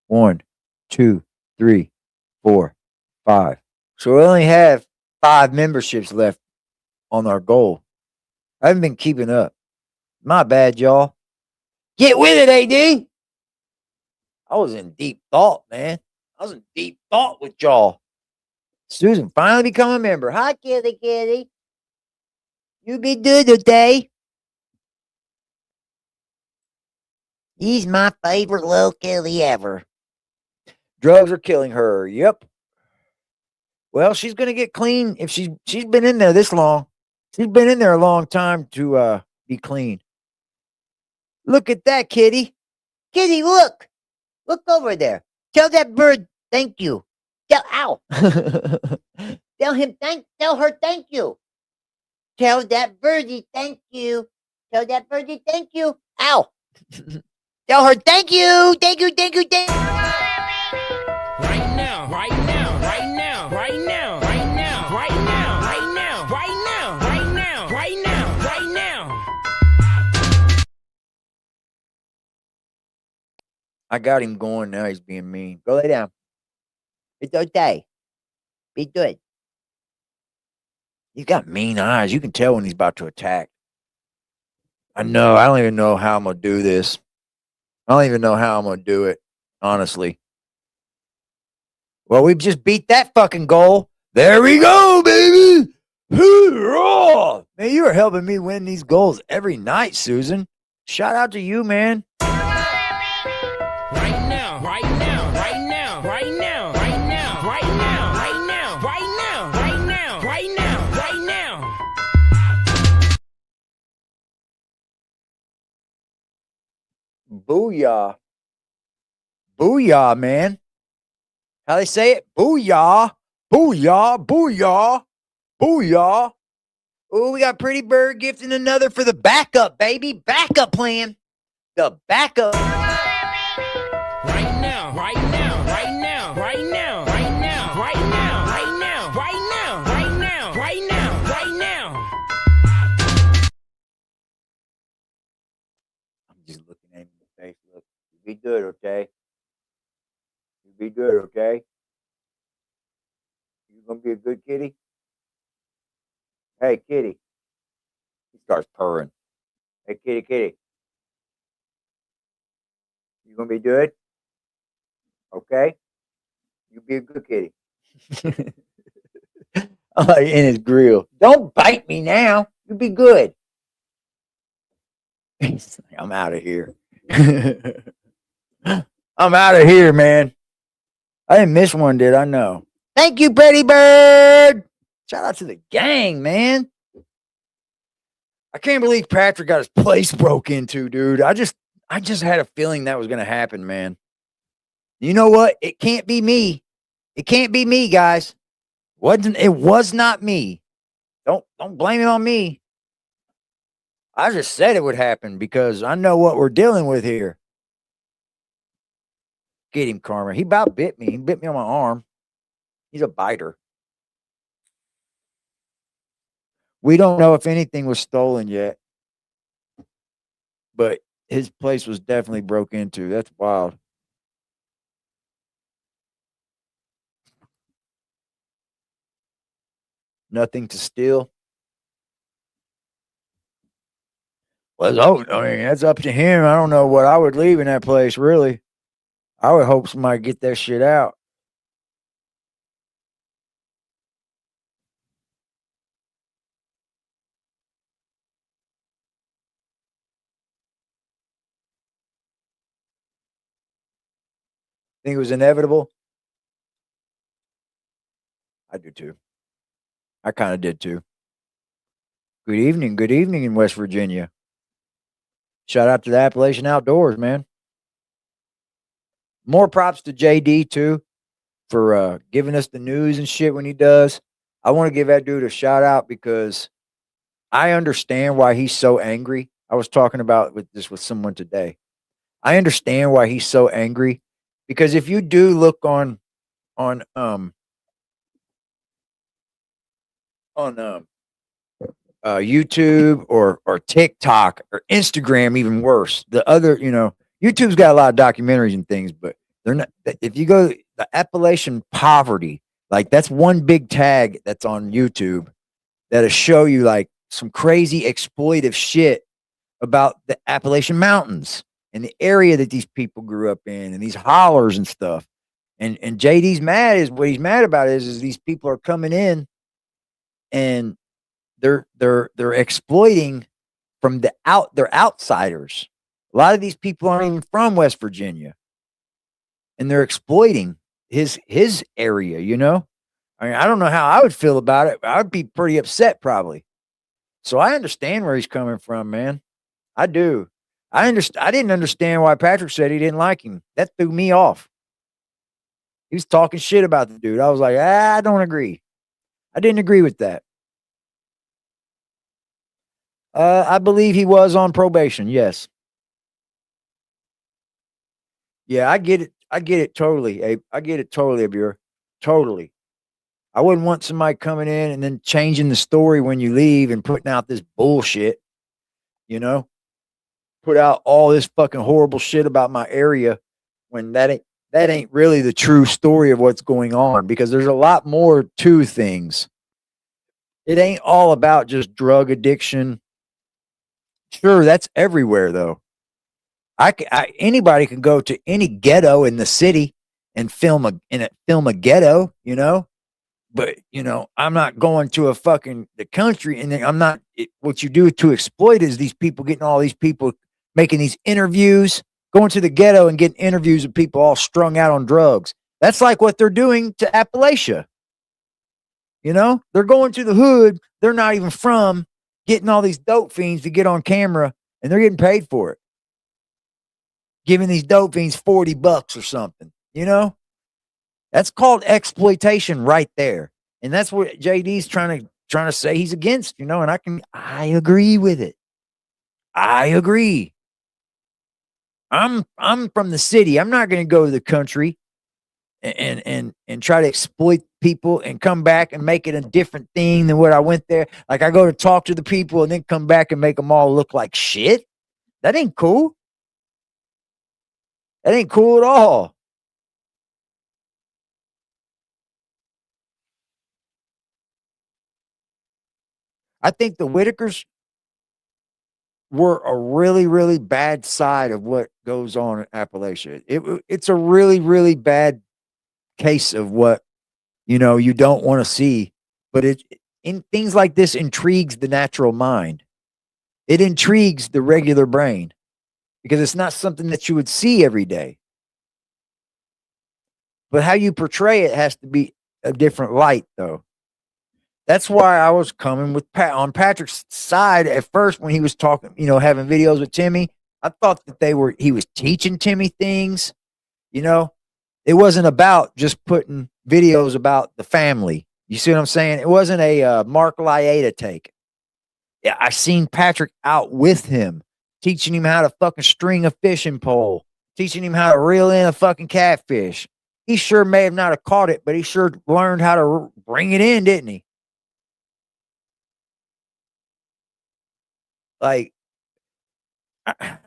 1, 2, 3, 4, 5. So we only have 5 memberships left on our goal. I haven't been keeping up. My bad, y'all. Get with it, AD. I was in deep thought, man. I was in deep thought with y'all. Susan finally become a member. Hi, kitty. You be good today. He's my favorite little Kelly ever. Drugs are killing her. Yep. Well, she's gonna get clean if she's been in there this long. She's been in there a long time to be clean. Look at that, Kitty. Kitty, look. Look over there. Tell that bird thank you. Tell her thank you. Tell that birdie thank you. Tell that birdie thank you. Ow. Tell her thank you. Thank you. Thank you. Thank you. Right now, right now, right now, right now, right now, right now, right now, right now, right now, right now, right now. I got him going now. He's being mean. Go lay down. It's okay. Be good. He's got mean eyes. You can tell when he's about to attack. I know. I don't even know how I'm going to do this. I don't even know how I'm going to do it, honestly. Well, we just beat that fucking goal. There we go, baby. Hoorah! Man, you are helping me win these goals every night, Susan. Shout out to you, man. Right now, right now, right now, right now, right now, right now, right now, right now, right now, right now, right now. Booyah. Booyah, man. How they say it? Booyah. Booyah. Booyah. Booyah. Oh, we got Pretty Bird gifting another for the backup, baby. Backup plan. The backup. Right now, right now, right now, right now, right now, right now, right now, right now, right now, right now, right now. I'm just looking at him in the face. Look, you be good, okay? You be good, okay? You gonna be a good kitty? Hey, kitty. He starts purring. Hey, kitty, kitty. You gonna be good? Okay? You be a good kitty. In his grill. Don't bite me now. You be good. He's like, I'm out of here. I'm out of here, man. I didn't miss one, did I? No. Thank you, Pretty Bird. Shout out to the gang, man. I can't believe Patrick got his place broke into, dude. I just had a feeling that was gonna happen, man. You know what? It can't be me. It can't be me, guys. It was not me. Don't blame it on me. I just said it would happen because I know what we're dealing with here. Get him, Karma. He about bit me. He bit me on my arm. He's a biter. We don't know if anything was stolen yet, but his place was definitely broke into. That's wild. Nothing to steal. Well, I mean, that's up to him. I don't know what I would leave in that place, really. I would hope somebody get that shit out. Think it was inevitable? I do too. I kind of did too. Good evening in West Virginia. Shout out to the Appalachian Outdoors, man. More props to JD too for giving us the news and shit when he does. I want to give that dude a shout out because I understand why he's so angry. I was talking about with someone today. I understand why he's so angry because if you do look on YouTube or TikTok or Instagram, even worse. The other, YouTube's got a lot of documentaries and things, but they're not. If you go the Appalachian poverty, like that's one big tag that's on YouTube that'll show you like some crazy exploitive shit about the Appalachian Mountains and the area that these people grew up in and these hollers and stuff. And JD's mad is what he's mad about is these people are coming in and they're exploiting from they're outsiders. A lot of these people aren't even from West Virginia, and they're exploiting his area, you know? I mean, I don't know how I would feel about it. I'd be pretty upset probably. So I understand where he's coming from, man. I do. I didn't understand why Patrick said he didn't like him. That threw me off. He was talking shit about the dude. I was like, I don't agree. I didn't agree with that. I believe he was on probation. Yes. Yeah, I get it. I get it totally, Abe. I get it totally, Abur. Totally. I wouldn't want somebody coming in and then changing the story when you leave and putting out this bullshit, you know? Put out all this fucking horrible shit about my area when that ain't really the true story of what's going on, because there's a lot more to things. It ain't all about just drug addiction. Sure, that's everywhere though. Anybody can go to any ghetto in the city and film a ghetto, you know. But you know, I'm not going to the country, and then I'm not. What you do to exploit is these people getting all these people making these interviews, going to the ghetto and getting interviews of people all strung out on drugs. That's like what they're doing to Appalachia. You know, they're going to the hood. They're not even from, getting all these dope fiends to get on camera, and they're getting paid for it. Giving these dope fiends $40 or something, you know? That's called exploitation right there. And that's what JD's trying to say he's against, you know, and I agree with it. I agree. I'm from the city. I'm not going to go to the country and try to exploit people and come back and make it a different thing than what I went there. Like I go to talk to the people and then come back and make them all look like shit. That ain't cool. That ain't cool at all. I think the Whittakers were a really, really bad side of what goes on in Appalachia. It's a really, really bad case of what, you know, you don't want to see. But in things like this intrigues the natural mind. It intrigues the regular brain because it's not something that you would see every day. But how you portray it has to be a different light, though. That's why I was coming with on Patrick's side at first when he was talking, you know, having videos with Timmy. I thought that he was teaching Timmy things, you know. It wasn't about just putting videos about the family. You see what I'm saying? It wasn't a Mark Lieta take. Yeah, I seen Patrick out with him, teaching him how to fucking string a fishing pole, teaching him how to reel in a fucking catfish. He sure may have not have caught it, but he sure learned how to bring it in, didn't he? Like, I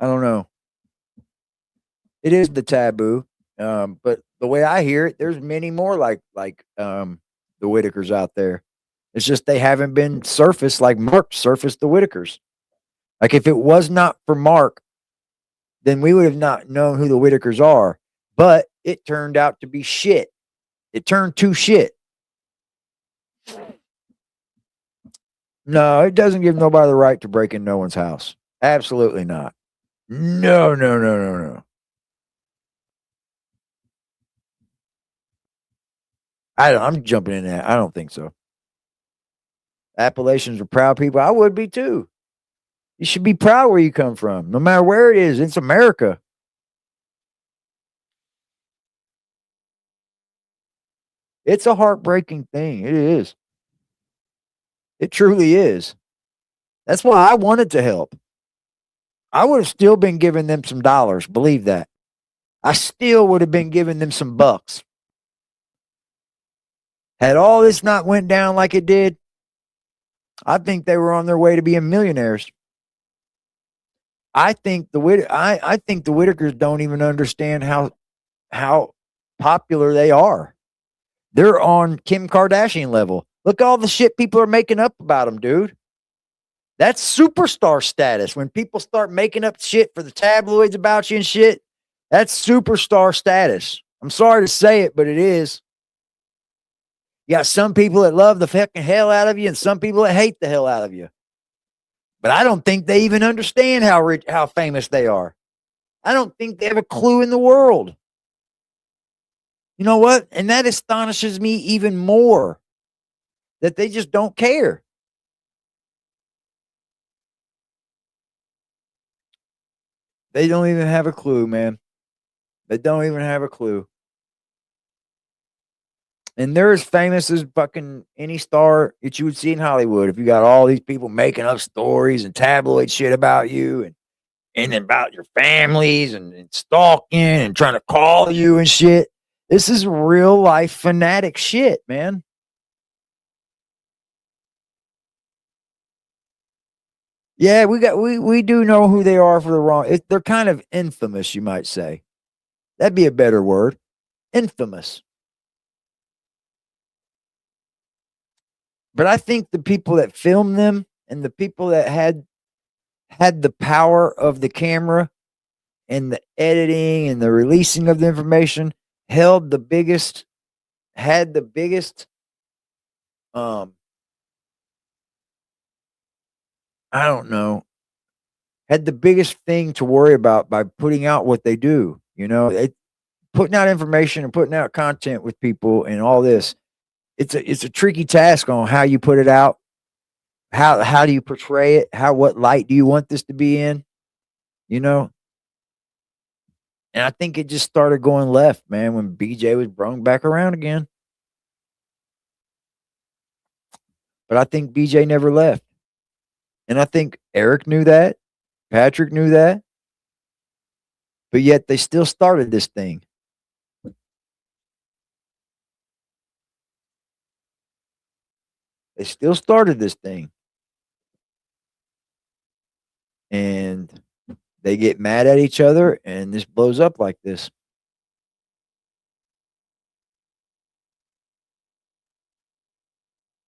don't know. It is the taboo. But the way I hear it, there's many more like the Whittakers out there. It's just they haven't been surfaced like Mark surfaced the Whittakers. Like if it was not for Mark, then we would have not known who the Whittakers are. But it turned out to be shit. It turned to shit. No, it doesn't give nobody the right to break in no one's house. Absolutely not. No. I'm jumping in that. I don't think so. Appalachians are proud people. I would be too. You should be proud where you come from, no matter where it is. It's America. It's a heartbreaking thing. It is. It truly is. That's why I wanted to help. I would have still been giving them some dollars. Believe that. I still would have been giving them some bucks. Had all this not went down like it did, I think they were on their way to being millionaires. I think the Whittakers don't even understand how popular they are. They're on Kim Kardashian level. Look at all the shit people are making up about them, dude. That's superstar status. When people start making up shit for the tabloids about you and shit, that's superstar status. I'm sorry to say it, but it is. You got some people that love the fucking hell out of you and some people that hate the hell out of you. But I don't think they even understand how rich, how famous they are. I don't think they have a clue in the world. You know what? And that astonishes me even more, that they just don't care. They don't even have a clue, man. They don't even have a clue. And they're as famous as fucking any star that you would see in Hollywood. If you got all these people making up stories and tabloid shit about you and about your families and stalking and trying to call you and shit. This is real life fanatic shit, man. Yeah, we do know who they are for the wrong. They're kind of infamous, you might say. That'd be a better word. Infamous. But I think the people that filmed them and the people that had the power of the camera and the editing and the releasing of the information had the biggest I don't know, had the biggest thing to worry about by putting out what they do. You know, putting out information and putting out content with people and all this. It's a tricky task on how you put it out. How do you portray it? What light do you want this to be in? You know? And I think it just started going left, man, when BJ was brought back around again. But I think BJ never left. And I think Eric knew that. Patrick knew that. But yet they still started this thing. They still started this thing. And they get mad at each other and this blows up like this.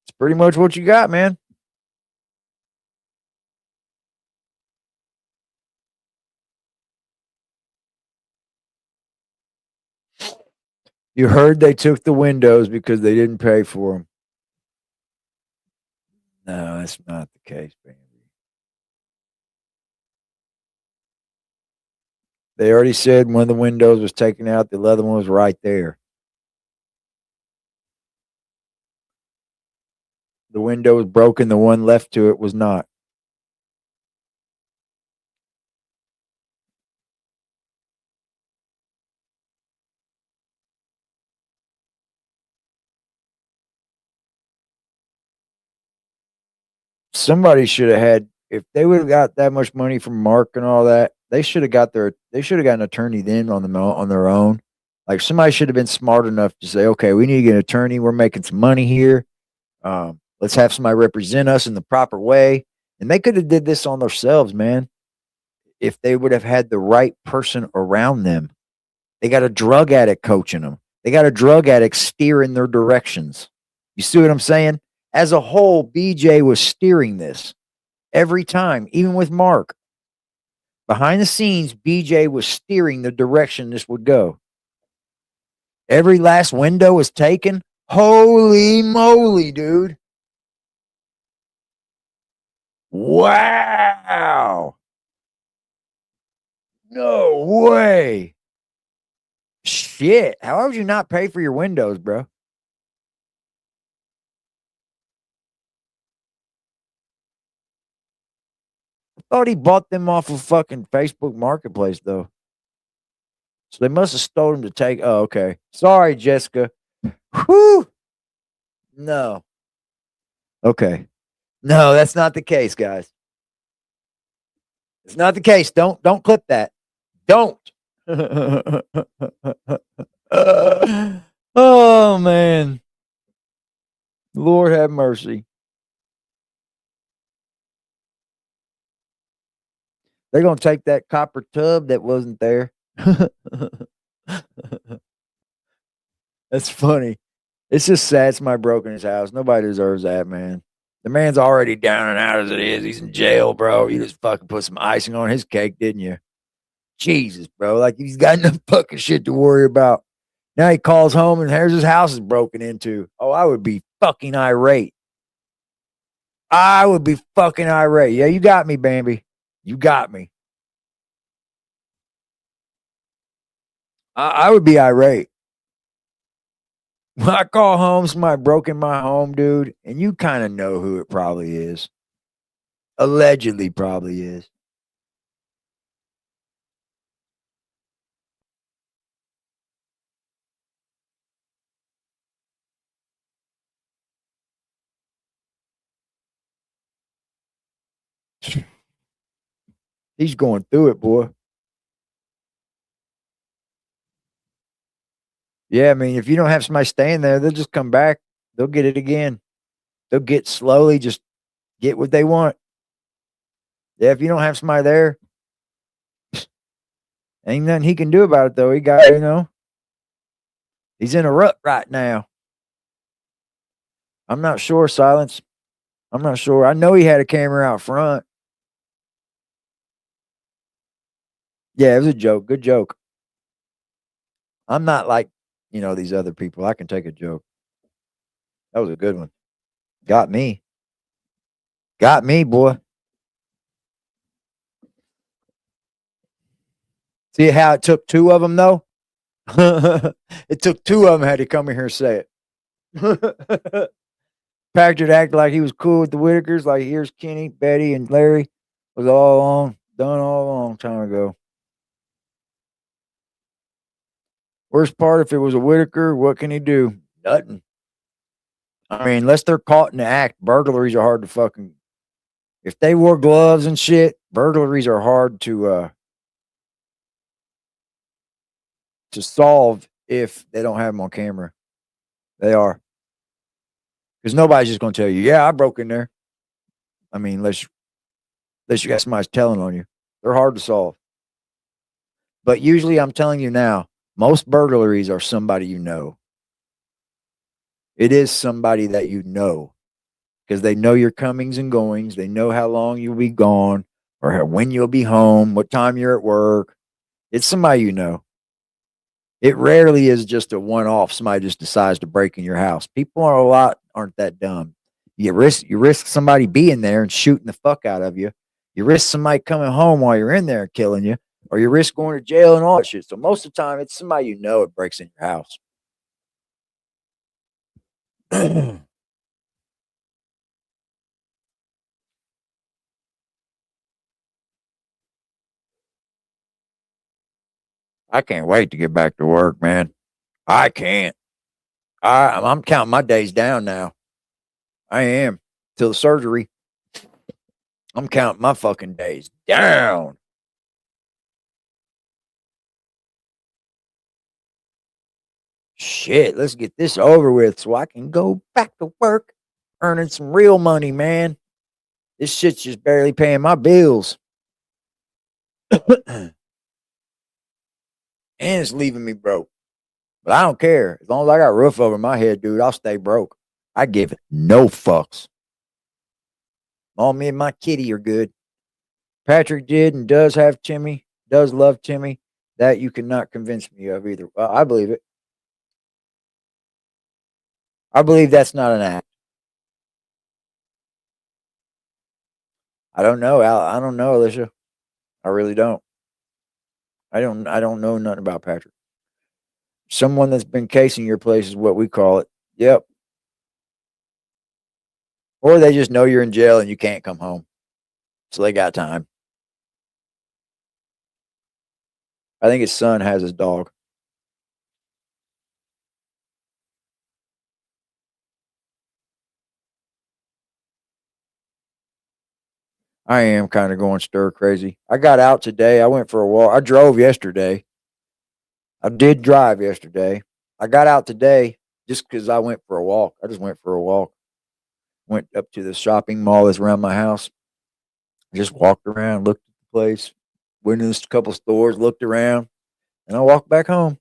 It's pretty much what you got, man. You heard they took the windows because they didn't pay for them. No, that's not the case, baby. They already said one of the windows was taken out, the other one was right there. The window was broken, the one left to it was not. Somebody should have had, if they would have got that much money from Mark and all that, they should have got an attorney then on their own. Like somebody should have been smart enough to say, okay, we need to get an attorney. We're making some money here. Let's have somebody represent us in the proper way. And they could have did this on themselves, man. If they would have had the right person around them. They got a drug addict coaching them. They got a drug addict steering their directions. You see what I'm saying? As a whole, BJ was steering this every time, even with Mark. Behind the scenes, BJ was steering the direction this would go. Every last window was taken. Holy moly, dude. Wow. No way. Shit. How would you not pay for your windows, bro? I thought he bought them off of fucking Facebook Marketplace, though. So they must have stole them to take. Oh, okay. Sorry, Jessica. Whew. No. Okay. No, that's not the case, guys. It's not the case. Don't clip that. Don't. Oh, man. Lord have mercy. They're going to take that copper tub that wasn't there. That's funny. It's just sad somebody broke in his house. Nobody deserves that, man. The man's already down and out as it is. He's in jail, bro. You just fucking put some icing on his cake, didn't you? Jesus, bro. Like he's got enough fucking shit to worry about. Now he calls home and here's his house is broken into. Oh, I would be fucking irate. I would be fucking irate. Yeah, you got me, Bambi. You got me. I would be irate. When I call home, somebody broke in my home, dude, and you kind of know who it probably is. Allegedly, probably is. He's going through it, boy. Yeah, I mean, if you don't have somebody staying there, they'll just come back. They'll get it again. They'll get slowly, just get what they want. Yeah, if you don't have somebody there, ain't nothing he can do about it, though. He got, he's in a rut right now. I'm not sure, Silence. I'm not sure. I know he had a camera out front. Yeah, it was a joke. Good joke. I'm not like, these other people. I can take a joke. That was a good one. Got me. Got me, boy. See how it took two of them, though? It took two of them had to come in here and say it. Patrick acted like he was cool with the Whittakers, like here's Kenny, Betty, and Larry. Was all done all a long time ago. Worst part, if it was a Whittaker, what can he do? Nothing. I mean, unless they're caught in the act, burglaries are hard to fucking. If they wore gloves and shit, burglaries are hard to solve if they don't have them on camera. They are. Because nobody's just going to tell you, yeah, I broke in there. I mean, unless you got somebody's telling on you. They're hard to solve. But usually, I'm telling you now, most burglaries are somebody you know. It is somebody that you know. Because they know your comings and goings. They know how long you'll be gone or when you'll be home, what time you're at work. It's somebody you know. It rarely is just a one-off. Somebody just decides to break in your house. People aren't that dumb. You risk somebody being there and shooting the fuck out of you. You risk somebody coming home while you're in there and killing you, or you risk going to jail and all that shit. So most of the time, it's somebody you know that breaks in your house. I can't wait to get back to work, man. I can't. I'm counting my days down now. I am. Till the surgery. I'm counting my fucking days down. Shit, let's get this over with so I can go back to work earning some real money, man. This shit's just barely paying my bills. And it's leaving me broke. But I don't care. As long as I got a roof over my head, dude, I'll stay broke. I give no fucks. All me and my kitty are good. Patrick did and does have Timmy, does love Timmy. That you cannot convince me of either. Well, I believe it. I believe that's not an act. I don't know, Al. I don't know, Alicia. I really don't. I don't know nothing about Patrick. Someone that's been casing your place is what we call it. Yep. Or they just know you're in jail and you can't come home. So they got time. I think his son has his dog. I am kind of going stir crazy. I got out today. I went for a walk. I drove yesterday. I did drive yesterday. I got out today just because I went for a walk. I just went for a walk. Went up to the shopping mall that's around my house. Just walked around, looked at the place, went in a couple stores, looked around, and I walked back home.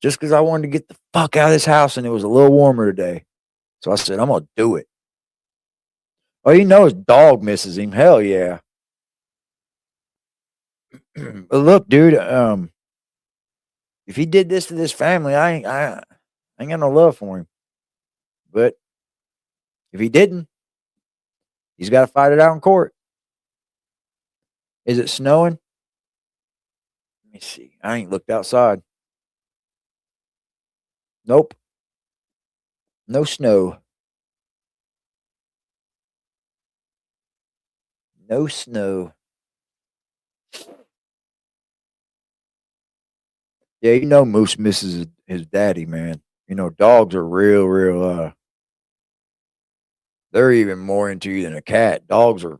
Just because I wanted to get the fuck out of this house and it was a little warmer today. So I said, I'm going to do it. Oh, his dog misses him. Hell yeah. But look, dude, If he did this to this family, I ain't got no love for him. But if he didn't, he's got to fight it out in court. Is it snowing? Let me see. I ain't looked outside. Nope. No snow. No snow. Yeah, you know Moose misses his daddy, man. You know, dogs are real, they're even more into you than a cat. Dogs are,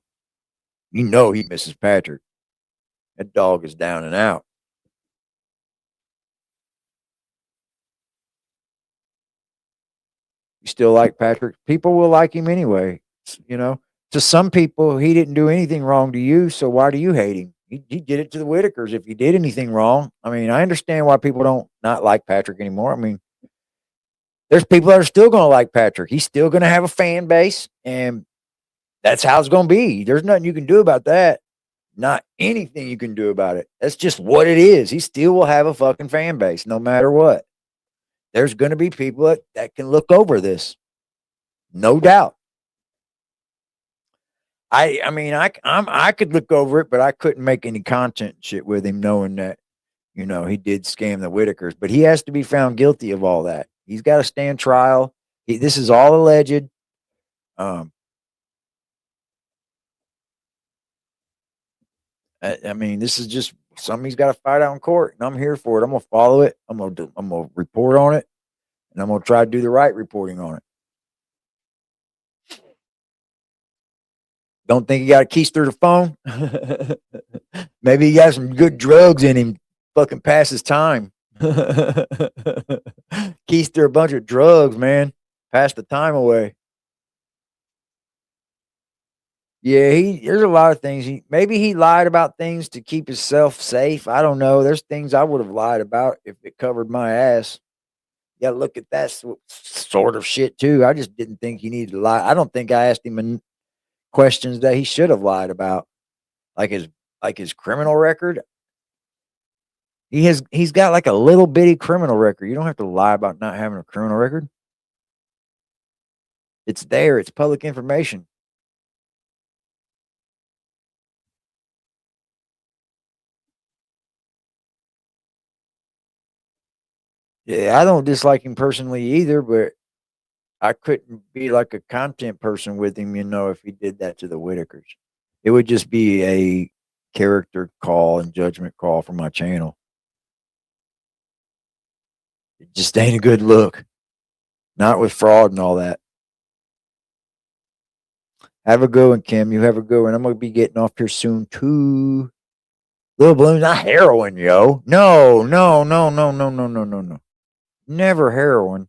you know, he misses Patrick. That dog is down and out. You still like Patrick? People will like him anyway. You know, to some people, he didn't do anything wrong to you, so why do you hate him? He did it to the Whittakers. If he did anything wrong, I mean, I understand why people don't not like Patrick anymore. I mean, there's people that are still going to like Patrick. He's still going to have a fan base, and that's how it's going to be. There's nothing you can do about that. Not anything you can do about it. That's just what it is. He still will have a fucking fan base no matter what. There's going to be people that can look over this. No doubt. I mean, I could look over it, but I couldn't make any content shit with him knowing that, you know, he did scam the Whittakers, but he has to be found guilty of all that. He's got to stand trial. This is all alleged. I mean, this is just something he's got to fight out in court, and I'm here for it. I'm gonna follow it. I'm gonna report on it, and I'm gonna try to do the right reporting on it. Don't think he got a keister the phone. Maybe he got some good drugs in him. Fucking pass his time. Keister a bunch of drugs, man. Pass the time away. Yeah, there's a lot of things. Maybe he lied about things to keep himself safe. I don't know. There's things I would have lied about if it covered my ass. You gotta look at that sort of shit too. I just didn't think he needed to lie. I don't think I asked him questions that he should have lied about, like his criminal record. He's got like a little bitty criminal record. You don't have to lie about not having a criminal record. It's there. It's public information. Yeah, I don't dislike him personally either, but I couldn't be like a content person with him, you know, if he did that to the Whittakers. It would just be a character call and judgment call for my channel. It just ain't a good look. Not with fraud and all that. Have a good one, Kim. You have a good one. I'm going to be getting off here soon, too. Little Balloon's not heroin, yo. No. Never heroin.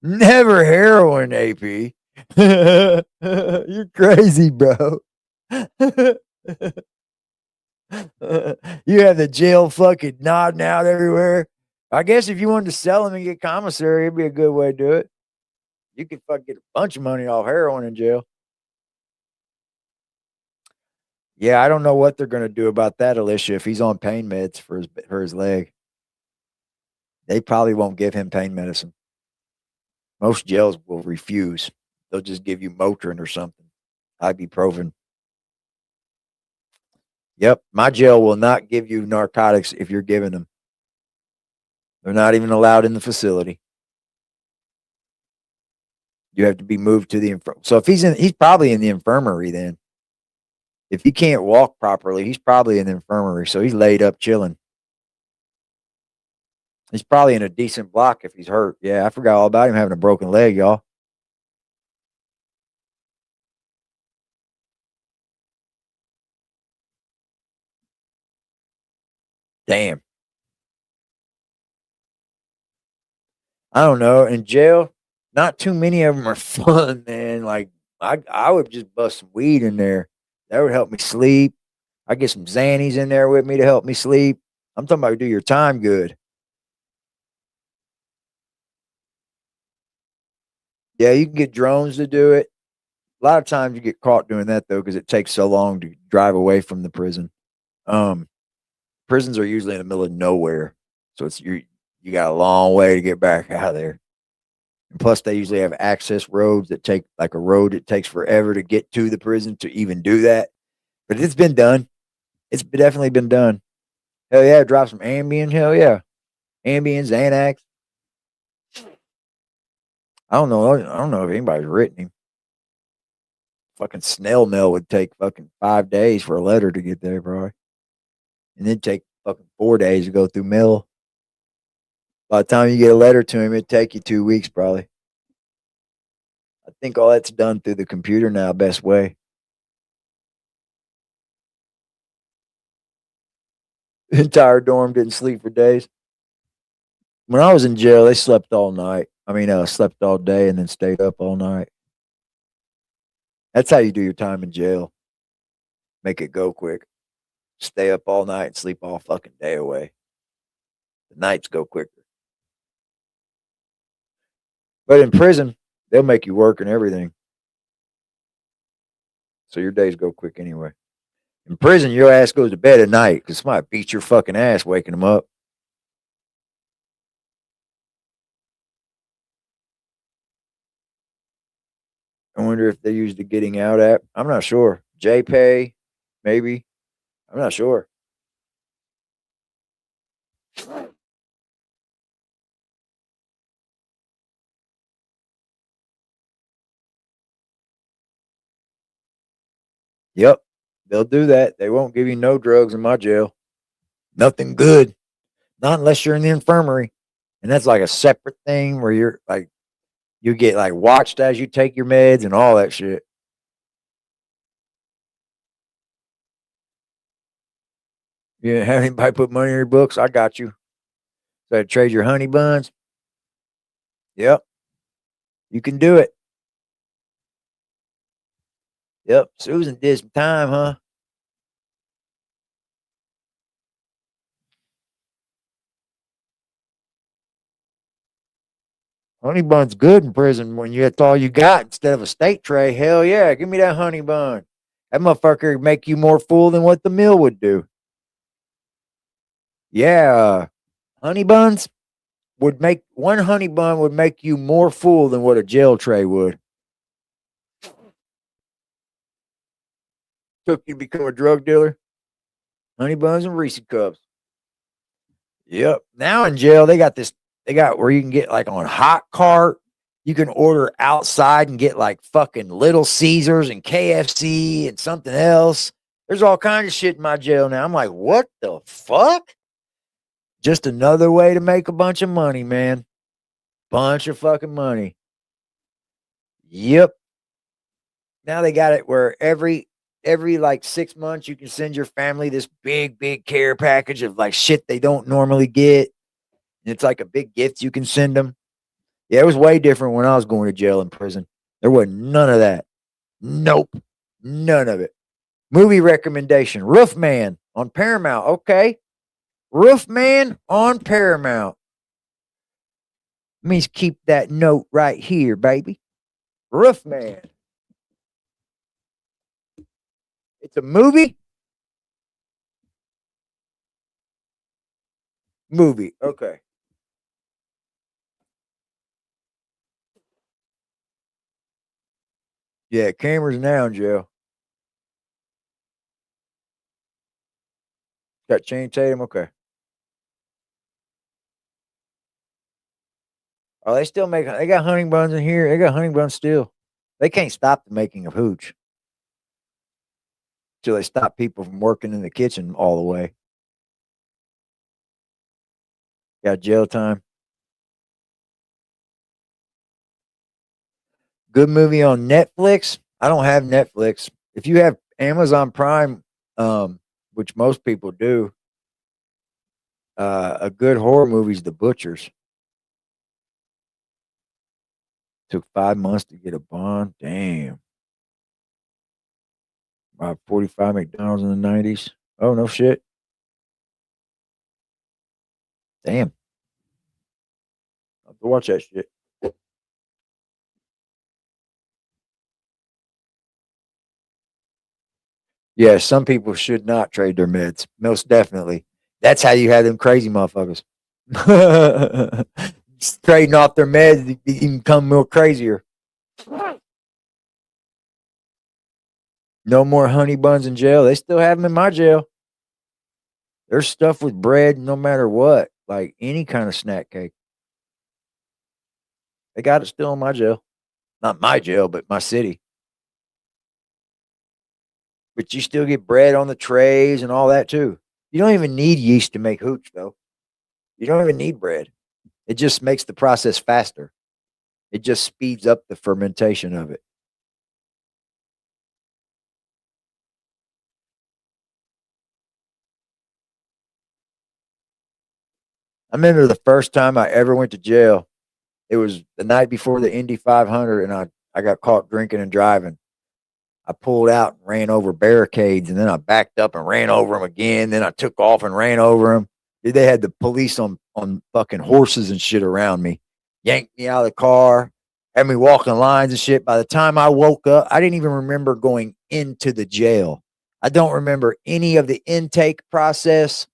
Never heroin, AP. You're crazy, bro. You have the jail fucking nodding out everywhere. I guess if you wanted to sell them and get commissary, it'd be a good way to do it. You could fucking get a bunch of money off heroin in jail. Yeah, I don't know what they're going to do about that, Alicia, if he's on pain meds for his leg. They probably won't give him pain medicine. Most jails will refuse. They'll just give you Motrin or something. Ibuprofen. Yep, my jail will not give you narcotics if you're giving them. They're not even allowed in the facility. You have to be moved to the infirmary. So if he's probably in the infirmary then. If he can't walk properly, he's probably in the infirmary. So he's laid up chilling. He's probably in a decent block if he's hurt. Yeah, I forgot all about him having a broken leg, y'all. Damn. I don't know. In jail, not too many of them are fun, man. Like, I would just bust some weed in there. That would help me sleep. I get some Xannies in there with me to help me sleep. I'm talking about do your time good. Yeah, you can get drones to do it. A lot of times you get caught doing that though, because it takes so long to drive away from the prison. Prisons are usually in the middle of nowhere. So you got a long way to get back out of there. And plus, they usually have access roads that take like a road that takes forever to get to the prison to even do that. But it's been done. It's definitely been done. Hell yeah, drop some Ambien. Hell yeah, Ambien, Xanax. I don't know. I don't know if anybody's written him. Fucking snail mail would take fucking 5 days for a letter to get there, bro. And it'd take fucking 4 days to go through mail. By the time you get a letter to him, it'd take you 2 weeks, probably. I think all that's done through the computer now, best way. The entire dorm didn't sleep for days. When I was in jail, they slept all night. Slept all day and then stayed up all night. That's how you do your time in jail. Make it go quick. Stay up all night and sleep all fucking day away. The nights go quicker. But in prison, they'll make you work and everything. So your days go quick anyway. In prison, your ass goes to bed at night because somebody beats your fucking ass waking them up. I wonder if they use the Getting Out app. I'm not sure. JPay, maybe. I'm not sure. Yep, they'll do that. They won't give you no drugs in my jail. Nothing good. Not unless you're in the infirmary. And that's like a separate thing where you're like, you get like watched as you take your meds and all that shit. You didn't have anybody put money in your books? I got you. So I trade your honey buns? Yep. You can do it. Yep. Susan did some time, huh? Honey bun's good in prison when that's all you got instead of a steak tray. Hell yeah, give me that honey bun. That motherfucker would make you more full than what the meal would do. Yeah, honey buns would make one honey bun would make you more full than what a jail tray would. Took you to become a drug dealer. Honey buns and Reese cups. Yep. Now in jail, they got where you can get like on Hot Cart. You can order outside and get like fucking Little Caesars and KFC and something else. There's all kinds of shit in my jail now. I'm like, what the fuck? Just another way to make a bunch of money, man. Bunch of fucking money. Yep. Now they got it where every like 6 months you can send your family this big care package of like shit they don't normally get. And it's like a big gift you can send them. Yeah, it was way different when I was going to jail and prison. There wasn't none of that. Nope. None of it. Movie recommendation. Roofman on Paramount. Okay. Roofman on Paramount. Let me keep that note right here, baby. Roofman. It's a movie? Movie. Okay. Yeah, cameras now in jail. Got Channing Tatum. Okay. Oh, they still make. They got honey buns in here. They got honey buns still. They can't stop the making of hooch till they stop people from working in the kitchen all the way. Got jail time. Good movie on Netflix. I don't have Netflix. If you have Amazon Prime, which most people do, a good horror movie is The Butchers. Took 5 months to get a bond. Damn. About 45 McDonald's in the 90s. Oh, no shit. Damn. I'll have to watch that shit. Yeah, some people should not trade their meds. Most definitely. That's how you have them crazy motherfuckers. Trading off their meds to become more crazier. No more honey buns in jail. They still have them in my jail. There's stuff with bread no matter what, like any kind of snack cake. They got it still in my jail. Not my jail, but my city. But you still get bread on the trays and all that too. You don't even need yeast to make hooch, though. You don't even need bread. It just makes the process faster. It just speeds up the fermentation of it. I remember the first time I ever went to jail. It was the night before the Indy 500, and I got caught drinking and driving. I pulled out and ran over barricades, and then I backed up and ran over them again. Then I took off and ran over them. Dude, they had the police on fucking horses and shit around me, yanked me out of the car, had me walking lines and shit. By the time I woke up, I didn't even remember going into the jail. I don't remember any of the intake process.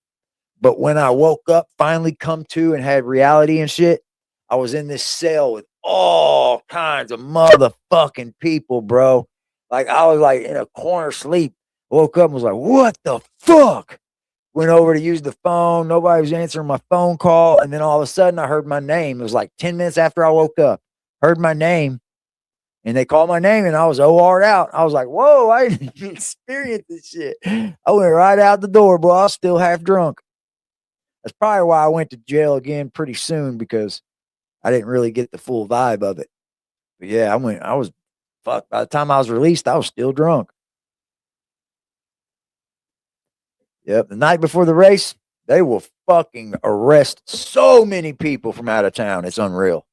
But when I woke up, finally come to and had reality and shit, I was in this cell with all kinds of motherfucking people, bro. Like I was like in a corner sleep. Woke up and was like, what the fuck? Went over to use the phone. Nobody was answering my phone call. And then all of a sudden I heard my name. It was like 10 minutes after I woke up. Heard my name. And they called my name and I was OR'd out. I was like, whoa, I didn't experience this shit. I went right out the door, bro. I was still half drunk. That's probably why I went to jail again pretty soon, because I didn't really get the full vibe of it. But yeah, I was fucked. By the time I was released, I was still drunk. Yep. The night before the race, they will fucking arrest so many people from out of town. It's unreal.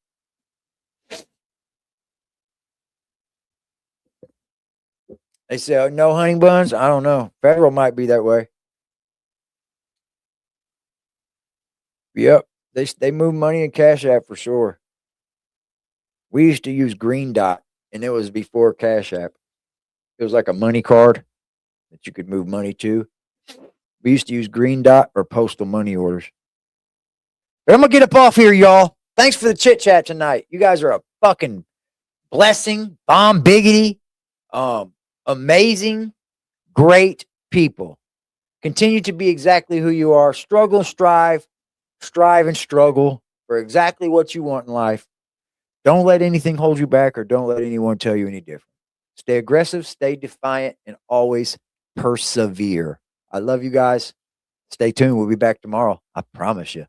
They say, oh, no honey buns? I don't know. Federal might be that way. Yep. They move money in Cash App for sure. We used to use Green Dot, and it was before Cash App. It was like a money card that you could move money to. We used to use Green Dot or postal money orders. But I'm going to get up off here, y'all. Thanks for the chit chat tonight. You guys are a fucking blessing, bomb biggity, amazing, great people. Continue to be exactly who you are. Struggle, strive and struggle for exactly what you want in life. Don't let anything hold you back, or don't let anyone tell you any different. Stay aggressive, stay defiant, and always persevere. I love you guys. Stay tuned. We'll be back tomorrow. I promise you.